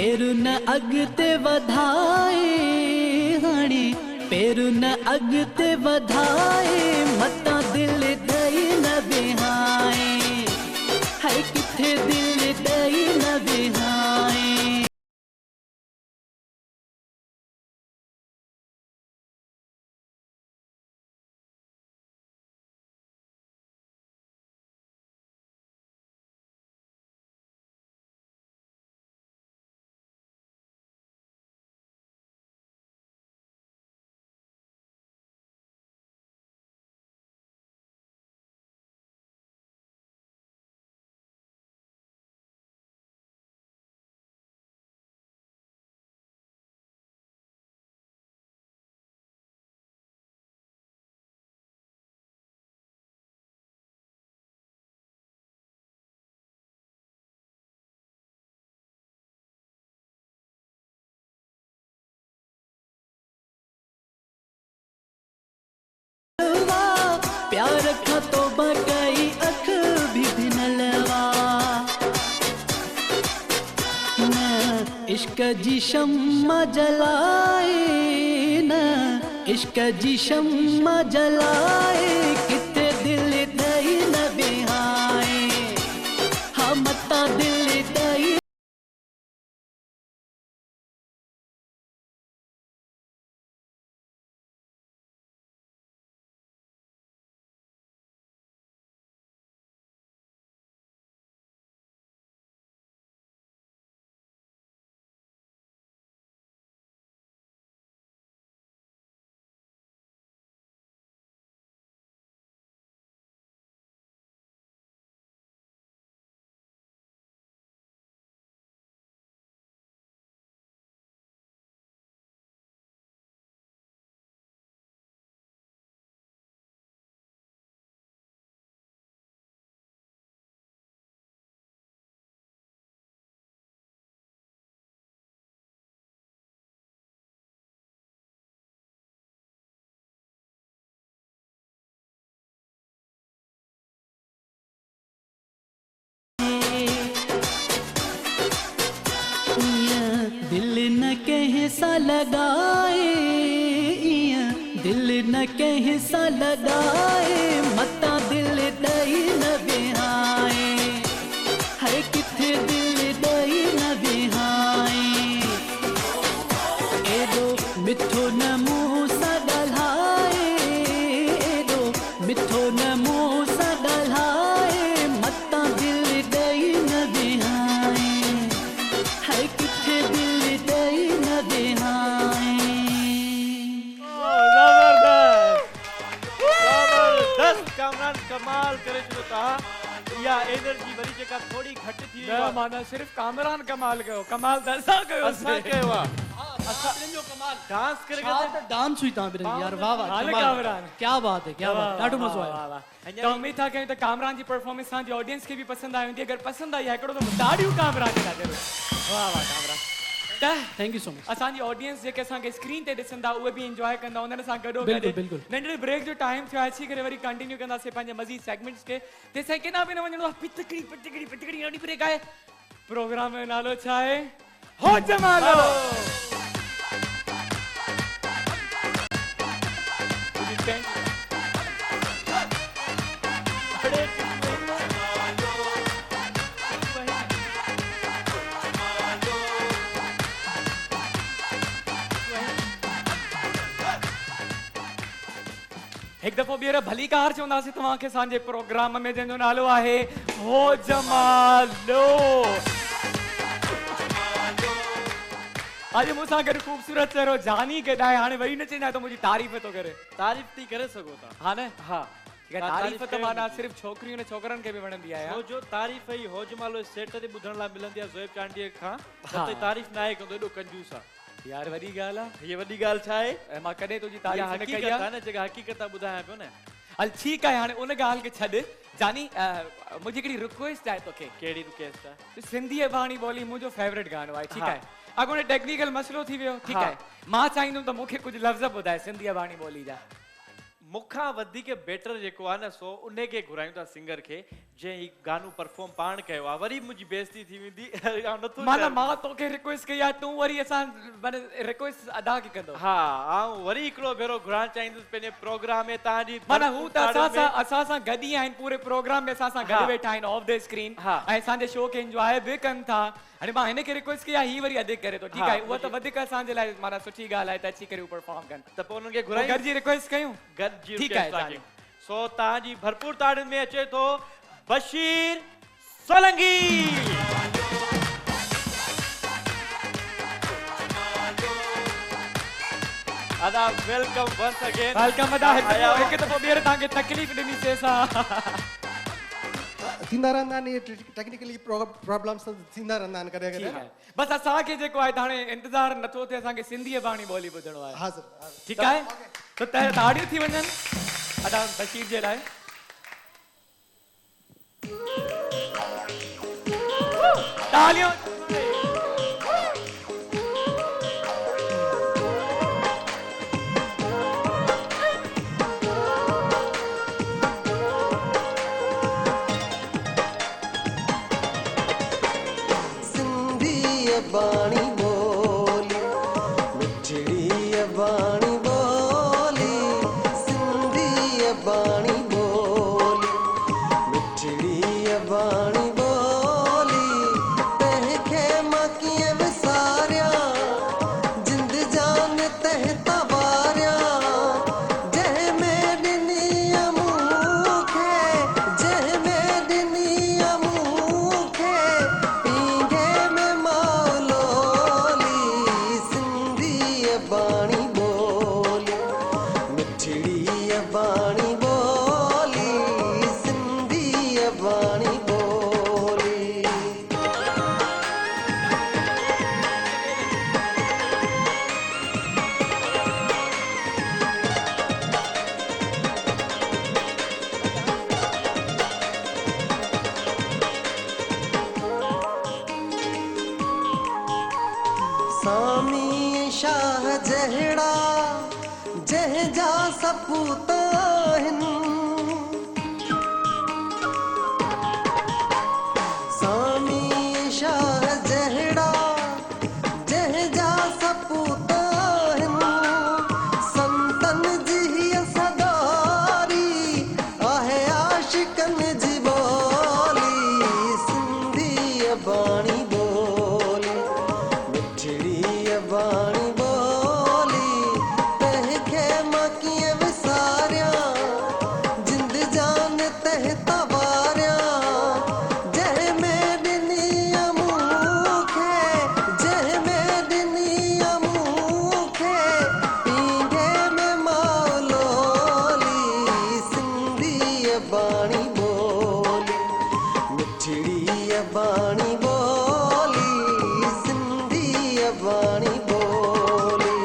[SPEAKER 14] पेरु न अॻिते वधाए हाणे पेरु न अॻिते वधाए मतां दिलि ॾेई न विहाए हाय किथे दिलि ॾेई न विहाए प्यार खां तो बकई अख भी धिनलवा न इश्क जी शम्मा जलाए न इश्क जी शम्मा जलाए किथे दिल ॾेई न विहाए हा मतां दिल ॾेई दिल न कहीं सा लगाए दिल न कहीं सा लगाए मता दिल ॾेई न विहाए हर किथे दिल ॾेई न विहाए एॾो मिठो न मुंहुं सां ॻाल्हाए एॾो मिठो न मुंहुं सां ॻाल्हाए मता दिल ॾेई न विहाए हर किथे दिल ॾेई न विहाए
[SPEAKER 3] जबरदस्त कामरान कमाल करे छॾियो था या एनर्जी वरी जेका थोड़ी घटि थी वई
[SPEAKER 1] न माना सिर्फ कामरान कमाल कयो कमाल त असां कयो
[SPEAKER 3] असां कयो आहे
[SPEAKER 14] असां जो कमाल
[SPEAKER 3] डांस करे
[SPEAKER 14] छा डांस हुई तव्हां ॿिन्हिनि जी यार वाह वाह
[SPEAKER 1] हाल
[SPEAKER 14] कमाल।
[SPEAKER 1] कामरान
[SPEAKER 14] क्या बात है क्या बात ॾाढो मज़ो आयो
[SPEAKER 1] त उम्मीद था कयूं त कामरान जी परफॉर्मेंस तव्हांजी ऑडियंस खे बि पसंदि आई हूंदी अगरि पसंदि आई आहे हिकिड़ो त ॾाढियूं कामरान जी था ज़रूरु वाह वाह कामरान त
[SPEAKER 14] थैंक यू सो मच
[SPEAKER 1] असांजी ऑडियंस जेके असांखे स्क्रीन ते ॾिसंदा उहे बि इंजॉय कंदा उन्हनि सां गॾो
[SPEAKER 14] बिल्कुलु, बिल्कुलु।
[SPEAKER 1] नंढड़े ब्रेक जो टाइम थियो आहे अची करे वरी कंटिन्यू कंदासीं पंहिंजे मज़ीद सेगमेंट्स खे तेसिताईं केॾा बि न वञणो आहे पितकड़ी पितकड़ी पितकड़ी नंढी ब्रेक आहे प्रोग्राम जो नालो छा आहे हो जमालो एक दफ़ो ॿीहर भली कार चवंदासीं तव्हांखे असांजे प्रोग्राम में जंहिंजो नालो आहे हो जमालो अॼु मूंसां गॾु ख़ूबसूरत चेहरो जानी केॾा आहे हाणे वरी न चवंदा त मुंहिंजी तारीफ़ थो करे
[SPEAKER 3] तारीफ़ थी करे सघो था
[SPEAKER 1] हा न
[SPEAKER 3] हा
[SPEAKER 1] तारीफ़ त माना सिर्फ़ु छोकिरियूं न छोकरनि खे बि वणंदी आहे
[SPEAKER 3] छो जो तारीफ़ ई होजमालो सेट ते ॿुधण लाइ मिलंदी आहे ज़ोएब चांडीअ खां त तारीफ़ न आहे कंदो एॾो कंजूस आहे
[SPEAKER 1] यार वॾी ॻाल्हि आहे
[SPEAKER 3] ये वॾी ॻाल्हि छा आहे
[SPEAKER 1] मां कॾहिं तुंहिंजी तारीफ़ न कई आहे
[SPEAKER 3] न जेका हक़ीक़त ॿुधायां पियो न
[SPEAKER 1] हल ठीकु आहे हाणे उन ॻाल्हि खे छॾ जानी मुंहिंजी हिकिड़ी रिक्वेस्ट आहे तोखे
[SPEAKER 3] कहिड़ी रिक्वेस्ट आहे
[SPEAKER 1] सिंधी अबाणी ॿोली मुंहिंजो फेवरेट गानो आहे ठीकु आहे अॻोणे टेक्निकल मसइलो थी वियो ठीकु आहे मां चाहींदुमि त मूंखे कुझु लफ़्ज़ ॿुधाए सिंधी अबाणी ॿोली जा
[SPEAKER 3] मुखा वधीक बेटर जेको आहे न सो उन खे घुरायूं था सिंगर खे जंहिं ही गानो परफॉर्म पाण कयो आहे वरी मुंहिंजी बेइज्जती थी वेंदी
[SPEAKER 1] माना मां तोखे रिक्वेस्ट कई आहे तूं वरी असां माने रिक्वेस्ट अदा की कंदो
[SPEAKER 3] हा आऊं वरी हिकिड़ो भेरो घुराइण चाहींदुसि पंहिंजे प्रोग्राम में तव्हांजी
[SPEAKER 1] माना हू त असां सां गॾु ई आहिनि पूरे प्रोग्राम में असां सां गॾु वेठा आहिनि ऑफ द स्क्रीन ऐं असांजे शो खे एंजॉय बि कनि था हाणे मां हिन खे रिक्वेस्ट कई आहे ही वरी अदे करे थो ठीकु आहे उहा त वधीक असांजे लाइ माना सुठी ॻाल्हि आहे त अची करे परफॉर्म कनि
[SPEAKER 3] त पोइ उन्हनि खे घुरायूं
[SPEAKER 1] गॾिजी रिक्वेस्ट कयूं
[SPEAKER 3] ठीकु आहे सो तव्हांजी भरपूर ताड़ियुनि में अचे थो बशीर सोलंकी अदा वेलकम वंस अगेन
[SPEAKER 1] वेलकम अदा हिकु दफ़ो ॿीहर तव्हांखे तकलीफ़ ॾिनी से असां
[SPEAKER 10] थींदा रहंदा आहिनि इहे टेक्निकली प्रॉब्लम्स थींदा रहंदा आहिनि कॾहिं कॾहिं
[SPEAKER 1] बस असांखे जेको आहे हाणे इंतज़ारु नथो थिए असांखे सिंधीअ बाणी ॿोली ॿुधणो आहे
[SPEAKER 10] हा सर
[SPEAKER 1] ठीकु आहे त ताड़ियूं थी वञनि अदा बशीर जे लाइ तालियूं
[SPEAKER 11] बाणी बोली मिठड़ी बाणी बोली सिंधी बाणी बोली मिठड़ी बाणी बोली तंहिंखे मां कीअं विसारियां जिंद जान तह तवारियां जंहिंमें ॾिनी मूंखे जंहिंमें ॾिनी मूंखे पींघे में बाणी बोली मिठड़ी बाणी बोली सिंधी बाणी बोली सामी शाह जहिड़ा जंहिंजा सपूत आहिनि सामी शाह जहिड़ा जंहिंजा सपूत आहिनि संतन जी हीअ सदारी आहे आशिकनि जी ॿोली सिंधी बाणी बोली मिठड़ी बाणी बोली तंहिंखे मां कीअं विसारियां जिंद जान तह तवारियां जंहिंमें ॾिनी मूंखे जंहिंमें ॾिनी मूंखे पींघे में मौलोली सिंधी बाणी बोली मिठड़ी बाणी बोली सिंधी बाणी बोली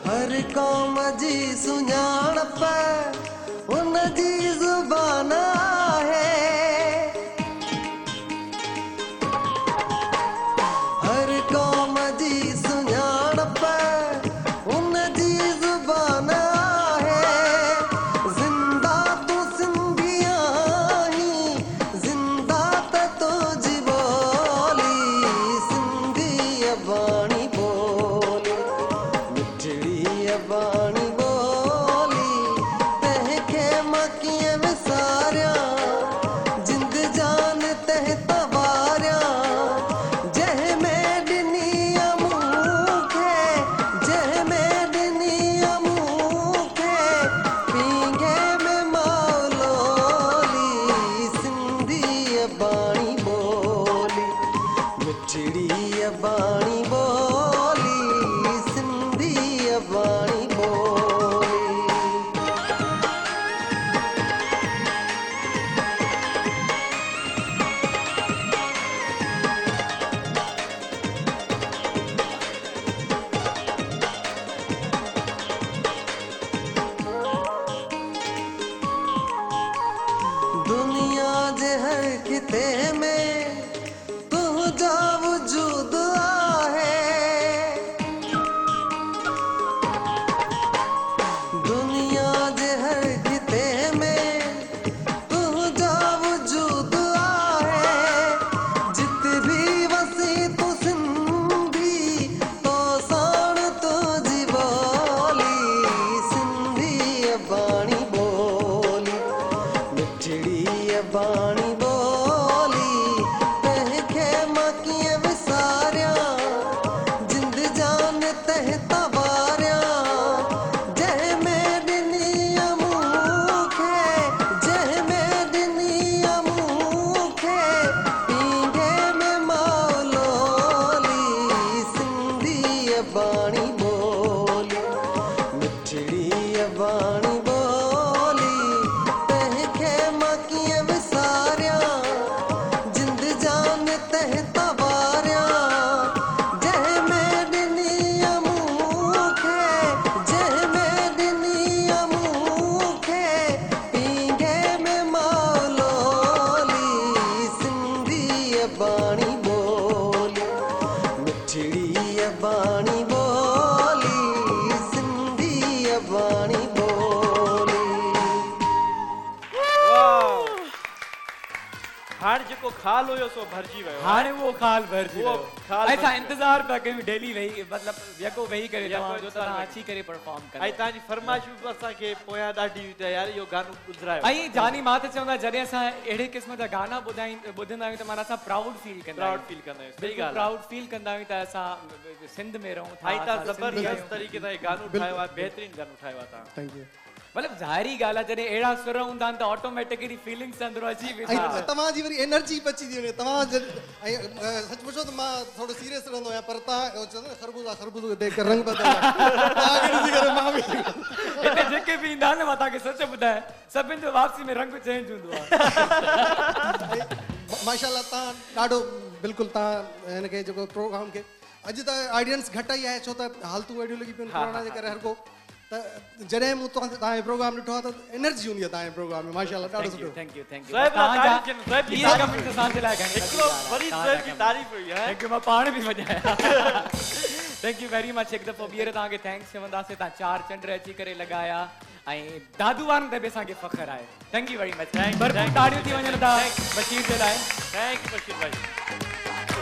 [SPEAKER 11] हर कौम जी सुञाणप उन जी ज़ुबान आहे हर कौम जी सुञाणप उन जी ज़ुबान आहे ज़िंदा तूं सिंधी आहीं ज़िंदा त तुंहिंजी ॿोली सिंधी बाणी बोली मिठड़ी बाणी बोली तंहिंखे मां कीअं रिश्ते में तुझा वजूद आहे दुनिया जे हर किते में तुझा वजूद आहे जित भी वसी तू सिंधी तो साण तुझी बोली सिंधी अबाणी बोली मिठड़ी अबाणी बोली तंहिंखे मां कीअं विसारियां जिंद जान तह तवारियां जंहिंमें ॾिनी मूंखे जंहिंमें ॾिनी मूंखे पींघे में मौलोली सिंधी अबाणी बोली मिठड़ी अबाणी बोली तंहिंखे मां कीअं विसारियां जिंद जान तह तवारियां जंहिंमें ॾिनी मूंखे जंहिंमें ॾिनी मूंखे पींघे में मौलोली सिंधी अबाणी बोली मिठड़ी अबाणी बोली सिंधी अबाणी बोली
[SPEAKER 3] हाणे जेको खाल हुयो सो भरजी वियो
[SPEAKER 1] हाणे वो खाल भरजी
[SPEAKER 3] वो
[SPEAKER 1] वियो
[SPEAKER 3] खाल
[SPEAKER 1] ऐसा
[SPEAKER 3] भरजी
[SPEAKER 1] इंतजार पिया कयूं डेली वेही मतलब यको वेही करे
[SPEAKER 3] यको
[SPEAKER 1] तव्हां जो
[SPEAKER 3] इंतज़ार
[SPEAKER 1] तव्हां
[SPEAKER 3] वेही।
[SPEAKER 1] अची करे परफॉर्म
[SPEAKER 3] ऐं
[SPEAKER 1] कयो
[SPEAKER 3] तव्हांजी फरमाइशूं बि असांखे पोयां ॾाढी हुई त यार इहो गानो गुज़रायो
[SPEAKER 1] ऐं जानी मां त चवंदा जॾहिं असां अहिड़े क़िस्म जा गाना ॿुधंदा आहियूं त माना असां प्राउड फील कंदा
[SPEAKER 3] प्राउड फील कंदा आहियूं सही ॻाल्हि
[SPEAKER 1] प्राउड फील कंदा आहियूं त असां सिंध में रहूं था
[SPEAKER 3] ऐं तव्हां
[SPEAKER 1] असां सिंधी
[SPEAKER 3] ज़बरदस्त
[SPEAKER 1] आहियूं।
[SPEAKER 3] तरीक़े सां गानो ठाहियो आहे बहितरीनु गानो ठाहियो आहे तव्हां
[SPEAKER 10] थैंक यू
[SPEAKER 1] मतलब ज़ाहिरी ॻाल्हि आहे जॾहिं अहिड़ा सुर हूंदा आहिनि त ऑटोमेटिकली फीलिंग्स अंदरो अची वेंदा
[SPEAKER 10] ऐं तव्हांजी वरी एनर्जी बची थी वञे तव्हां ऐं सच पुछो त मां थोरो सीरियस रहंदो आहियां पर तव्हां चवंदा न खरबूजा खरबूजो देख कर रंग बदल तव्हांखे ॾिसी करे मां बि
[SPEAKER 1] हिते जेके बि ईंदा आहिनि न मां तव्हांखे सच ॿुधायां सभिनि जो वापसी में रंग चेंज हूंदो आहे
[SPEAKER 10] माशाल्लाह तव्हां ॾाढो बिल्कुलु तव्हां हिनखे जेको प्रोग्राम खे अॼु त ऑडियंस घटि ई आहे छो त हालतूं अहिड़ियूं लॻी पियूं कोरोना जे करे हर को त जॾहिं मूं तव्हांजो प्रोग्राम ॾिठो आहे त एनर्जी हूंदी आहे तव्हांजे प्रोग्राम में माशाल्लाह ॾाढो सुठो
[SPEAKER 1] thank you thank you
[SPEAKER 3] Zoeb Lal तारीफ़ कनि, ज़ोएब जी
[SPEAKER 1] इहे
[SPEAKER 3] तारीफ़
[SPEAKER 1] कमेंट्स असांजे लाइ घणी
[SPEAKER 3] हिकिड़ो वरी ज़ोएब जी तारीफ़ हुई है
[SPEAKER 1] थैंक यू मां पाण बि वॼाया थैंक यू वेरी मच हिकु दफ़ो ॿीहर तव्हांखे थैंक्स चवंदासीं तव्हां चार चंड अची करे लॻाया ऐं दादू वारनि ते बि असांखे फ़ख्रु आहे थैंक यू वेरी मच भरपूर ताड़ियूं थी वञनि था बशीर जे लाइ
[SPEAKER 3] थैंक यू बशीर भाई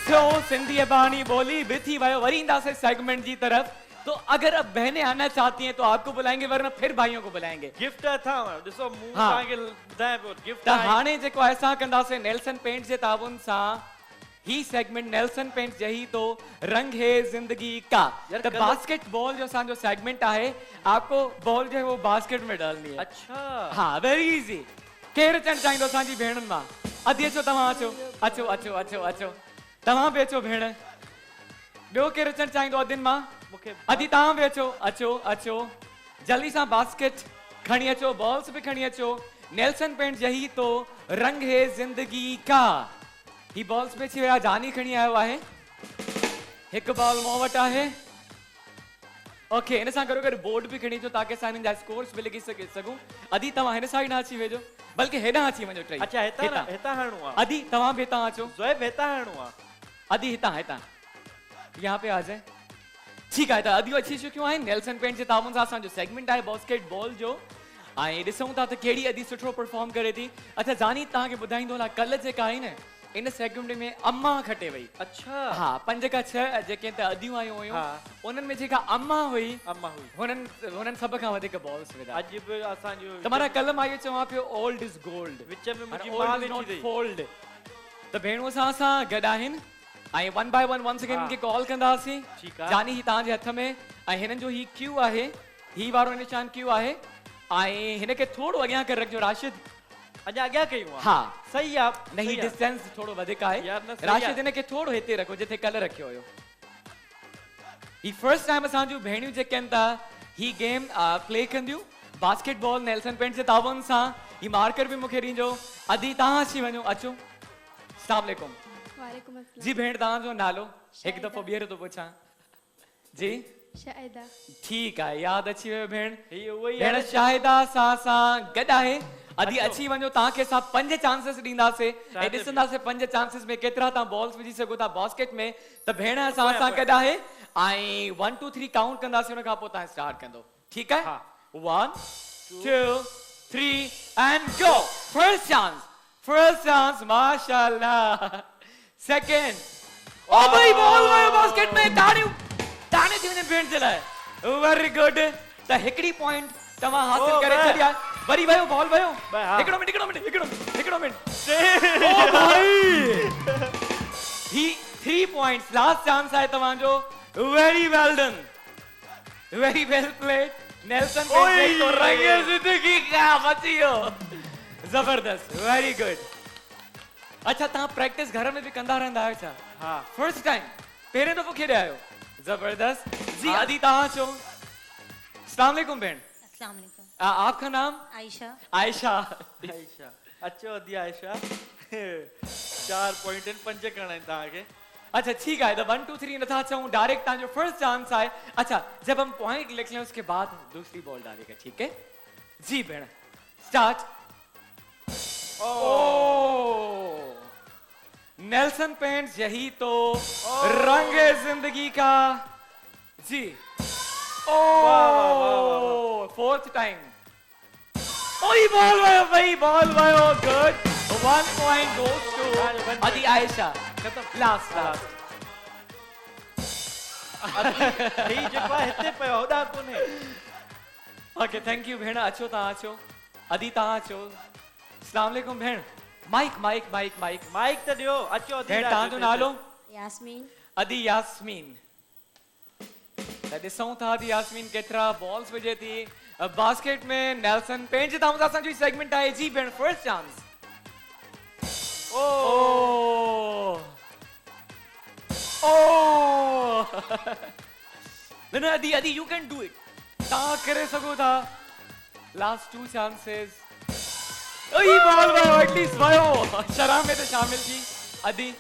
[SPEAKER 1] थियो सिंधी अबाणी बोली भी थी वयो वरी ईंदासीं सेगमेंट जी तरफ तो अगर अब बहनें आना चाहती हैं तो आपको बुलाएंगे वरना फिर भाइयों को बुलाएंगे
[SPEAKER 3] गिफ्ट अथव ॾिसो मूं
[SPEAKER 1] हाँ।
[SPEAKER 3] तव्हांखे ॿुधायां पियो गिफ्ट
[SPEAKER 1] त हाणे जेको आहे असां कंदासीं नेल्सन पेंट जे ताबुन सां ही सेगमेंट नेल्सन पेंट जही तो रंग है जिंदगी का
[SPEAKER 3] यार
[SPEAKER 1] तो
[SPEAKER 3] कलर-
[SPEAKER 1] बास्केटबॉल जो असांजो सेगमेंट है आपको बॉल जो है वो बास्केट में डालनी है
[SPEAKER 3] अच्छा
[SPEAKER 1] हाँ वेरी इजी केरु अचणु चाहींदो असांजी भेणुनि मां अधी अचो तव्हां अचो अचो अचो अचो अचो तव्हां बि अचो भेण ॿियो केरु अचणु चाहींदो अधीन मां
[SPEAKER 3] मूंखे
[SPEAKER 1] अधी तव्हां बि अचो अचो अचो जल्दी सां बास्केट खणी अचो बॉल्स बि खणी अचो नेल्सन पेंट यही तो रंग है जिंदगी का ही बॉल्स में अची विया जानी खणी आयो आहे हिकु बॉल मूं वटि आहे ओके हिन सां गॾो गॾु बोर्ड बि खणी अचो ताकी असां हिननि जा स्कोर्स बि लिखी सघूं अधी तव्हां हिन साइड न अची वेझो बल्कि हेॾां अची वञो टई
[SPEAKER 3] अच्छा हितां हणणो आहे
[SPEAKER 1] अधी तव्हां बि हितां अचो
[SPEAKER 3] ज़ोएब हितां हणणो आहे
[SPEAKER 1] अधी हितां हितां यहाँ पे आ जाए ठीक आहे त अदियूं अची चुकियूं आहिनि नेल्सन पेंट जे ताबुन सां असांजो सेगमेंट आहे बास्केटबॉल जो ऐं ॾिसूं था त कहिड़ी अदी सुठो परफॉर्म करे थी अच्छा जानी तव्हांखे ॿुधाईंदो हलां कल्ह जेका आहे न इन सेगमेंट में अम्मा खटे वई
[SPEAKER 3] अच्छा
[SPEAKER 1] हा 5 खां 6 जेके त अदियूं आयूं हुयूं उन्हनि में जेका अम्मा हुई हुननि सभ खां वधीक बॉल्स विधा
[SPEAKER 3] अॼु बि असांजो
[SPEAKER 1] त माना कल्ह मां इहो चवां पियो ओल्ड इज़ गोल्ड
[SPEAKER 3] विच में मुंहिंजी
[SPEAKER 1] ओल्ड
[SPEAKER 3] मां
[SPEAKER 1] इज़ नॉट
[SPEAKER 3] वेठी
[SPEAKER 1] फोल्ड त भेणूं सां गॾु आहिनि ऐं one by one once again खे कॉल कंदासीं
[SPEAKER 3] ठीकु आहे
[SPEAKER 1] जानी ही तव्हांजे हथ में ऐं हिननि जो ही क्यू आहे ही वारो निशान क्यू आहे ऐं हिनखे थोरो अॻियां करे रखिजो राशिद
[SPEAKER 3] अञा अॻियां कयूं
[SPEAKER 1] हा
[SPEAKER 3] सही आहे
[SPEAKER 1] न ही डिस्टेंस थोरो वधीक आहे
[SPEAKER 3] यार न सही
[SPEAKER 1] राशिद
[SPEAKER 3] आहे
[SPEAKER 1] हिनखे थोरो हिते रखो जिथे कल्ह रखियो हुयो ही फर्स्ट टाइम असांजूं भेणियूं जेके आहिनि त ही गेम प्ले कंदियूं बास्केटबॉल नेल्सन पेंट जे ताबुन सां ही मार्कर बि मूंखे ॾिजो अधी तव्हां अची वञो अचो अस्सलाम वालेकुम
[SPEAKER 13] वालेकुम अस्सलाम
[SPEAKER 1] जी भेण तव्हांजो नालो हिकु दफ़ो ॿीहर थो पुछां जी
[SPEAKER 13] शाहिदा
[SPEAKER 1] ठीक है, याद अची वियो भेण।
[SPEAKER 3] ही वही
[SPEAKER 1] भेण शाहिदा सां गॾु आहे। अदी अची वञो, तव्हांखे असां 5 चांसेस ॾींदासीं ऐं ॾिसंदासीं 5 चांसेस में केतिरा तव्हां बॉल्स विझी सघो था बास्केट में। त भेण असां गॾु आहे ऐं 1 2 3 काउंट कंदासीं, उन खां पोइ तव्हां स्टार्ट कंदो। ठीकु आहे? 1 2 3 एंड गो। फर्स्ट चांस माशाल्लाह। सेकंड, ओ भाई बॉल वियो बास्केट में। ताड़ियूं थी वञनि भेण जे लाइ। Very good. त हिकिड़ी पॉइंट तव्हां हासिल करे छॾिया। वरी वियो बॉल वियो। हिकिड़ो मिनट ओ भाई ही 3 पॉइंट्स। लास्ट चांस आहे तव्हांजो। Very well done, very well played. Nelson पेंज तो रंगे जिंदगी का बची हो। जबरदस्त, वेरी गुड। अच्छा, तव्हां प्रैक्टिस घर में भी कंदा रहंदा आहियो छा? हाँ। फर्स्ट टाइम पहिरें दफ़ो खेॾे आयो? जबरदस्त जी। अदी तव्हां चओ। अस्सलाम वालेकुम भेण।
[SPEAKER 12] अस्सलाम वालेकुम।
[SPEAKER 1] आपका नाम?
[SPEAKER 12] आयशा।
[SPEAKER 1] आयशा।
[SPEAKER 3] आयशा। अचो अदी आयशा। 4 पॉइंट 5 करना है तव्हांखे।
[SPEAKER 1] अच्छा ठीक है, तो 1 2 3 नथा चऊं, डायरेक्ट तव्हांजो फर्स्ट चांस है। अच्छा, जब हम पॉइंट लिख लें उसके बाद दूसरी बॉल डालेगा। ठीक है जी भेण, स्टार्ट। ओ नेल्सन पेंट्स, यही तो रंग है जिंदगी का जी। ओ फोर्थ टाइम। ओई बॉल वायो भाई, बॉल वायो। गुड। 1 पॉइंट गोस टू अदी आयशा। खत्म। लास्ट
[SPEAKER 3] ही जेको आहे हिते पियो होॾा कोन्हे।
[SPEAKER 1] ओके, थैंक यू भेण। अचो तव्हां अचो। अदी तव्हां अचो। अस्सलाम वालेकुम भेण। Mike mic mic mic
[SPEAKER 3] mike त ॾियो। अचो अदी।
[SPEAKER 1] भेण तव्हांजो नालो?
[SPEAKER 2] यास्मीन।
[SPEAKER 1] अदी यास्मीन। त ॾिसूं था अदी यास्मीन केतिरा बॉल्स विझे थी बास्केट में। नेल्सन पेंज तव्हां सां असांजो सेगमेंट आहे जी भेण। First chance. ओ no Adi you can do it. तव्हां करे सघो था। Last 2 chances. ओई बॉल वायो, एटलीस्ट वायो। शराब में तो शामिल थी अदी।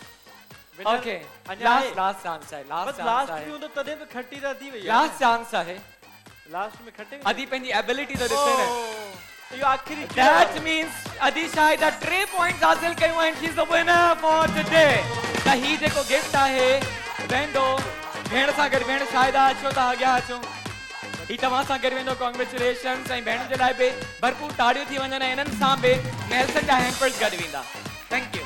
[SPEAKER 1] ओके, लास्ट चांस है। लास्ट चांस है।
[SPEAKER 3] में तो तदे में खट्टी रहती वई।
[SPEAKER 1] लास्ट चांस है।
[SPEAKER 3] लास्ट में खट्टे
[SPEAKER 1] अदी पंहिंजी एबिलिटी तो ॾिसे न।
[SPEAKER 3] यो आखिरी
[SPEAKER 1] दैट मींस अदी शायद 3 पॉइंट्स हासिल कयूं आहिनि। She is the winner for today. त ही जेको गिफ्ट आहे वेंदो भेण सां गॾु। भेण शायदा अचो था, अॻियां अचो। ही तव्हां सां गॾु वेंदो। कॉन्ग्रेचुलेशन्स। ऐं भेण जे लाइ बि भरपूर ताड़ियूं थी वञनि। इन्हनि सां बि नेल्सन जा हैम्पर्स गॾु वेंदा। Thank you.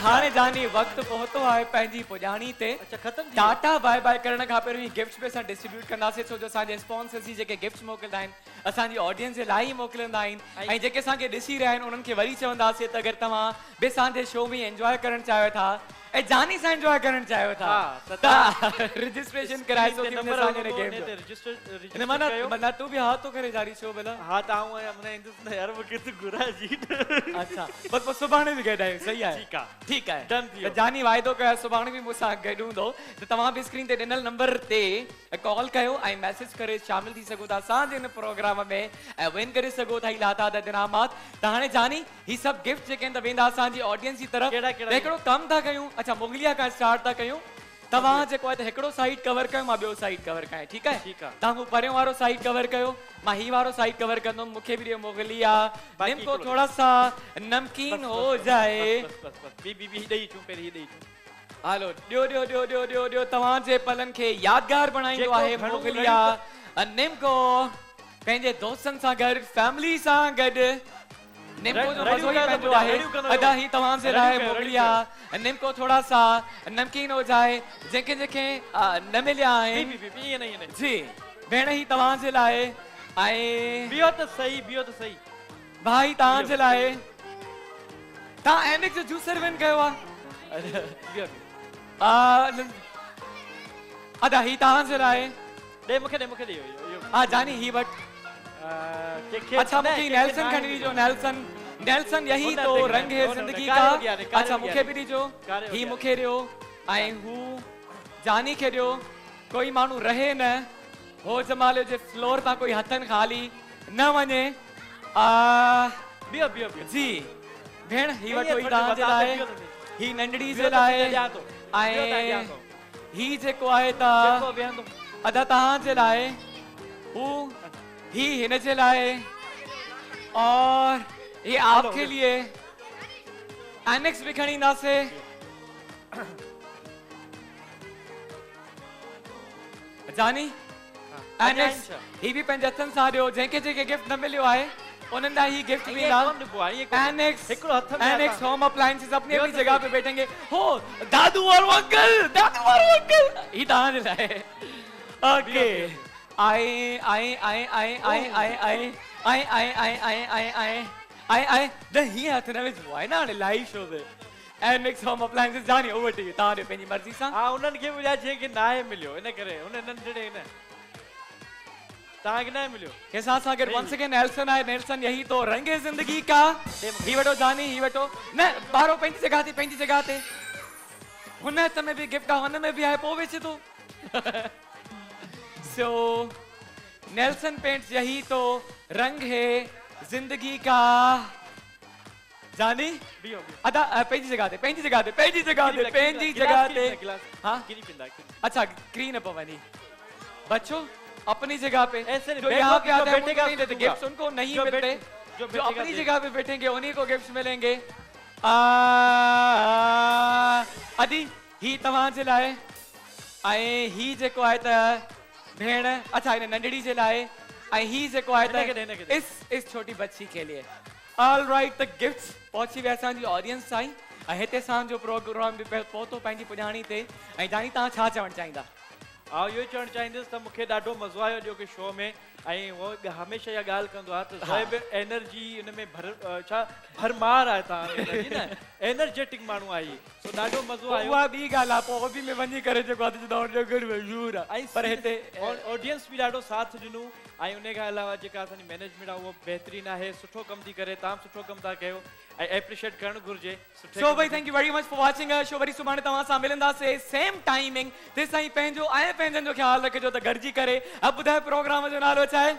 [SPEAKER 1] हाणे जानी वक्त पहुतो आहे पंहिंजी पुॼाणी ते।
[SPEAKER 3] अच्छा खत्म।
[SPEAKER 1] टाटा बाय बाय करण खां पहिरियों गिफ्ट्स बि असां डिस्ट्रीब्यूट कंदासीं। छो जो असांजे स्पॉन्सर्स ही जेके गिफ्ट्स मोकिलींदा आहिनि असांजी ऑडियंस जे लाइ ई मोकिलींदा आहिनि। ऐं जेके असांखे ॾिसी रहिया आहिनि उन्हनि खे वरी चवंदासीं त अगरि तव्हां बि असांजे शो में एंजॉय करणु चाहियो था ऐं जानी सां एंजॉय करणु चाहियो था त रजिस्ट्रेशन कराए सो थी असांजे गेम जो। इन माना तू बि हा तो करे जारी शो भला।
[SPEAKER 3] हा त आऊं हमने इंदुस यार मूंखे तू घुरा जी।
[SPEAKER 1] अच्छा बस सुभाणे बि गॾायूं। सही आहे। ठीक आहे। त जानी वाइदो कयो सुभाणे बि मूंसां गॾु हूंदो। त तव्हां बि स्क्रीन ते ॾिनल नंबर ते कॉल कयो ऐं मैसेज करे शामिल थी सघो था असांजे हिन प्रोग्राम में ऐं विन करे सघो था ही लाताद इनामात। त हाणे जानी ही सभु गिफ्ट जेके आहिनि त वेंदा असांजी ऑडियंस जी तरफ़। हिकिड़ो कमु था कयूं। अच्छा मुगलिया खां स्टार्ट था कयूं। तव्हां जेको आहे त हिकिड़ो साइड कवर कयो, मां ॿियो साइड कवर कयां। ठीकु आहे। तव्हां हू परियों वारो साइड कवर कयो, मां ही वारो साइड कवर कंदुमि। मूंखे बि ॾियो मुगलिया। निम्को थोड़ा सा नमकीन हो जाए। हलो ॾियो ॾियो ॾियो ॾियो ॾियो ॾियो। तव्हांजे पलनि खे यादगार बणाईंदो आहे मुगलिया। निम्को पंहिंजे दोस्तनि सां गॾु, फैमिली सां गॾु निम्को जो मज़ो ही पंहिंजो आहे। अदा ही तव्हां जे लाइ मुगलिया। निम्को थोड़ा सा नमकीन हो जाए। जेके जेके न मिलिया आहिनि जी भेण ही तव्हां जे लाइ। ऐं
[SPEAKER 3] बियो त सही, बियो त सही
[SPEAKER 1] भाई तव्हां जे लाइ। तव्हां एमिक्स जो जूसर विन कयो आहे। अदा ही तव्हां जे लाइ।
[SPEAKER 3] दे मूंखे ॾियो।
[SPEAKER 1] हा जानी ही वटि। अच्छा मूंखे नेल्सन खणी ॾिजो। नेल्सन नेल्सन यही तो रंग है जिंदगी का अच्छा मूंखे बि ॾिजो ही मूंखे ॾियो ऐं हू जानी खे ॾियो कोई माण्हू रहे न हो जमाले जे फ्लोर तां कोई हथन खाली न वञे
[SPEAKER 3] बियो बियो बियो
[SPEAKER 1] जी भेण ही वठो ही तव्हां जे लाइ ही नंढड़ी जे लाइ ऐं ही जेको आहे त अदा तव्हां जे लाइ हू ही हिन जे लाइ और ये आपके लिए एनेक्स भी खणी नासे जानी एनेक्स ही भी पंहिंजे हथनि सां ॾियो जंहिंखे जेके गिफ्ट न मिलियो आहे उन्हनि लाइ ही गिफ्ट मिला एनेक्स होम अप्लायंसेस अपनी अपनी जगह पे बैठेंगे हो दादू और अंकल ही तव्हां जे लाइ ओके I the here हथ न विझो आहे न हाणे लाइव शो ते एनेक्स होम अप्लायंसेस जानी ओवर टी तव्हां ॾियो पंहिंजी मर्ज़ी सां
[SPEAKER 3] हा उन्हनि खे ॿुधाए जंहिंखे न आहे मिलियो इन करे उन नंढड़े न तव्हांखे न मिलियो
[SPEAKER 1] कंहिंसां सां गॾु वंस अगेन नेल्सन आहे नेल्सन यही तो रंग है जिंदगी का ही वठो जानी ही वठो न ॿारो पंहिंजी जॻह ते हुन हथ में बि गिफ्ट आहे हुन में बि आहे पोइ विच थो सो नेल्सन पेंट्स यही तो रंग है जिंदगी का जानी अदा पंहिंजी जगह ते हाँ अच्छा ग्रीन अप वनी बच्चों अपनी जगह पे जो यहाँ पे आते हैं उनको नहीं देते गिफ्ट्स उनको नहीं मिलते जो अपनी जगह पे बैठेंगे उन्हीं को गिफ्ट्स मिलेंगे अदी ही तव्हां जे लाइ ऐं ही जेको आहे त भेण अच्छा इन नंढड़ी जे लाइ ऐं ही जेको आहे त इस छोटी बच्ची के लिए ऑल राइट द गिफ्ट्स पहुची विया असांजी ऑडियंस ताईं ऐं हिते असांजो प्रोग्राम बि पहुतो पंहिंजी पुॼाणी ते ऐं जानी तव्हां छा चवणु चाहींदा
[SPEAKER 3] इहो चवणु चाहींदुसि त मूंखे ॾाढो मज़ो आयो जो की शो में ऐं उहो हमेशह इहा ॻाल्हि कंदो आहे त ज़ोएब एनर्जी हिन में भरमार आहे तव्हां न एनर्जेटिक माण्हू आहे सो ॾाढो मज़ो आयो
[SPEAKER 1] उहा ॿी ॻाल्हि आहे पोइ हॉबी में वञी करे जेको आहे जो गॾु मशहूरु आहे पर हिते
[SPEAKER 3] ऑडियंस बि ॾाढो साथ ॾिनो ऐं उन खां अलावा जेका असांजी मैनेजमेंट आहे उहो बहितरीनु आहे सुठो कमु थी करे तव्हां सुठो कमु था कयो ऐं एप्रिशिएट करणु घुरिजे
[SPEAKER 1] सो भाई thank you very much for watching show worry सुभाणे तव्हां सां मिलंदासीं सेम टाइमिंग तेसि ताईं पंहिंजो ऐं पंहिंजनि जो ख़्यालु रखिजो त गॾिजी करे अब ॿुधायो प्रोग्राम जो नालो छा आहे?